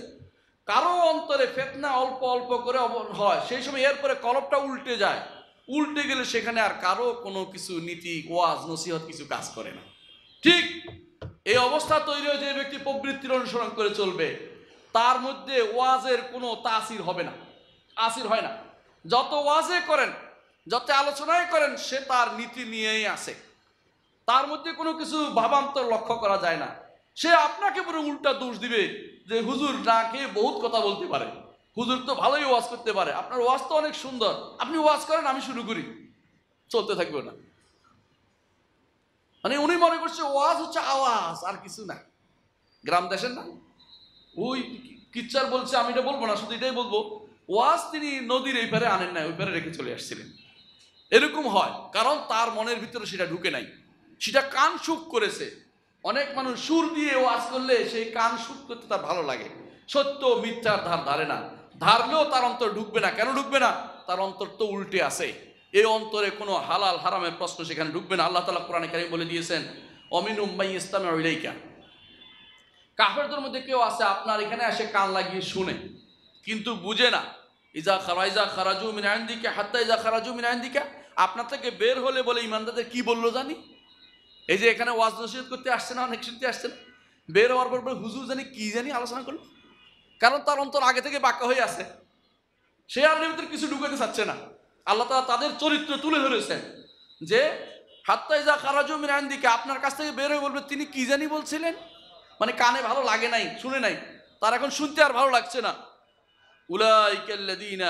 S1: কারো অন্তরে ফিতনা অল্প অল্প করে হয়, সেই সময় এরপরে কলবটা উল্টে যায়, উল্টে গেলে সেখানে আর কারো কোনো কিছু নীতি ওয়াজ নসিহত কিছু কাজ করে না। ঠিক এই অবস্থা তৈরি হয়ে যে ব্যক্তি প্রবৃত্তির অনুসরণ করে চলবে, তার মধ্যে ওয়াজের কোনো তাসির হবে না, আসির হয় না। যত ওয়াজে করেন, যত আলোচনায় করেন, সে তার নীতি নিয়েই আসে, তার মধ্যে কোনো কিছু ভাবান্তর লক্ষ্য করা যায় না। সে আপনাকে পুরো উল্টা দোষ দিবে যে হুজুর না খেয়ে বহুত কথা বলতে পারে, হুজুর তো ভালোই ওয়াজ করতে পারে, আপনার ওয়াজ তো অনেক সুন্দর, আপনি ওয়াজ করেন আমি শুরু করি, চলতে থাকবে না। মানে উনি মনে করছে ওয়াজ হচ্ছে আওয়াজ আর কিছু না। গ্রাম দেশের না ওই কিচ্চার বলছে, আমি এটা বলবো না, শুধু এটাই বলবো, ওয়াজ তিনি নদীর এই পারে আনেন না, ওই পারে রেখে চলে আসছিলেন। এরকম হয় কারণ তার মনের ভিতরে সেটা ঢুকে নাই, সেটা কান সুখ করেছে। অনেক মানুষ সুর দিয়ে ওয়াজ করলে সেই কান সুখ করতে তার ভালো লাগে, সত্য মিথ্যার ধার ধারে না, ধারলেও তার অন্তর ঢুকবে না। কেন ঢুকবে না? তার অন্তর তো উল্টে আছে, এই অন্তরে কোনো হালাল হারামের প্রশ্ন সেখানে ঢুকবে না। আল্লাহ তাআলা কোরআনে কারীমে বলে দিয়েছেন অমিনুম মাই ইসতামিউ ইলাইকা, কাফেরদের মধ্যে কেউ আছে আপনার এখানে এসে কান লাগিয়ে শুনে কিন্তু বুঝে না। ইজা খারাজু মিন ইনদিকা হাত্তা ইজা খারাজু মিন ইনদিকা, আপনার থেকে বের হলে বলে ইমানদারদের কি বললো জানি। এই যে এখানে ওয়াজ নসিহত করতে আসছে না, অনেক শুনতে আসছেন, বের হওয়ার পর হুজুর জানি কি জানি আলোচনা করলো, কারণ তার অন্তর আগে থেকে বাঁকা হয়ে আছে, সে আর ভিতরে কিছু ঢুকাতে চাচ্ছে না। আল্লাহ তাআলা তাদের চরিত্র তুলে ধরেছেন যে হাত্তা ইজা খারাজু মিন ইনদিকা, আপনার কাছ থেকে বের হয়ে বলবে তিনি কি জানি বলছিলেন, মানে কানে ভালো লাগে নাই, শুনে নাই, তার এখন শুনতে আর ভালো লাগছে না। উলাইকাল্লাযীনা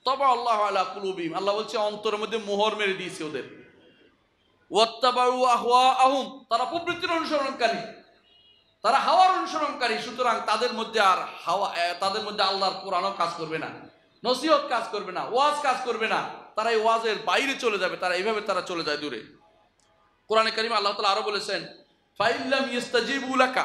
S1: তাবা আল্লাহু আলা কুলুবিহিম, আল্লাহ বলছে অন্তরের মধ্যে মোহর মেরে দিয়েছে ওদের। ওয়াত্তাবাউ আহওয়াআহুম, তারা প্রবৃত্তির অনুসরণকারী, তারা হাওয়ার অনুসরণকারী। সুতরাং তাদের মধ্যে আর তাদের মধ্যে আল্লাহর কোরআনও কাজ করবে না, নসিহত কাজ করবে না, ওয়াজ কাজ করবে না, তারা এই ওয়াজের বাইরে চলে যাবে, তারা এইভাবে তারা চলে যায় দূরে। কোরআনে কারীমে আল্লাহ তাআলা আরো বলেছেন ফাইল্লাম ইস্তাজিবু লাকা,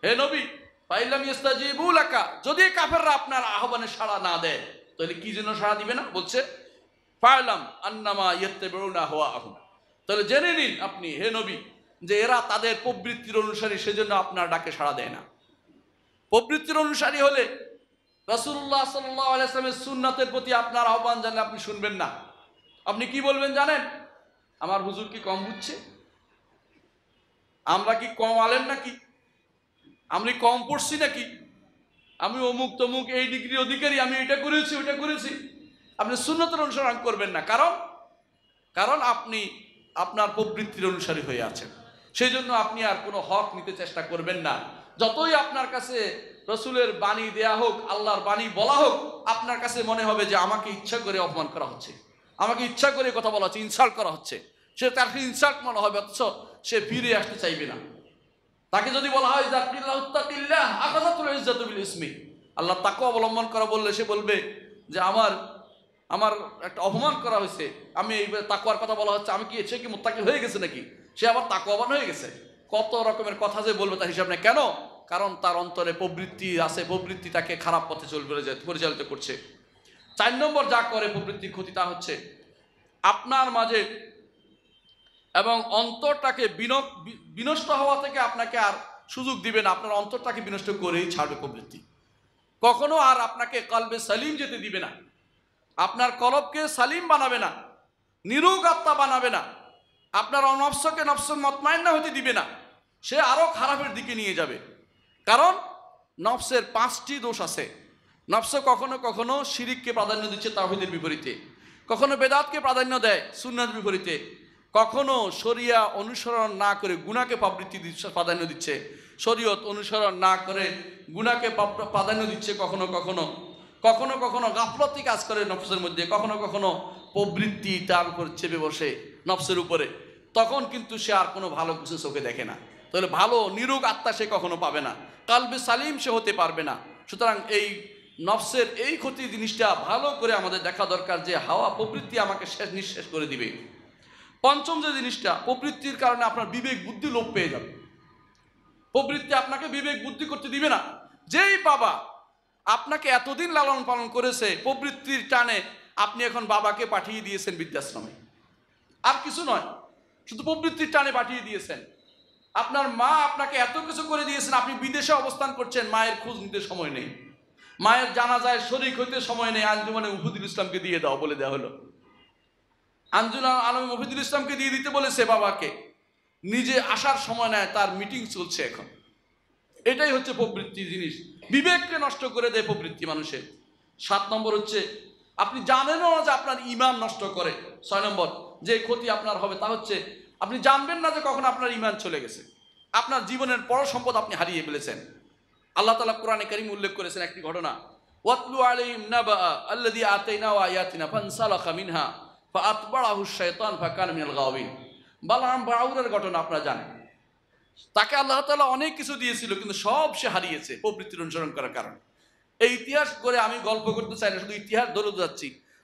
S1: হে নবী ফাইলাম ইস্তাজিবু লাকা, যদি কাফেররা আপনার আহ্বানে সাড়া না দেয় তাহলে কি জন্য সাড়া দিবে না? বলছে ফাইলাম আন্নামা ইয়াত্তাবিউনা হাওয়াহুম, তাহলে জেনে নিন আপনি হে নবী যে এরা তাদের প্রবৃত্তির অনুসারী, সেজন্য আপনার ডাকে সাড়া দেয় না। প্রবৃত্তির অনুসারী হলে রাসূলুল্লাহ সাল্লাল্লাহু আলাইহি ওয়াসাল্লামের সুন্নাতের প্রতি আপনার আহ্বান জানলে আপনি শুনবেন না। আপনি কি বলবেন জানেন? আমার হুজুর কি কম বুঝছে? আমরা কি কম আলেম নাকি? আমি কম পড়ছি নাকি? আমি অমুক তমুক এই ডিগ্রি অধিকারী, আমি এটা করেছি ওইটা করেছি। আপনি সুন্নতের অনুসরণ করবেন না, কারণ আপনি আপনার প্রবৃত্তির অনুসারী হয়ে আছেন। সেই জন্য আপনি আর কোনো হক নিতে চেষ্টা করবেন না। যতই আপনার কাছে রসুলের বাণী দেয়া হোক, আল্লাহর বাণী বলা হোক, আপনার কাছে মনে হবে যে আমাকে ইচ্ছা করে অপমান করা হচ্ছে, আমাকে ইচ্ছা করে কথা বলা হচ্ছে, ইনসাল্ট করা হচ্ছে। সে তার ইনসাল্ট মনে হবে, অথচ সে ফিরে আসতে চাইবে না। তাকে যদি বলা হয় আল্লাহ তাকে অবলম্বন করা বললে সে বলবে যে আমার একটা অপমান করা হয়েছে, আমি এই তাকওয়ার কথা বলা হচ্ছে, আমি কি সে কি মুত্তাকি হয়ে গেছে নাকি? সে আবার তাকওয়াবান হয়ে গেছে। কত রকমের কথা যে বলবে তার হিসাব নেই। কেন? কারণ তার অন্তরে প্রবৃত্তি আছে, প্রবৃত্তি তাকে খারাপ পথে পরিচালিত করছে। 4 নম্বর যা করে প্রবৃত্তির ক্ষতি তা হচ্ছে আপনার মাঝে এবং অন্তরটাকে বিনষ্ট হওয়া থেকে আপনাকে আর সুযোগ দিবে না। আপনার অন্তরটাকে বিনষ্ট করেই ছাড়বে প্রবৃত্তি। কখনো আর আপনাকে কলবে সালিম যেতে দিবে না, আপনার কলবকে সালিম বানাবে না, নিরোগ আত্মা বানাবে না, আপনার নফসকে নফস মতমাইন্না হতে দিবে না, সে আরো খারাপের দিকে নিয়ে যাবে। কারণ নফসের 5টি দোষ আছে। নফস কখনো কখনো শিরিককে প্রাধান্য দিচ্ছে তাওহীদের বিপরীতে, কখনো বেদাতকে প্রাধান্য দেয় সুন্নাতের বিপরীতে, কখনো শরিয়া অনুসরণ না করে গুনাহকে প্রাধান্য দিচ্ছে, শরীয়ত অনুসরণ না করে গুনাহকে প্রাধান্য দিচ্ছে, কখনো কখনো গাফলতি কাজ করে নফসের মধ্যে, কখনো কখনো প্রবৃত্তি তার উপর চেপে বসে নফসের উপরে। তখন কিন্তু সে আর কোনো ভালো কিছু চোখে দেখে না। তাহলে ভালো নিরোগ আত্মা সে কখনো পাবে না, কালবে সালিম সে হতে পারবে না। সুতরাং এই নফসের এই ক্ষতি জিনিসটা ভালো করে আমাদের দেখা দরকার যে হাওয়া প্রবৃত্তি আমাকে নিঃশেষ করে দিবে। 5ম যে জিনিসটা, প্রবৃত্তির কারণে আপনার বিবেক বুদ্ধি লোপ পেয়ে যাবে। প্রবৃত্তি আপনাকে বিবেক বুদ্ধি করতে দিবে না। যেই বাবা আপনাকে এতদিন লালন পালন করেছে, প্রবৃত্তির টানে আপনি এখন বাবাকে পাঠিয়ে দিয়েছেন বৃদ্ধাশ্রমে, আর কিছু নয়, শুধু প্রবৃত্তির টানে পাঠিয়ে দিয়েছেন। আপনার মা আপনাকে এত কিছু করে দিয়েছেন, আপনি বিদেশে অবস্থান করছেন, মায়ের খোঁজ নিতে সময় নেই, মায়ের জানাজায় শরীক হইতে সময় নেই। আঞ্জুমানে মুফিদুল ইসলামকে দিয়ে দাও বলে দেওয়া হলো, আঞ্জুমান আলম মুফিদুল ইসলামকে দিয়ে দিতে বলেছে বাবাকে, নিজে আসার সময় নেয়, তার মিটিং চলছে এখন। এটাই হচ্ছে প্রবৃত্তি জিনিস, বিবেককে নষ্ট করে দেয় প্রবৃত্তি মানুষের। 7 নম্বর হচ্ছে আপনি জানেনও না যে আপনার ঈমান নষ্ট করে। 6 নম্বর যে ক্ষতি আপনার হবে তা হচ্ছে আপনি জানবেন না যে কখন আপনার ঈমান চলে গেছে, আপনার জীবনের বড় সম্পদ আপনি হারিয়ে ফেলেছেন। আল্লাহ তাআলা কোরআনে কারীম উল্লেখ করেছেন একটি ঘটনা, ওয়াতলু আলাইহিম নাবা আল্লাযী আতাইনাহু আয়াতিনা ফানসালাখা মিনহা ফাআতবাআহু শাইতান ফাকানা মিনাল গাওয়িন। বালাম বাউরের ঘটনা আপনারা জানেন। তাকে আল্লাহ তাআলা অনেক কিছু দিয়েছিল, কিন্তু সব সে হারিয়েছে প্রবৃত্তির অনুসরণ করার কারণে। এই ইতিহাস করে আমি গল্প করতে চাই না, শুধু ইতিহাস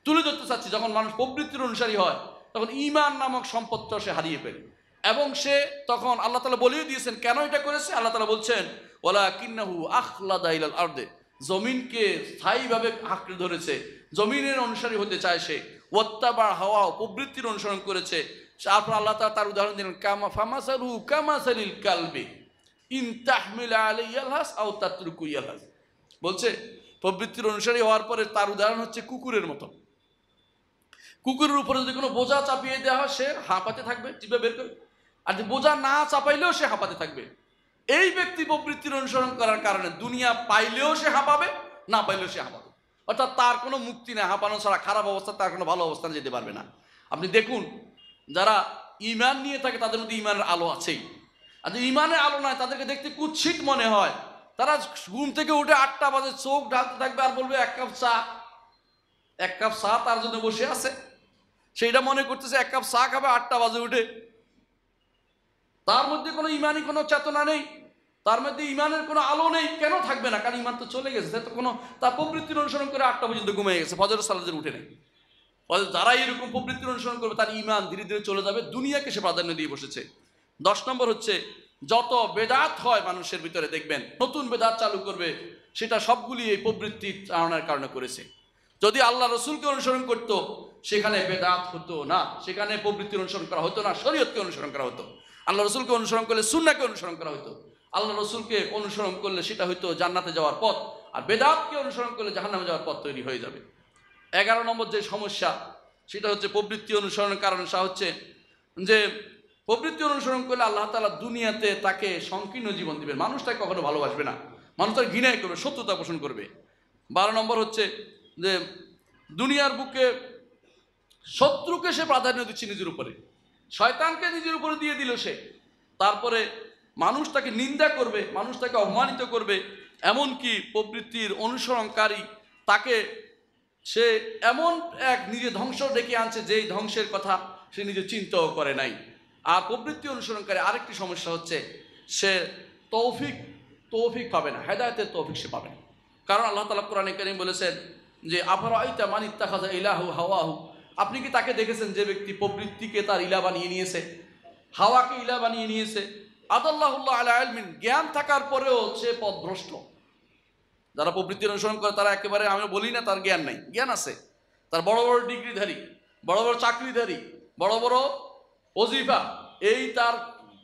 S1: তুলে ধরতে চাচ্ছি। যখন মানুষ প্রবৃত্তির অনুসারী হয় তখন ঈমান নামক সম্পদটা সে হারিয়ে ফেলে, এবং সে তখন আল্লাহ তাআলা বলেই দিয়েছেন কেন এটা করেছে। আল্লাহ তাআলা বলছেন ওয়ালাকিন্নাহু আখলাদা ইলাল আরদে, জমিনকে স্থায়ীভাবে আঁকড়ে ধরেছে, জমিনের অনুসারী হতে চায় সে। ওয়াত্তাবা হাওয়া, প্রবৃত্তির অনুসরণ করেছে। তারপর আল্লাহ তাআলা তার উদাহরণ দিলেন কামা ফামাসালু কামাসালিল কালবি ইন তাহমিল আলাইহি ইয়ালহাস আও তাতরুকু ইয়ালহাস। বলছে প্রবৃত্তির অনুসারী হওয়ার পরে তার উদাহরণ হচ্ছে কুকুরের মতো। কুকুরের উপরে যদি কোনো বোঝা চাপিয়ে দেওয়া হয় সে হাঁপাতে থাকবে, চিপে বের করে, আর যে বোঝা না চাপাইলেও সে হাঁপাতে থাকবে। এই ব্যক্তি প্রবৃত্তির অনুসরণ করার কারণে দুনিয়া পাইলেও সে হাঁপাবে, না পাইলেও সে হাঁপাবে, অর্থাৎ তার কোনো মুক্তি নেই। হাঁপানো ছাড়া খারাপ অবস্থা, তার কোনো ভালো অবস্থানে যেতে পারবে না। আপনি দেখুন যারা ঈমান নিয়ে থাকে তাদের মধ্যে ঈমানের আলো আছেই, আর যে ঈমানের আলো নয় তাদেরকে দেখতে কুৎসিত মনে হয়। তারা ঘুম থেকে উঠে 8টা বাজে চোখ ঢালতে থাকবে আর বলবে এক কাপ চা তার জন্য বসে আছে, সেইটা মনে করতেছে 1 কাপ চা খাবে 8টা বাজে উঠে। তার মধ্যে কোনো ঈমানি কোনো চেতনা নেই, তার মধ্যে ঈমানের কোনো আলো নেই। কেন থাকবে না? কারণ ঈমান তো চলে গেছে, তো কোনো তার প্রবৃত্তির অনুসরণ করে 8টা পর্যন্ত ঘুমিয়ে গেছে, ফজরের সালাতে উঠে নেই। যারা এরকম প্রবৃত্তির অনুসরণ করবে তার ঈমান ধীরে ধীরে চলে যাবে, দুনিয়াকে সে প্রাধান্য দিয়ে বসেছে। 10 নম্বর হচ্ছে যত বেদাত হয় মানুষের ভিতরে দেখবেন, নতুন বেদাত চালু করবে, সেটা সবগুলি এই প্রবৃত্তি চালনার কারণে করেছে। যদি আল্লাহ রসুলকে অনুসরণ করত, সেখানে বেদাত হতো না, সেখানে প্রবৃত্তির অনুসরণ করা হতো না, শরীয়তকে অনুসরণ করা হতো। আল্লাহ রসুলকে অনুসরণ করলে সুন্নাহকে অনুসরণ করা হতো। আল্লাহ রসুলকে অনুসরণ করলে সেটা হয়তো জান্নাতে যাওয়ার পথ, আর বেদাতকে অনুসরণ করলে জাহান্নামে যাওয়ার পথ তৈরি হয়ে যাবে। 11 নম্বর যে সমস্যা, সেটা হচ্ছে প্রবৃত্তি অনুসরণের কারণ হচ্ছে যে প্রবৃত্তি অনুসরণ করলে আল্লাহ তাআলা দুনিয়াতে তাকে সংকীর্ণ জীবন দিবেন, মানুষটাকে কখনো ভালোবাসবে না, মানুষ তার ঘৃণাই করবে, শত্রুতা পোষণ করবে। 12 নম্বর হচ্ছে যে দুনিয়ার বুকে শত্রুকে সে প্রাধান্য দিচ্ছে নিজের উপরে, শয়তানকে নিজের উপরে দিয়ে দিল সে। তারপরে মানুষ তাকে নিন্দা করবে, মানুষ তাকে অপমানিত করবে, এমনকি প্রবৃত্তির অনুসরণকারী তাকে সে এমন এক নিজে ধ্বংস ডেকে আনছে, যেই ধ্বংসের কথা সে নিজে চিন্তাও করে নাই। আর প্রবৃত্তি অনুসরণকারী আরেকটি সমস্যা হচ্ছে সে তৌফিক পাবে না, হেদায়েতের তৌফিক সে পাবে না। কারণ আল্লাহ তাআলা কোরআনে কারীম বলেছেন যে আফরাআইতা মান ইত্তাখাযা ইলাহু হাওয়াহু, আপনি কি তাকে দেখেছেন যে ব্যক্তি প্রবৃত্তিকে তার ইলা বানিয়ে নিয়েছে, হাওয়াকে ইলা বানিয়ে নিয়েছে। আদাল্লাহুল্লাহ আলা ইলমিন, জ্ঞান থাকার পরেও সে পথভ্রষ্ট। যারা প্রবৃত্তির অনুসরণ করে তারা একেবারে, আমি বলি না তার জ্ঞান নাই, জ্ঞান আছে, তার বড় বড় ডিগ্রিধারী, বড় বড় চাকরিধারী, বড় বড় ওজিফা, এই তার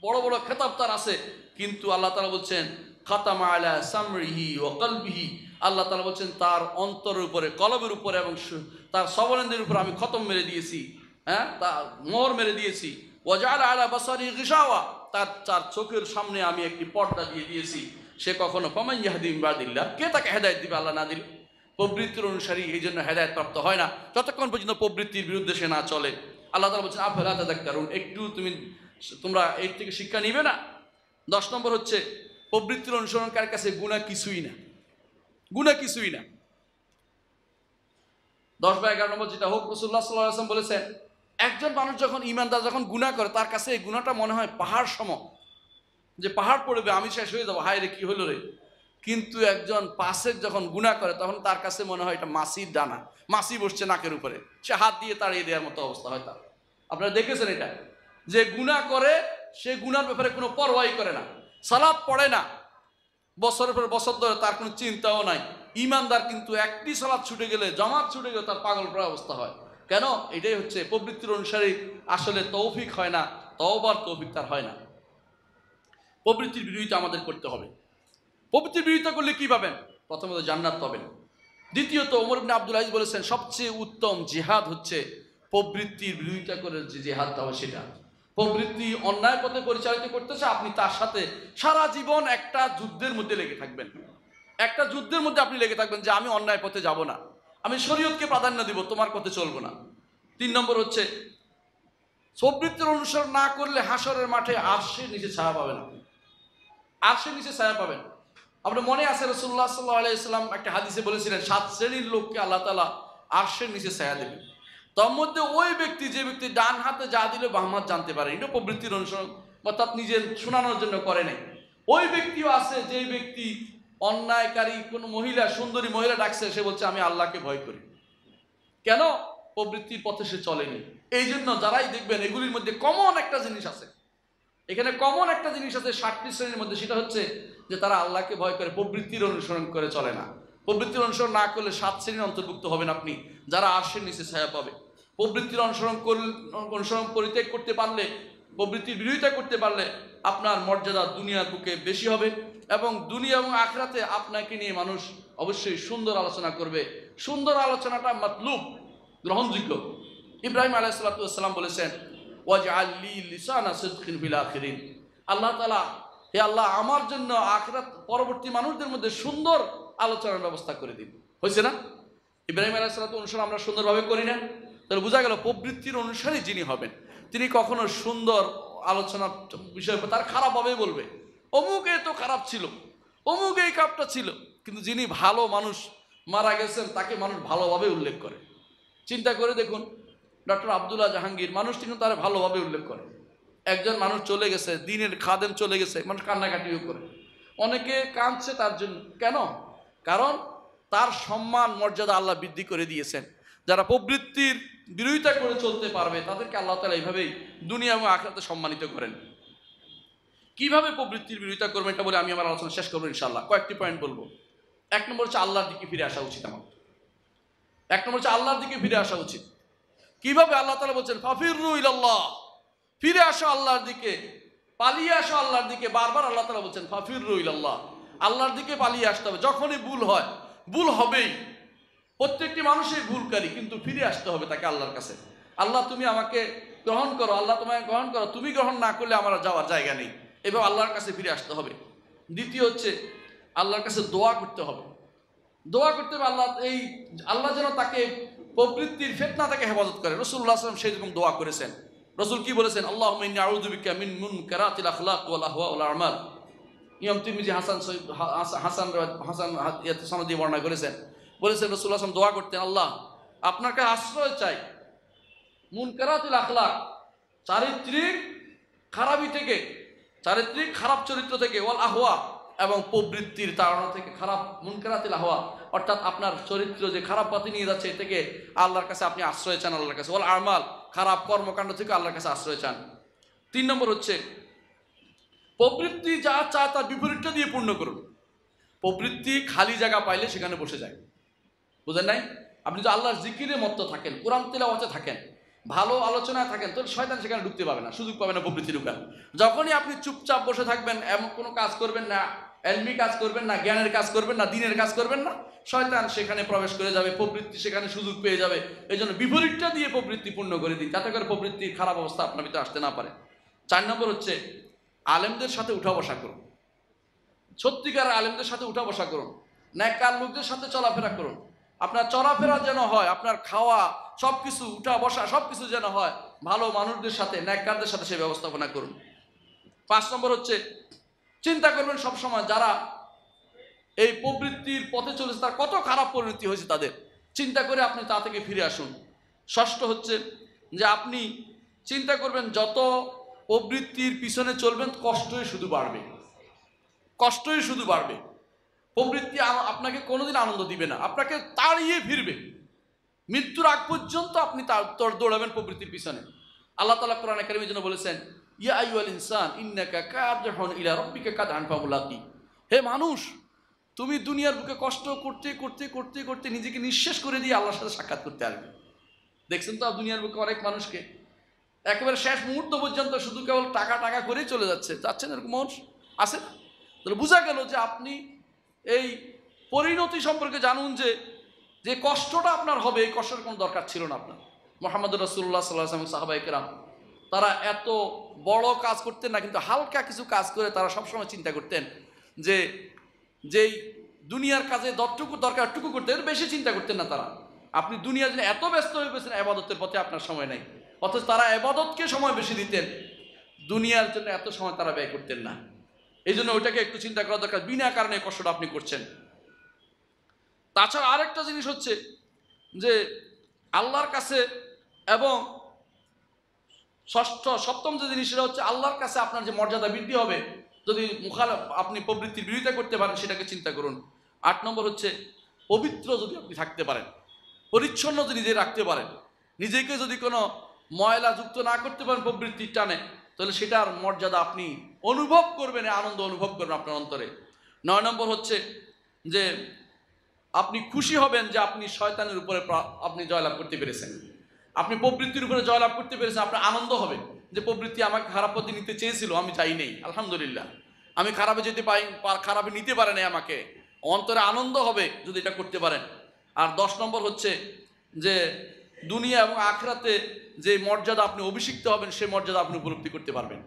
S1: বড় বড় খেতাব তার আছে, কিন্তু আল্লাহ তাআলা বলছেন খাতামা আলা সামরিহি ওয়া কলবিহি, আল্লাহ তাআলা বলছেন তার অন্তরের উপরে, কলবের উপরে এবং তার সবলেন্দ্রের উপরে আমি খতম মেরে দিয়েছি, হ্যাঁ, তার মোহর মেরে দিয়েছি। ওয়াজআলা আলা বাসারি গিশাওয়া, তার চোখের সামনে আমি একটি পর্দা দিয়ে দিয়েছি। সে কখনো ফামান ইয়াহদি মিন বাদিল্লাহ, কে তাকে হেদায়েত দিবে আল্লাহ না দিলে? প্রবৃত্তির অনুসারী এই জন্য হেদায়েত প্রাপ্ত হয় না, যতক্ষণ পর্যন্ত প্রবৃত্তির বিরুদ্ধে সে না চলে। আল্লাহ তাআলা বলছেন আফালা তাযাক্কারুন, একটু তোমরা এর থেকে শিক্ষা নিবে না? 10 নম্বর হচ্ছে প্রবৃত্তির অনুসরণকারীর কাছে গুনাহ কিছুই না, গুনাহ কিছুই না। 10 বা 11 নম্বর যেটা হোক, রাসূলুল্লাহ সাল্লাল্লাহু আলাইহি ওয়াসাল্লাম বলেছেন একজন মানুষ যখন, ইমানদার যখন গুনাহ করে, তার কাছে এই গুনাহটা মনে হয় পাহাড় সম, যে পাহাড় পড়বে, আমি শেষ হয়ে যাবো, হায় রে কি হলো রে। কিন্তু একজন পাশের যখন গুনাহ করে, তখন তার কাছে মনে হয় এটা মাছির দানা, মাছি বসছে নাকের উপরে, সে হাত দিয়ে তাড়িয়ে দেওয়ার মতো অবস্থা হয় তার। আপনারা দেখেছেন এটা, যে গুনাহ করে সে গুনার ব্যাপারে কোনো পরোয়াই করে না, সালাত পড়ে না, বছরের পর বছর ধরে তার কোনো চিন্তাও নাই। ইমানদার কিন্তু একটি সালাত ছুটে গেলে, জামাত ছুটে গেলে তার পাগল পড়া অবস্থা হয়। কেন? এটাই হচ্ছে প্রবৃত্তির অনুসারী আসলে তৌফিক হয় না, তওবার তৌফিক তার হয় না। প্রবৃত্তির বিরোধিতা আমাদের করতে হবে। প্রবৃত্তির বিরোধিতা করলে কি পাবেন? প্রথমত জান্নাত পাবেন। দ্বিতীয়ত ওমর ইবনে আব্দুল আজিজ বলেছেন সবচেয়ে উত্তম জিহাদ হচ্ছে প্রবৃত্তির বিরোধিতা করে যে জিহাদটা হয় সেটা। প্রবৃত্তি অন্যায় পথে পরিচালিত করতেছে, আপনি তার সাথে সারা জীবন একটা যুদ্ধের মধ্যে লেগে থাকবেন, একটা যুদ্ধের মধ্যে আপনি লেগে থাকবেন যে আমি অন্যায় পথে যাব না, আমি শরীয়তকে প্রাধান্য দিব, তোমার পথে চলবো না। 3 নম্বর হচ্ছে প্রবৃত্তির অনুসরণ না করলে হাসরের মাঠে আরশের নিচে ছায়া পাবেন, আরশের নিচে ছায়া পাবেন। আপনার মনে আছে রাসূলুল্লাহ সাল্লাল্লাহু আলাইহি ওয়াসাল্লাম একটা হাদিসে বলেছিলেন 7 শ্রেণীর লোককে আল্লাহ তাআলা আরশের নিচে ছায়া দেবেন। তার মধ্যে ওই ব্যক্তি, যে ব্যক্তি ডান হাতে যা দিলে বাম হাত জানতে পারে, এটা প্রবৃত্তির অনুসরণ অর্থাৎ নিজের শোনানোর জন্য করে নাই। ওই ব্যক্তিও আছে যে ব্যক্তি অন্যায়কারী কোনো মহিলা, সুন্দরী মহিলা ডাকছে, সে বলছে আমি আল্লাহকে ভয় করি। কেন? প্রবৃত্তির পথে সে চলেনি। এই জন্য যারাই দেখবেন এগুলির মধ্যে কমন একটা জিনিস আছে, এখানে কমন একটা জিনিস আছে 7টি শ্রেণীর মধ্যে, সেটা হচ্ছে যে তারা আল্লাহকে ভয় করে, প্রবৃত্তির অনুসরণ করে চলে না। প্রবৃত্তির অনুসরণ না করলে 7 শ্রেণীর অন্তর্ভুক্ত হবেন আপনি, যারা আরশের নিচে ছায়া পাবে। প্রবৃত্তির অনুসরণ পরিত্যাগ করতে পারলে, প্রবৃত্তির বিরোধিতা করতে পারলে আপনার মর্যাদা দুনিয়ার বুকে বেশি হবে, এবং দুনিয়া এবং আখিরাতে আপনাকে নিয়ে মানুষ অবশ্যই সুন্দর আলোচনা করবে। সুন্দর আলোচনাটা মাতলুব, গ্রহণযোগ্য। ইব্রাহিম আলাইহিস সালাম বলেছেন ওয়াজআল লি লিসানা সিদকিন ফিল আখিরিন, আল্লাহ তাআলা, হে আল্লাহ আমার জন্য আখিরাত পরবর্তী মানুষদের মধ্যে সুন্দর আলোচনার ব্যবস্থা করে দিন। হয়েছে না? ইব্রাহিম আলাইহিস সালাতু অনুসরণ আমরা সুন্দরভাবে করি না? তাহলে বোঝা গেল প্রবৃত্তির অনুসারী যিনি হবেন, তিনি কখনো সুন্দর আলোচনার বিষয় তার খারাপভাবেই বলবে, অমুক এ তো খারাপ ছিল, অমুক এই কাপটা ছিল, কিন্তু যিনি ভালো মানুষ মারা গেছেন তাকে মানুষ ভালোভাবে উল্লেখ করে। চিন্তা করে দেখুন, ডক্টর আব্দুল্লাহ জাহাঙ্গীর, মানুষ কিন্তু তারা ভালোভাবে উল্লেখ করে। একজন মানুষ চলে গেছে, দিনের খাদেম চলে গেছে, মানুষ কান্নাকাটিও করে, অনেকে কাঁদছে তার জন্য। কেন? কারণ তার সম্মান মর্যাদা আল্লাহ বৃদ্ধি করে দিয়েছেন। যারা প্রবৃত্তির বিরোধিতা করে চলতে পারবে তাদেরকে আল্লাহ তাআলা এইভাবেই দুনিয়া এবং আখিরাতে সম্মানিত করেন। কিভাবে প্রবৃত্তির বিরোধিতা করবেন এটা বলে আমি আমার আলোচনা শেষ করবো ইনশাআল্লাহ। কয়েকটি পয়েন্ট বলবো। এক নম্বর হচ্ছে আল্লাহর দিকে ফিরে আসা উচিত আমার। এক নম্বর হচ্ছে আল্লাহর দিকে ফিরে আসা উচিত। কিভাবে? আল্লাহ তাআলা বলছেন ফাফিরু ইলাল্লাহ, ফিরে আসো আল্লাহর দিকে, পালিয়ে আসো আল্লাহর দিকে। বারবার আল্লাহ তাআলা বলছেন ফাফিরু ইলাল্লাহ, আল্লাহর দিকে পালিয়ে আসতে হবে। যখনই ভুল হয়, ভুল হবেই, প্রত্যেকটি মানুষই ভুলকারী, কিন্তু ফিরে আসতে হবে তাকে আল্লাহর কাছে। আল্লাহ তুমি আমাকে গ্রহণ করো, আল্লাহ তোমাকে গ্রহণ করো, তুমি গ্রহণ না করলে আমার যাওয়ার জায়গা নেই। এবার আল্লাহর কাছে ফিরে আসতে হবে। দ্বিতীয় হচ্ছে আল্লাহর কাছে দোয়া করতে হবে। দোয়া করতে হবে আল্লাহ যেন তাকে প্রবৃত্তির ফিতনা থেকে হেফাজত করে। রাসূলুল্লাহ সাল্লাল্লাহু আলাইহি ওয়াসাল্লাম সেরকম দোয়া করেছেন। রাসূল কি বলেছেন? আল্লাহুম্মা ইন্নী আউযু বিকা মিন মুনকারাতিল আখলাক ওয়াল আহওয়া ওয়াল আমাল। ইমাম তিরমিজি হাসান সনদে বর্ণনা করেছেন। বলেছেন রাসূলুল্লাহ সাল্লাল্লাহু আলাইহি ওয়াসাল্লাম দোয়া করতেন, আল্লাহ আপনার কাছে আশ্রয় চাই মুনকারাতিল আখলাক, চারিত্রিক খারাপি থেকে, চারিত্রিক খারাপ চরিত্র থেকে, ওয়াল আহওয়া এবং প্রবৃত্তির তাড়না থেকে, খারাপ মুনকারাতিল আহওয়া অর্থাৎ আপনার চরিত্র যে খারাপ পথে নিয়ে যাচ্ছে এ থেকে আল্লাহর কাছে আপনি আশ্রয় চান আল্লাহর কাছে। ওয়াল আমাল, খারাপ কর্মকাণ্ড থেকে আল্লাহর কাছে আশ্রয় চান। 3 নম্বর হচ্ছে প্রবৃত্তি যা চায় তার বিপরীতটা দিয়ে পূর্ণ করুন। প্রবৃত্তি খালি জায়গা পাইলে সেখানে বসে যায়, বুঝেন নাই? আপনি যদি আল্লাহর জিকিরে মত্ত থাকেন, কোরআন তিলাওয়াতে থাকেন, ভালো আলোচনায় থাকেন, তাহলে শয়তান সেখানে ঢুকতে পাবে না, সুযোগ পাবে না প্রবৃত্তি ঢুকার। যখনই আপনি চুপচাপ বসে থাকবেন, এমন কোনো কাজ করবেন না, এলমি কাজ করবেন না, জ্ঞানের কাজ করবেন না, দ্বীনের কাজ করবেন না, শয়তান সেখানে প্রবেশ করে যাবে, প্রবৃত্তি সেখানে সুযোগ পেয়ে যাবে। এই জন্য বিপরীতটা দিয়ে প্রবৃত্তি পূর্ণ করে দিন, যাতে করে প্রবৃত্তির খারাপ অবস্থা আপনার ভিতরে আসতে না পারে। 4 নম্বর হচ্ছে আলেমদের সাথে উঠা বসা করুন। সত্যিকার আলেমদের সাথে উঠা বসা করুন, নেককার লোকদের সাথে চলাফেরা করুন। আপনার চলাফেরা যেন হয়, আপনার খাওয়া সবকিছু, উঠা বসা সবকিছু যেন হয় ভালো মানুষদের সাথে, নেককারদের সাথে সে ব্যবস্থাপনা করুন। 5 নম্বর হচ্ছে চিন্তা করবেন সবসময় যারা এই প্রবৃত্তির পথে চলেছে তার কত খারাপ পরিণতি হয়েছে তাদের, চিন্তা করে আপনি তা থেকে ফিরে আসুন। 6 হচ্ছে যে আপনি চিন্তা করবেন যত প্রবৃত্তির পিছনে চলবেন কষ্টই শুধু বাড়বে, কষ্টই শুধু বাড়বে। প্রবৃত্তি আপনাকে কোনোদিন আনন্দ দিবে না, আপনাকে তাড়িয়ে ফিরবে। মৃত্যুর আগ পর্যন্ত আপনি দৌড়াবেন প্রবৃত্তির পিছনে। আল্লাহ তাআলা কোরআনে কারীমের জন্য বলেছেন ইয়া আইয়ুহাল ইনসান ইন্নাকা কাদিহুন ইলা রাব্বিকা কাদহান ফামুলাকি। হে মানুষ, তুমি দুনিয়ার বুকে কষ্ট করতে করতে করতে করতে নিজেকে নিঃশেষ করে দিয়ে আল্লাহর সাথে সাক্ষাৎ করতে আসবে। দেখছেন তো দুনিয়ার বুকে অনেক মানুষকে একেবারে শেষ মুহূর্ত পর্যন্ত শুধু কেবল টাকা টাকা করেই চলে যাচ্ছেন এরকম মানুষ আছে না? তাহলে বোঝা গেল যে আপনি এই পরিণতি সম্পর্কে জানুন, যে কষ্টটা আপনার হবে এই কষ্টের কোনো দরকার ছিল না আপনার। মুহাম্মদুর রাসূলুল্লাহ সাল্লাল্লাহু আলাইহি ওয়াসাল্লাম সাহাবায়ে কেরাম তারা এত বড় কাজ করতেন না, কিন্তু হালকা কিছু কাজ করে তারা সবসময় চিন্তা করতেন যে যেই দুনিয়ার কাজে যতটুকু দরকারটুকু করতেন, বেশি চিন্তা করতেন না তারা। আপনি দুনিয়ার জন্য এত ব্যস্ত হয়ে গেছেন, ইবাদতের পথে আপনার সময় নাই, অথচ তারা ইবাদতকে সময় বেশি দিতেন, দুনিয়ার জন্য এত সময় তারা ব্যয় করতেন না। এই জন্য ওইটাকে একটু চিন্তা করা দরকার, বিনা কারণে কষ্টটা আপনি করছেন। তাছাড়া আরেকটা জিনিস হচ্ছে যে আল্লাহর কাছে, এবং সপ্তম যে জিনিস সেটা হচ্ছে আল্লাহর কাছে আপনার যে মর্যাদা বৃদ্ধি হবে যদি আপনি প্রবৃত্তির বিরোধিতা করতে পারেন, সেটাকে চিন্তা করুন। 8 নম্বর হচ্ছে পবিত্র যদি আপনি থাকতে পারেন, পরিচ্ছন্ন যদি নিজে রাখতে পারেন, নিজেকে যদি কোনো ময়লা যুক্ত না করতে পারেন প্রবৃত্তির টানে, তাহলে সেটার মর্যাদা আপনি অনুভব করবেন, আনন্দ অনুভব করবেন আপনার অন্তরে। 9 নম্বর হচ্ছে যে আপনি খুশি হবেন যে আপনি শয়তানের উপরে আপনি জয়লাভ করতে পেরেছেন, আপনি প্রবৃত্তির উপরে জয়লাভ করতে পেরেছেন। আপনার আনন্দ হবে যে প্রবৃত্তি আমাকে খারাপ পথে নিতে চেয়েছিল, আমি চাই নেই, আলহামদুলিল্লাহ আমি খারাপে যেতে পাই, খারাপে নিতে পারে নাই আমাকে, অন্তরে আনন্দ হবে যদি এটা করতে পারেন। আর 10 নম্বর হচ্ছে যে দুনিয়া এবং আখিরাতে যে মর্যাদা আপনি অভিষিক্ত হবেন, সেই মর্যাদা আপনি উপলব্ধি করতে পারবেন।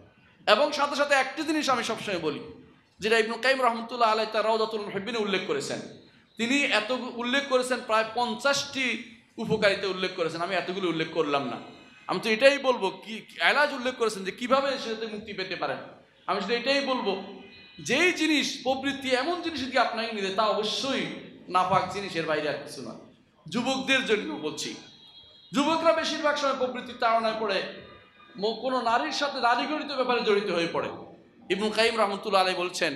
S1: এবং সাথে সাথে একটি জিনিস আমি সবসময় বলি, যেটা ইবনে কাইয়িম রাহমাতুল্লাহ আলাইহি তার রাওদাতুল মুহিব্বিনে উল্লেখ করেছেন। তিনি এত উল্লেখ করেছেন, প্রায় 50টি উপকারিতা উল্লেখ করেছেন, আমি এতগুলো উল্লেখ করলাম না। আমি তো এটাই বলবো, কি এলাজ উল্লেখ করেছেন যে কিভাবে সেটাতে মুক্তি পেতে পারেন। আমি সেটা এটাই বলবো, যেই জিনিস প্রবৃত্তি এমন জিনিস যদি আপনাকে নিতে, তা অবশ্যই নাপাক জিনিসের বাইরে আর কিছু না। যুবকদের জন্য বলছি, যুবকরা বেশিরভাগ সময় প্রবৃত্তির তাড়নায় পড়ে কোনো নারীর সাথে নারীগণিত ব্যাপারে জড়িত হয়ে পড়ে। ইবনে কাইয়িম রাহমাতুল্লাহ আলাইহি বলছেন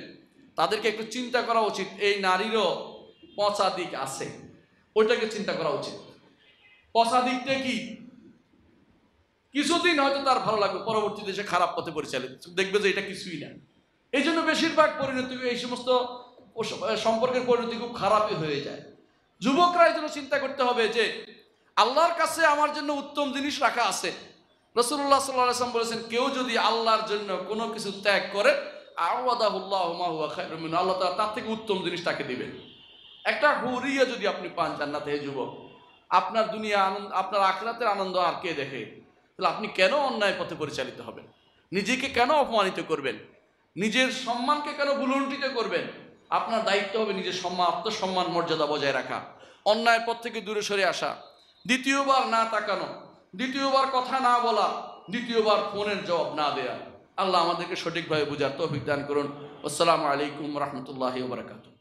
S1: তাদেরকে একটু চিন্তা করা উচিত, এই নারীরও পচা দিক আছে, ওইটাকে চিন্তা করা উচিত। পচা দিকটা কি? কিছুদিন হয়তো তার ভালো লাগবে, পরবর্তীতে সে খারাপ পথে পরিচালিত, দেখবে যে এটা কিছুই না। এই জন্য বেশিরভাগ পরিণতি এই সমস্ত সম্পর্কের পরিণতি খুব খারাপই হয়ে যায়। যুবকরা এই জন্য চিন্তা করতে হবে যে আল্লাহর কাছে আমার জন্য উত্তম জিনিস রাখা আছে। রাসূলুল্লাহ সাল্লাল্লাহু আলাইহি ওয়াসাল্লাম বলেছেন, কেউ যদি আল্লাহর জন্য কোনো কিছু ত্যাগ করে আওয়াদাহুল্লাহু মা হুয়া খায়রুম মিনহু, আল্লাহ তাআলা তার থেকে উত্তম জিনিস তাকে দিবেন। একটা হুরিয়া যদি আপনি পান জান্নাতে, হে যুবক, আপনার দুনিয়া আনন্দ, আপনার আখিরাতের আনন্দ আর কে দেখে? তাহলে আপনি কেন অন্যায় পথে পরিচালিত হবেন? নিজেকে কেন অপমানিত করবেন? নিজের সম্মানকে কেন ভুলুণ্ঠিত করবেন? আপনার দায়িত্ব হবে নিজের সম্মান, আত্মসম্মান, মর্যাদা বজায় রাখা, অন্যায়ের পথ থেকে দূরে সরে আসা, দ্বিতীয়বার না তাকানো, দ্বিতীয়বার কথা না বলা, দ্বিতীয়বার ফোনের জবাব না দেয়া। আল্লাহ আমাদেরকে সঠিকভাবে বুঝার তৌফিক দান করুন। আসসালামু আলাইকুম রহমতুল্লাহি ওয়া বারাকাতুহু।